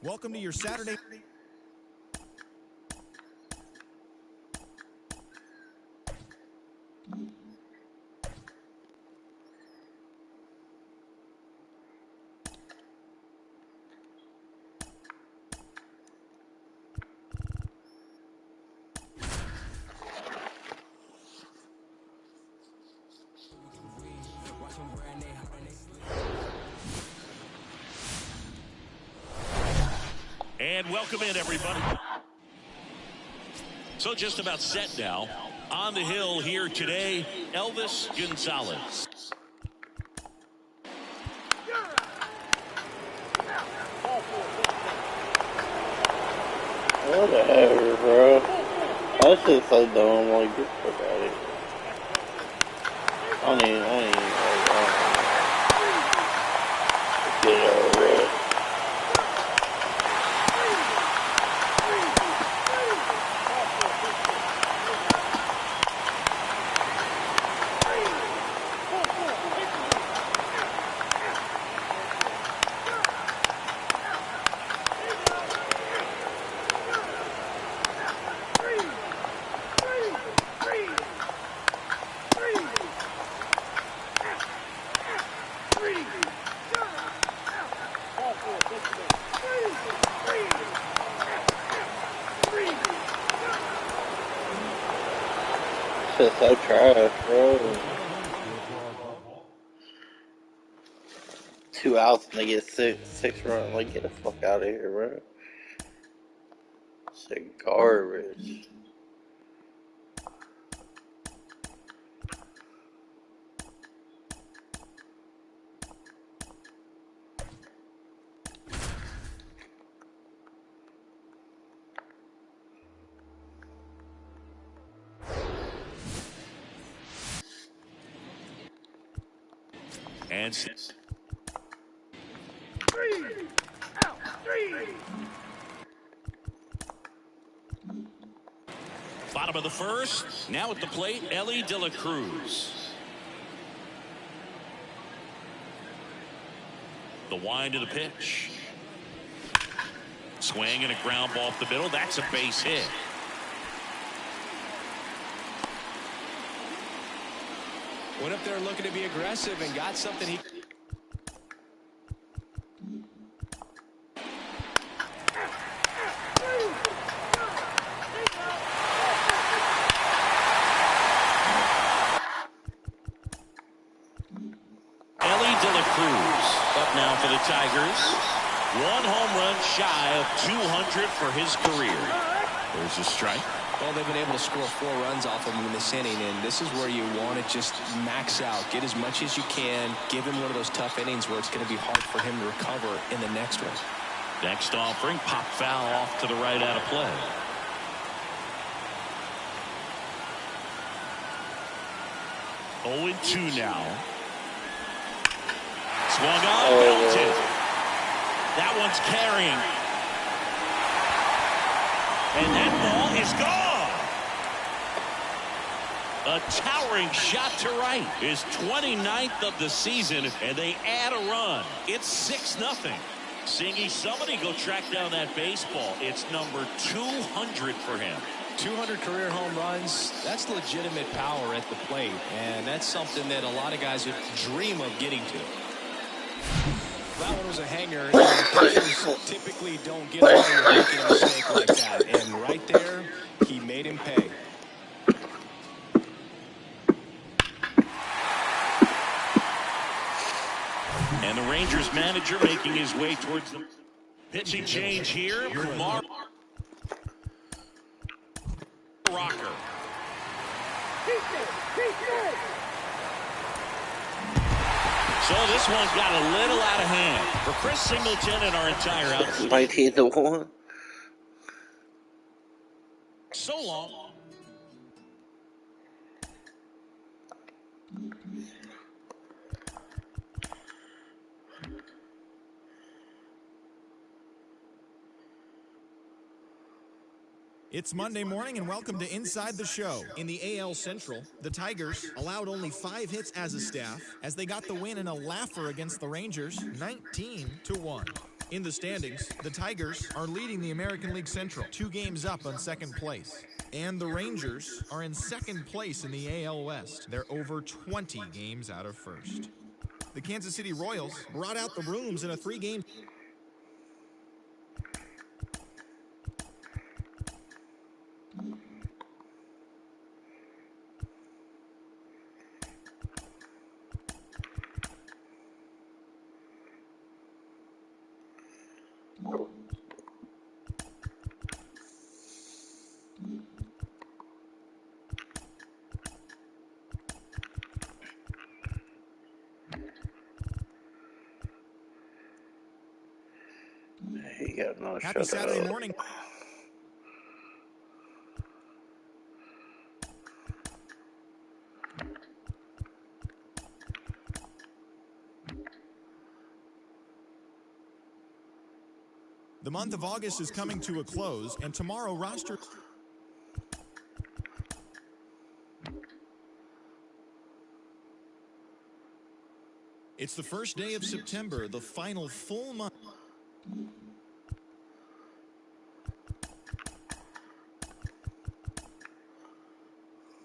Welcome to your Saturday. And welcome in, everybody. So just about set now. On the hill here today, Elvis Gonzales. whatever, bro. That's just so dumb. Like, get the fuck out of here. I don't even get it over it. is so trash, bro. 2 outs and they get six runs. Like, get the fuck out of here, bro. It's garbage. And bottom of the first. Now at the plate, Ellie De La Cruz. The wind of the pitch. Swing and a ground ball up the middle. That's a base hit. Went up there looking to be aggressive and got something he... Ellie De La Cruz up now for the Tigers. 1 home run shy of 200 for his career. There's a strike. Well, they've been able to score 4 runs off of him in this inning, and this is where you want to just max out, get as much as you can, give him one of those tough innings where it's going to be hard for him to recover in the next one. Next offering, pop foul off to the right out of play. Oh, 0-2 now. Swung on, belted. That one's carrying. And that ball is gone. A towering shot to right. His 29th of the season, and they add a run. It's 6-0. Singy, somebody go track down that baseball. It's number 200 for him. 200 career home runs, that's legitimate power at the plate, and that's something that a lot of guys would dream of getting to. That one was a hanger, and pitchers typically don't get away with making a mistake like that, and right there, he made him pay. And the Rangers manager making his way towards the pitching change here. Kumar Rocker. So this one got a little out of hand for Chris Singleton and our entire outfield. 19-1. So long. It's Monday morning and welcome to Inside the Show. In the AL Central, the Tigers allowed only 5 hits as a staff as they got the win in a laugher against the Rangers, 19-1. In the standings, the Tigers are leading the American League Central, 2 games up on second place. And the Rangers are in second place in the AL West. They're over 20 games out of first. The Kansas City Royals brought out the rooms in a 3-game He got another Happy Saturday morning. The month of August is coming to a close, and tomorrow roster... It's the first day of September, the final full month.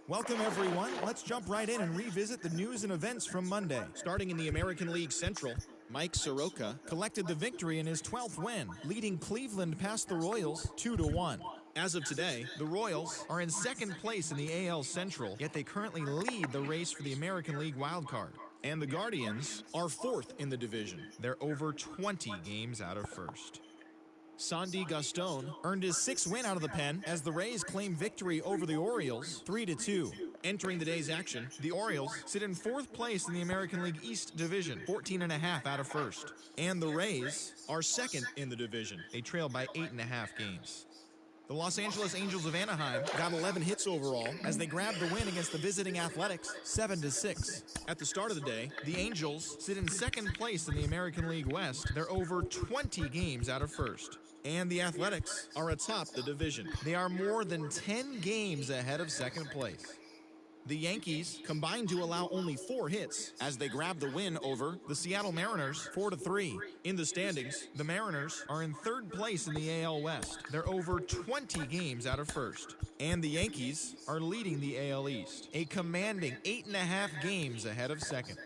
Welcome, everyone. Let's jump right in and revisit the news and events from Monday. Starting in the American League Central, Mike Soroka collected the victory in his 12th win, leading Cleveland past the Royals 2-1. As of today, the Royals are in second place in the AL Central, yet they currently lead the race for the American League wildcard. And the Guardians are fourth in the division. They're over 20 games out of first. Sandy Gaston earned his sixth win out of the pen as the Rays claim victory over the Orioles 3-2. Entering the day's action, the Orioles sit in fourth place in the American League East Division, 14.5 out of first. And the Rays are second in the division. They trail by 8.5 games. The Los Angeles Angels of Anaheim got 11 hits overall as they grabbed the win against the visiting Athletics 7-6. At the start of the day, the Angels sit in second place in the American League West. They're over 20 games out of first. And the Athletics are atop the division. They are more than 10 games ahead of second place. The Yankees combined to allow only 4 hits as they grab the win over the Seattle Mariners 4-3. In the standings, the Mariners are in third place in the AL West. They're over 20 games out of first. And the Yankees are leading the AL East, a commanding 8.5 games ahead of second.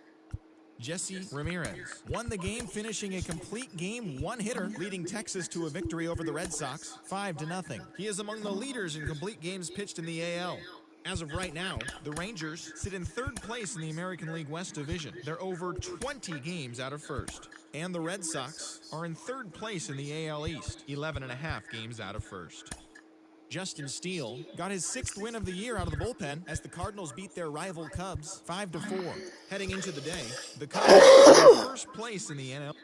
Jesse Ramirez won the game, finishing a complete game one-hitter, leading Texas to a victory over the Red Sox 5-0. He is among the leaders in complete games pitched in the AL. As of right now, the Rangers sit in third place in the American League West Division. They're over 20 games out of first. And the Red Sox are in third place in the AL East, 11.5 games out of first. Justin Steele got his 6th win of the year out of the bullpen as the Cardinals beat their rival Cubs 5-4. Heading into the day, the Cubs are in first place in the NL.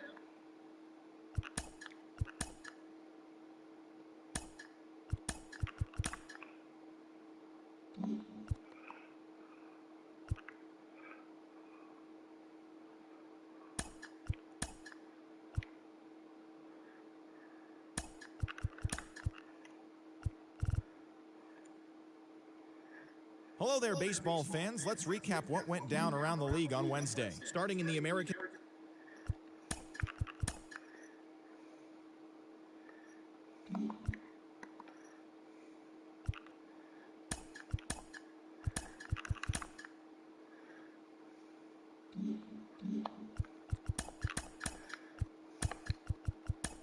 Hello there, baseball fans. Let's recap what went down around the league on Wednesday. Starting in the American...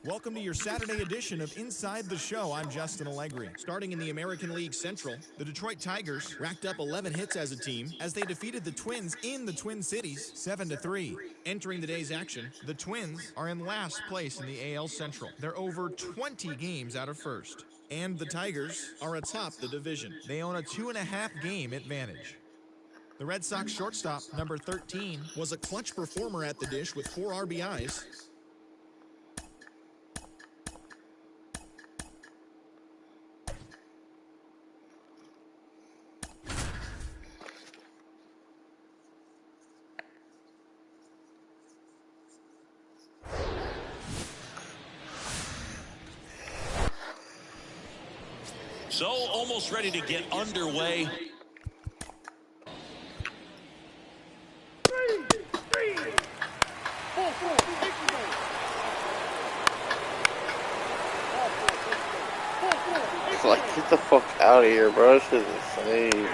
Welcome to your Saturday edition of Inside the Show. I'm Justin Allegri. Starting in the American League Central, the Detroit Tigers racked up 11 hits as a team as they defeated the Twins in the Twin Cities 7-3. Entering the day's action, the Twins are in last place in the AL Central. They're over 20 games out of first. And the Tigers are atop the division. They own a 2.5 game advantage. The Red Sox shortstop, number 13, was a clutch performer at the dish with 4 RBIs. So almost ready to get underway. Like, get the fuck out of here, bro. This is insane.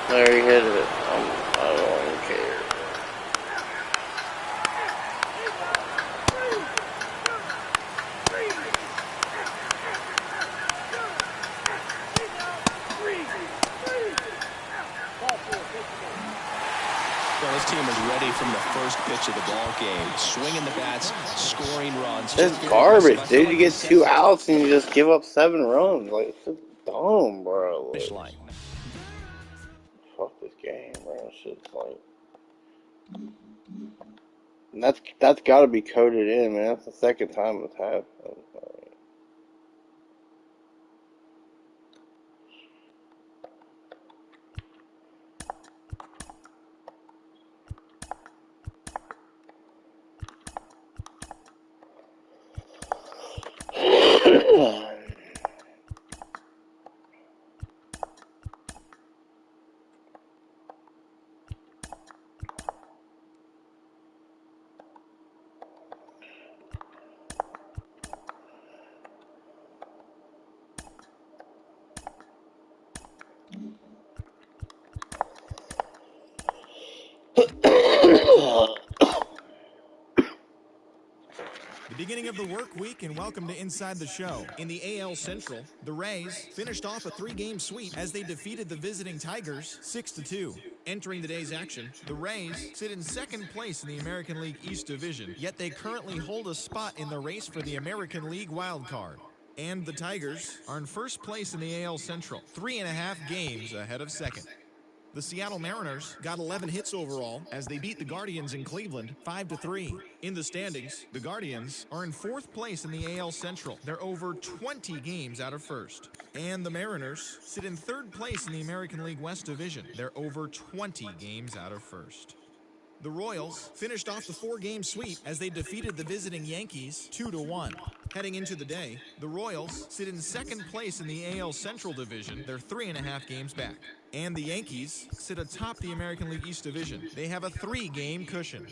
There he hit it. I don't even care. Well, this team is ready from the first pitch of the ball game. Swinging the bats, scoring runs. It's garbage, dude. You get 2 outs and you just give up 7 runs. Like, it's just dumb, bro. Like, fuck this game, bro. Shit's like... And that's got to be coded in, man. That's the second time it's happened. The beginning of the work week, and welcome to Inside the Show. In the AL Central, the Rays finished off a 3-game sweep as they defeated the visiting Tigers 6-2. Entering the day's action, the Rays sit in second place in the American League East Division, yet they currently hold a spot in the race for the American League wild card. And the Tigers are in first place in the AL Central, 3.5 games ahead of second. The Seattle Mariners got 11 hits overall as they beat the Guardians in Cleveland 5-3. In the standings, the Guardians are in fourth place in the AL Central. They're over 20 games out of first. And the Mariners sit in third place in the American League West Division. They're over 20 games out of first. The Royals finished off the 4-game sweep as they defeated the visiting Yankees 2-1. Heading into the day, the Royals sit in second place in the AL Central Division. They're 3.5 games back. And the Yankees sit atop the American League East Division. They have a 3-game cushion.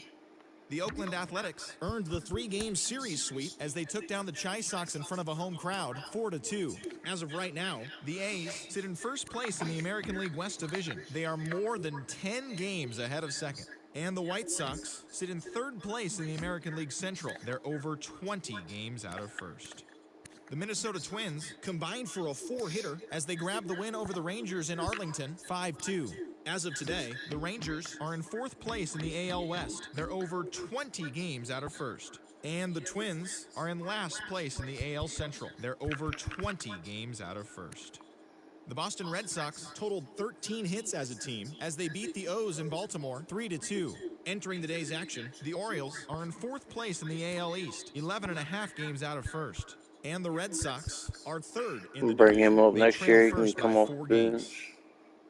The Oakland Athletics earned the 3-game series sweep as they took down the Chi Sox in front of a home crowd 4-2. As of right now, the A's sit in first place in the American League West Division. They are more than 10 games ahead of second. And the White Sox sit in third place in the American League Central. They're over 20 games out of first. The Minnesota Twins combined for a 4-hitter as they grab the win over the Rangers in Arlington 5-2. As of today, the Rangers are in fourth place in the AL West. They're over 20 games out of first. And the Twins are in last place in the AL Central. They're over 20 games out of first. The Boston Red Sox totaled 13 hits as a team as they beat the O's in Baltimore 3-2. Entering the day's action, the Orioles are in fourth place in the AL East, 11.5 games out of first. And the Red Sox are third in the Bring him up They next trail year. He first can come by off 4 the games. bench.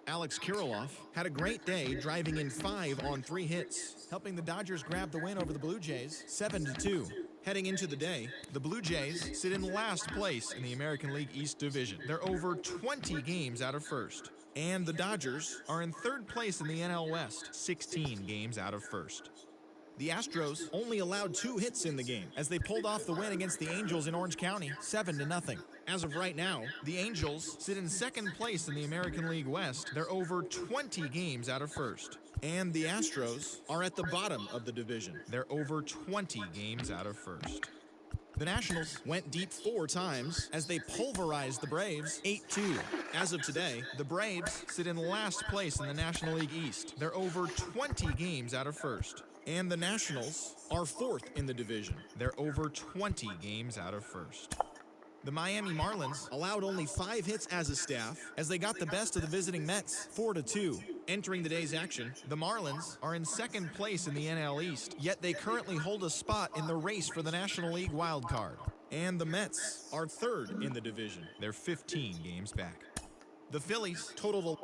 Alex Kirilloff had a great day, driving in 5 on 3 hits, helping the Dodgers grab the win over the Blue Jays 7-2. Heading into the day, the Blue Jays sit in last place in the American League East Division. They're over 20 games out of first. And the Dodgers are in third place in the NL West, 16 games out of first. The Astros only allowed 2 hits in the game as they pulled off the win against the Angels in Orange County 7-0. As of right now, the Angels sit in second place in the American League West. They're over 20 games out of first. And the Astros are at the bottom of the division. They're over 20 games out of first. The Nationals went deep 4 times as they pulverized the Braves 8-2. As of today, the Braves sit in last place in the National League East. They're over 20 games out of first. And the Nationals are fourth in the division. They're over 20 games out of first. The Miami Marlins allowed only 5 hits as a staff as they got the best of the visiting Mets 4-2. Entering the day's action, the Marlins are in second place in the NL East, yet they currently hold a spot in the race for the National League wild card. And the Mets are third in the division. They're 15 games back. The Phillies totaled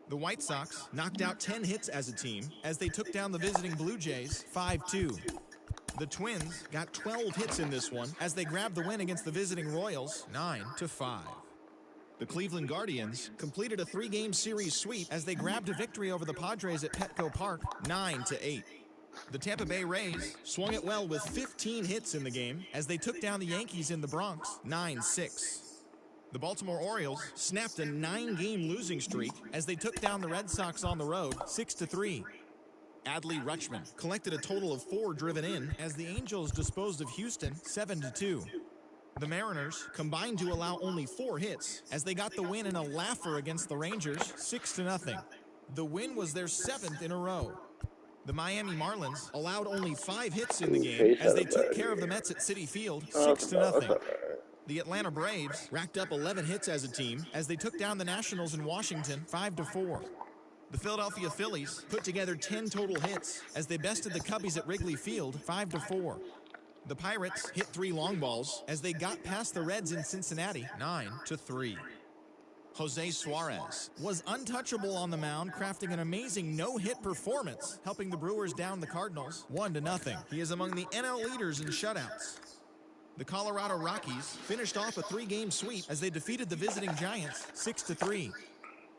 The White Sox knocked out 10 hits as a team as they took down the visiting Blue Jays 5-2. The Twins got 12 hits in this one as they grabbed the win against the visiting Royals 9-5. The Cleveland Guardians completed a 3-game series sweep as they grabbed a victory over the Padres at Petco Park 9-8. The Tampa Bay Rays swung it well with 15 hits in the game as they took down the Yankees in the Bronx 9-6. The Baltimore Orioles snapped a 9-game losing streak as they took down the Red Sox on the road 6-3. Adley Rutschman collected a total of 4 driven in as the Angels disposed of Houston 7-2. The Mariners combined to allow only 4 hits as they got the win in a laugher against the Rangers 6-0. The win was their 7th in a row. The Miami Marlins allowed only 5 hits in the game as they took care of the Mets at Citi Field 6-0. The Atlanta Braves racked up 11 hits as a team as they took down the Nationals in Washington 5-4. The Philadelphia Phillies put together 10 total hits as they bested the Cubbies at Wrigley Field 5-4. The Pirates hit 3 long balls as they got past the Reds in Cincinnati 9-3. Jose Suarez was untouchable on the mound, crafting an amazing no-hit performance, helping the Brewers down the Cardinals 1-0. He is among the NL leaders in shutouts. The Colorado Rockies finished off a 3-game sweep as they defeated the visiting Giants 6-3.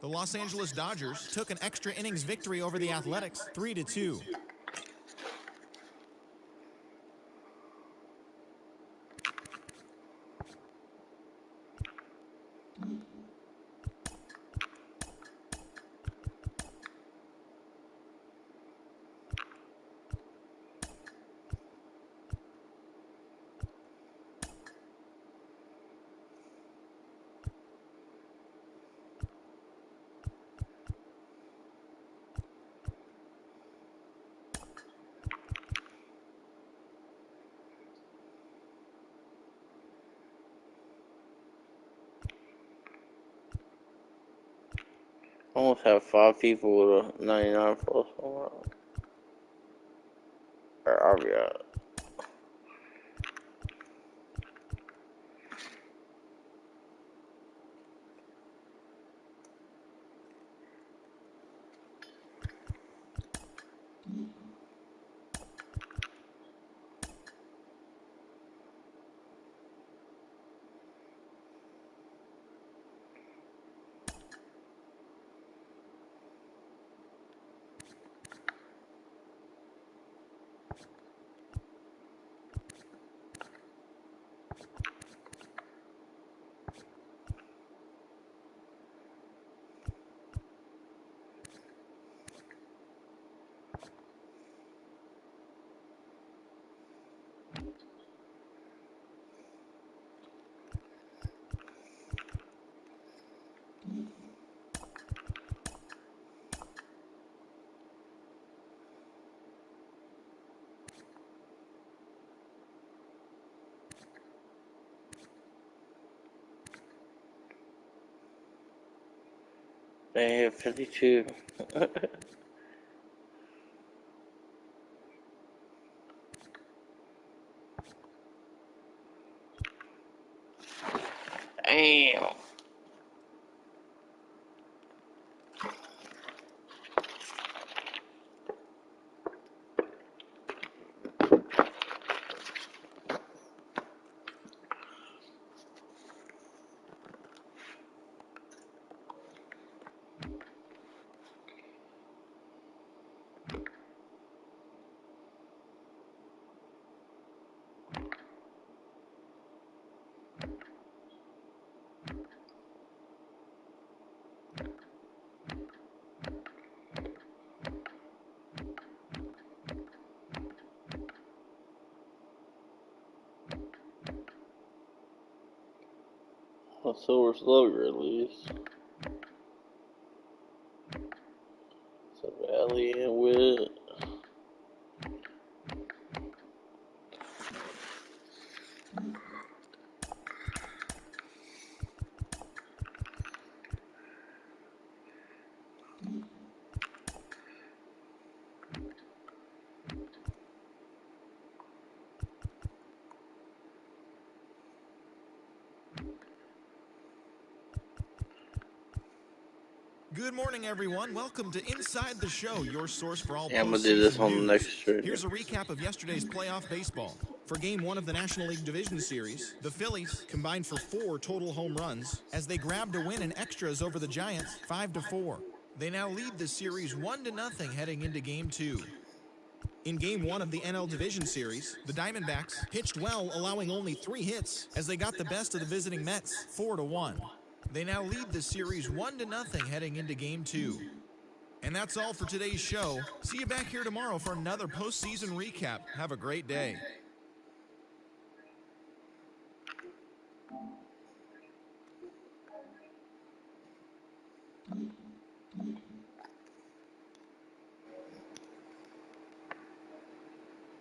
The Los Angeles Dodgers took an extra innings victory over the Athletics 3-2. Almost have 5 people with a 99 plus home run. Or I'll be out. They have 52. Damn. A silver slugger at least. It's a valley and with Good morning, everyone. Welcome to Inside the Show, your source for all I'm gonna do this postseason on the news. next stream. Here's a recap of yesterday's playoff baseball. For Game 1 of the National League Division Series, the Phillies combined for 4 total home runs as they grabbed a win in extras over the Giants 5-4. They now lead the series 1-0 heading into Game 2. In Game 1 of the NL Division Series, the Diamondbacks pitched well, allowing only 3 hits as they got the best of the visiting Mets 4-1. They now lead the series 1-0 heading into Game 2. And that's all for today's show. See you back here tomorrow for another postseason recap. Have a great day.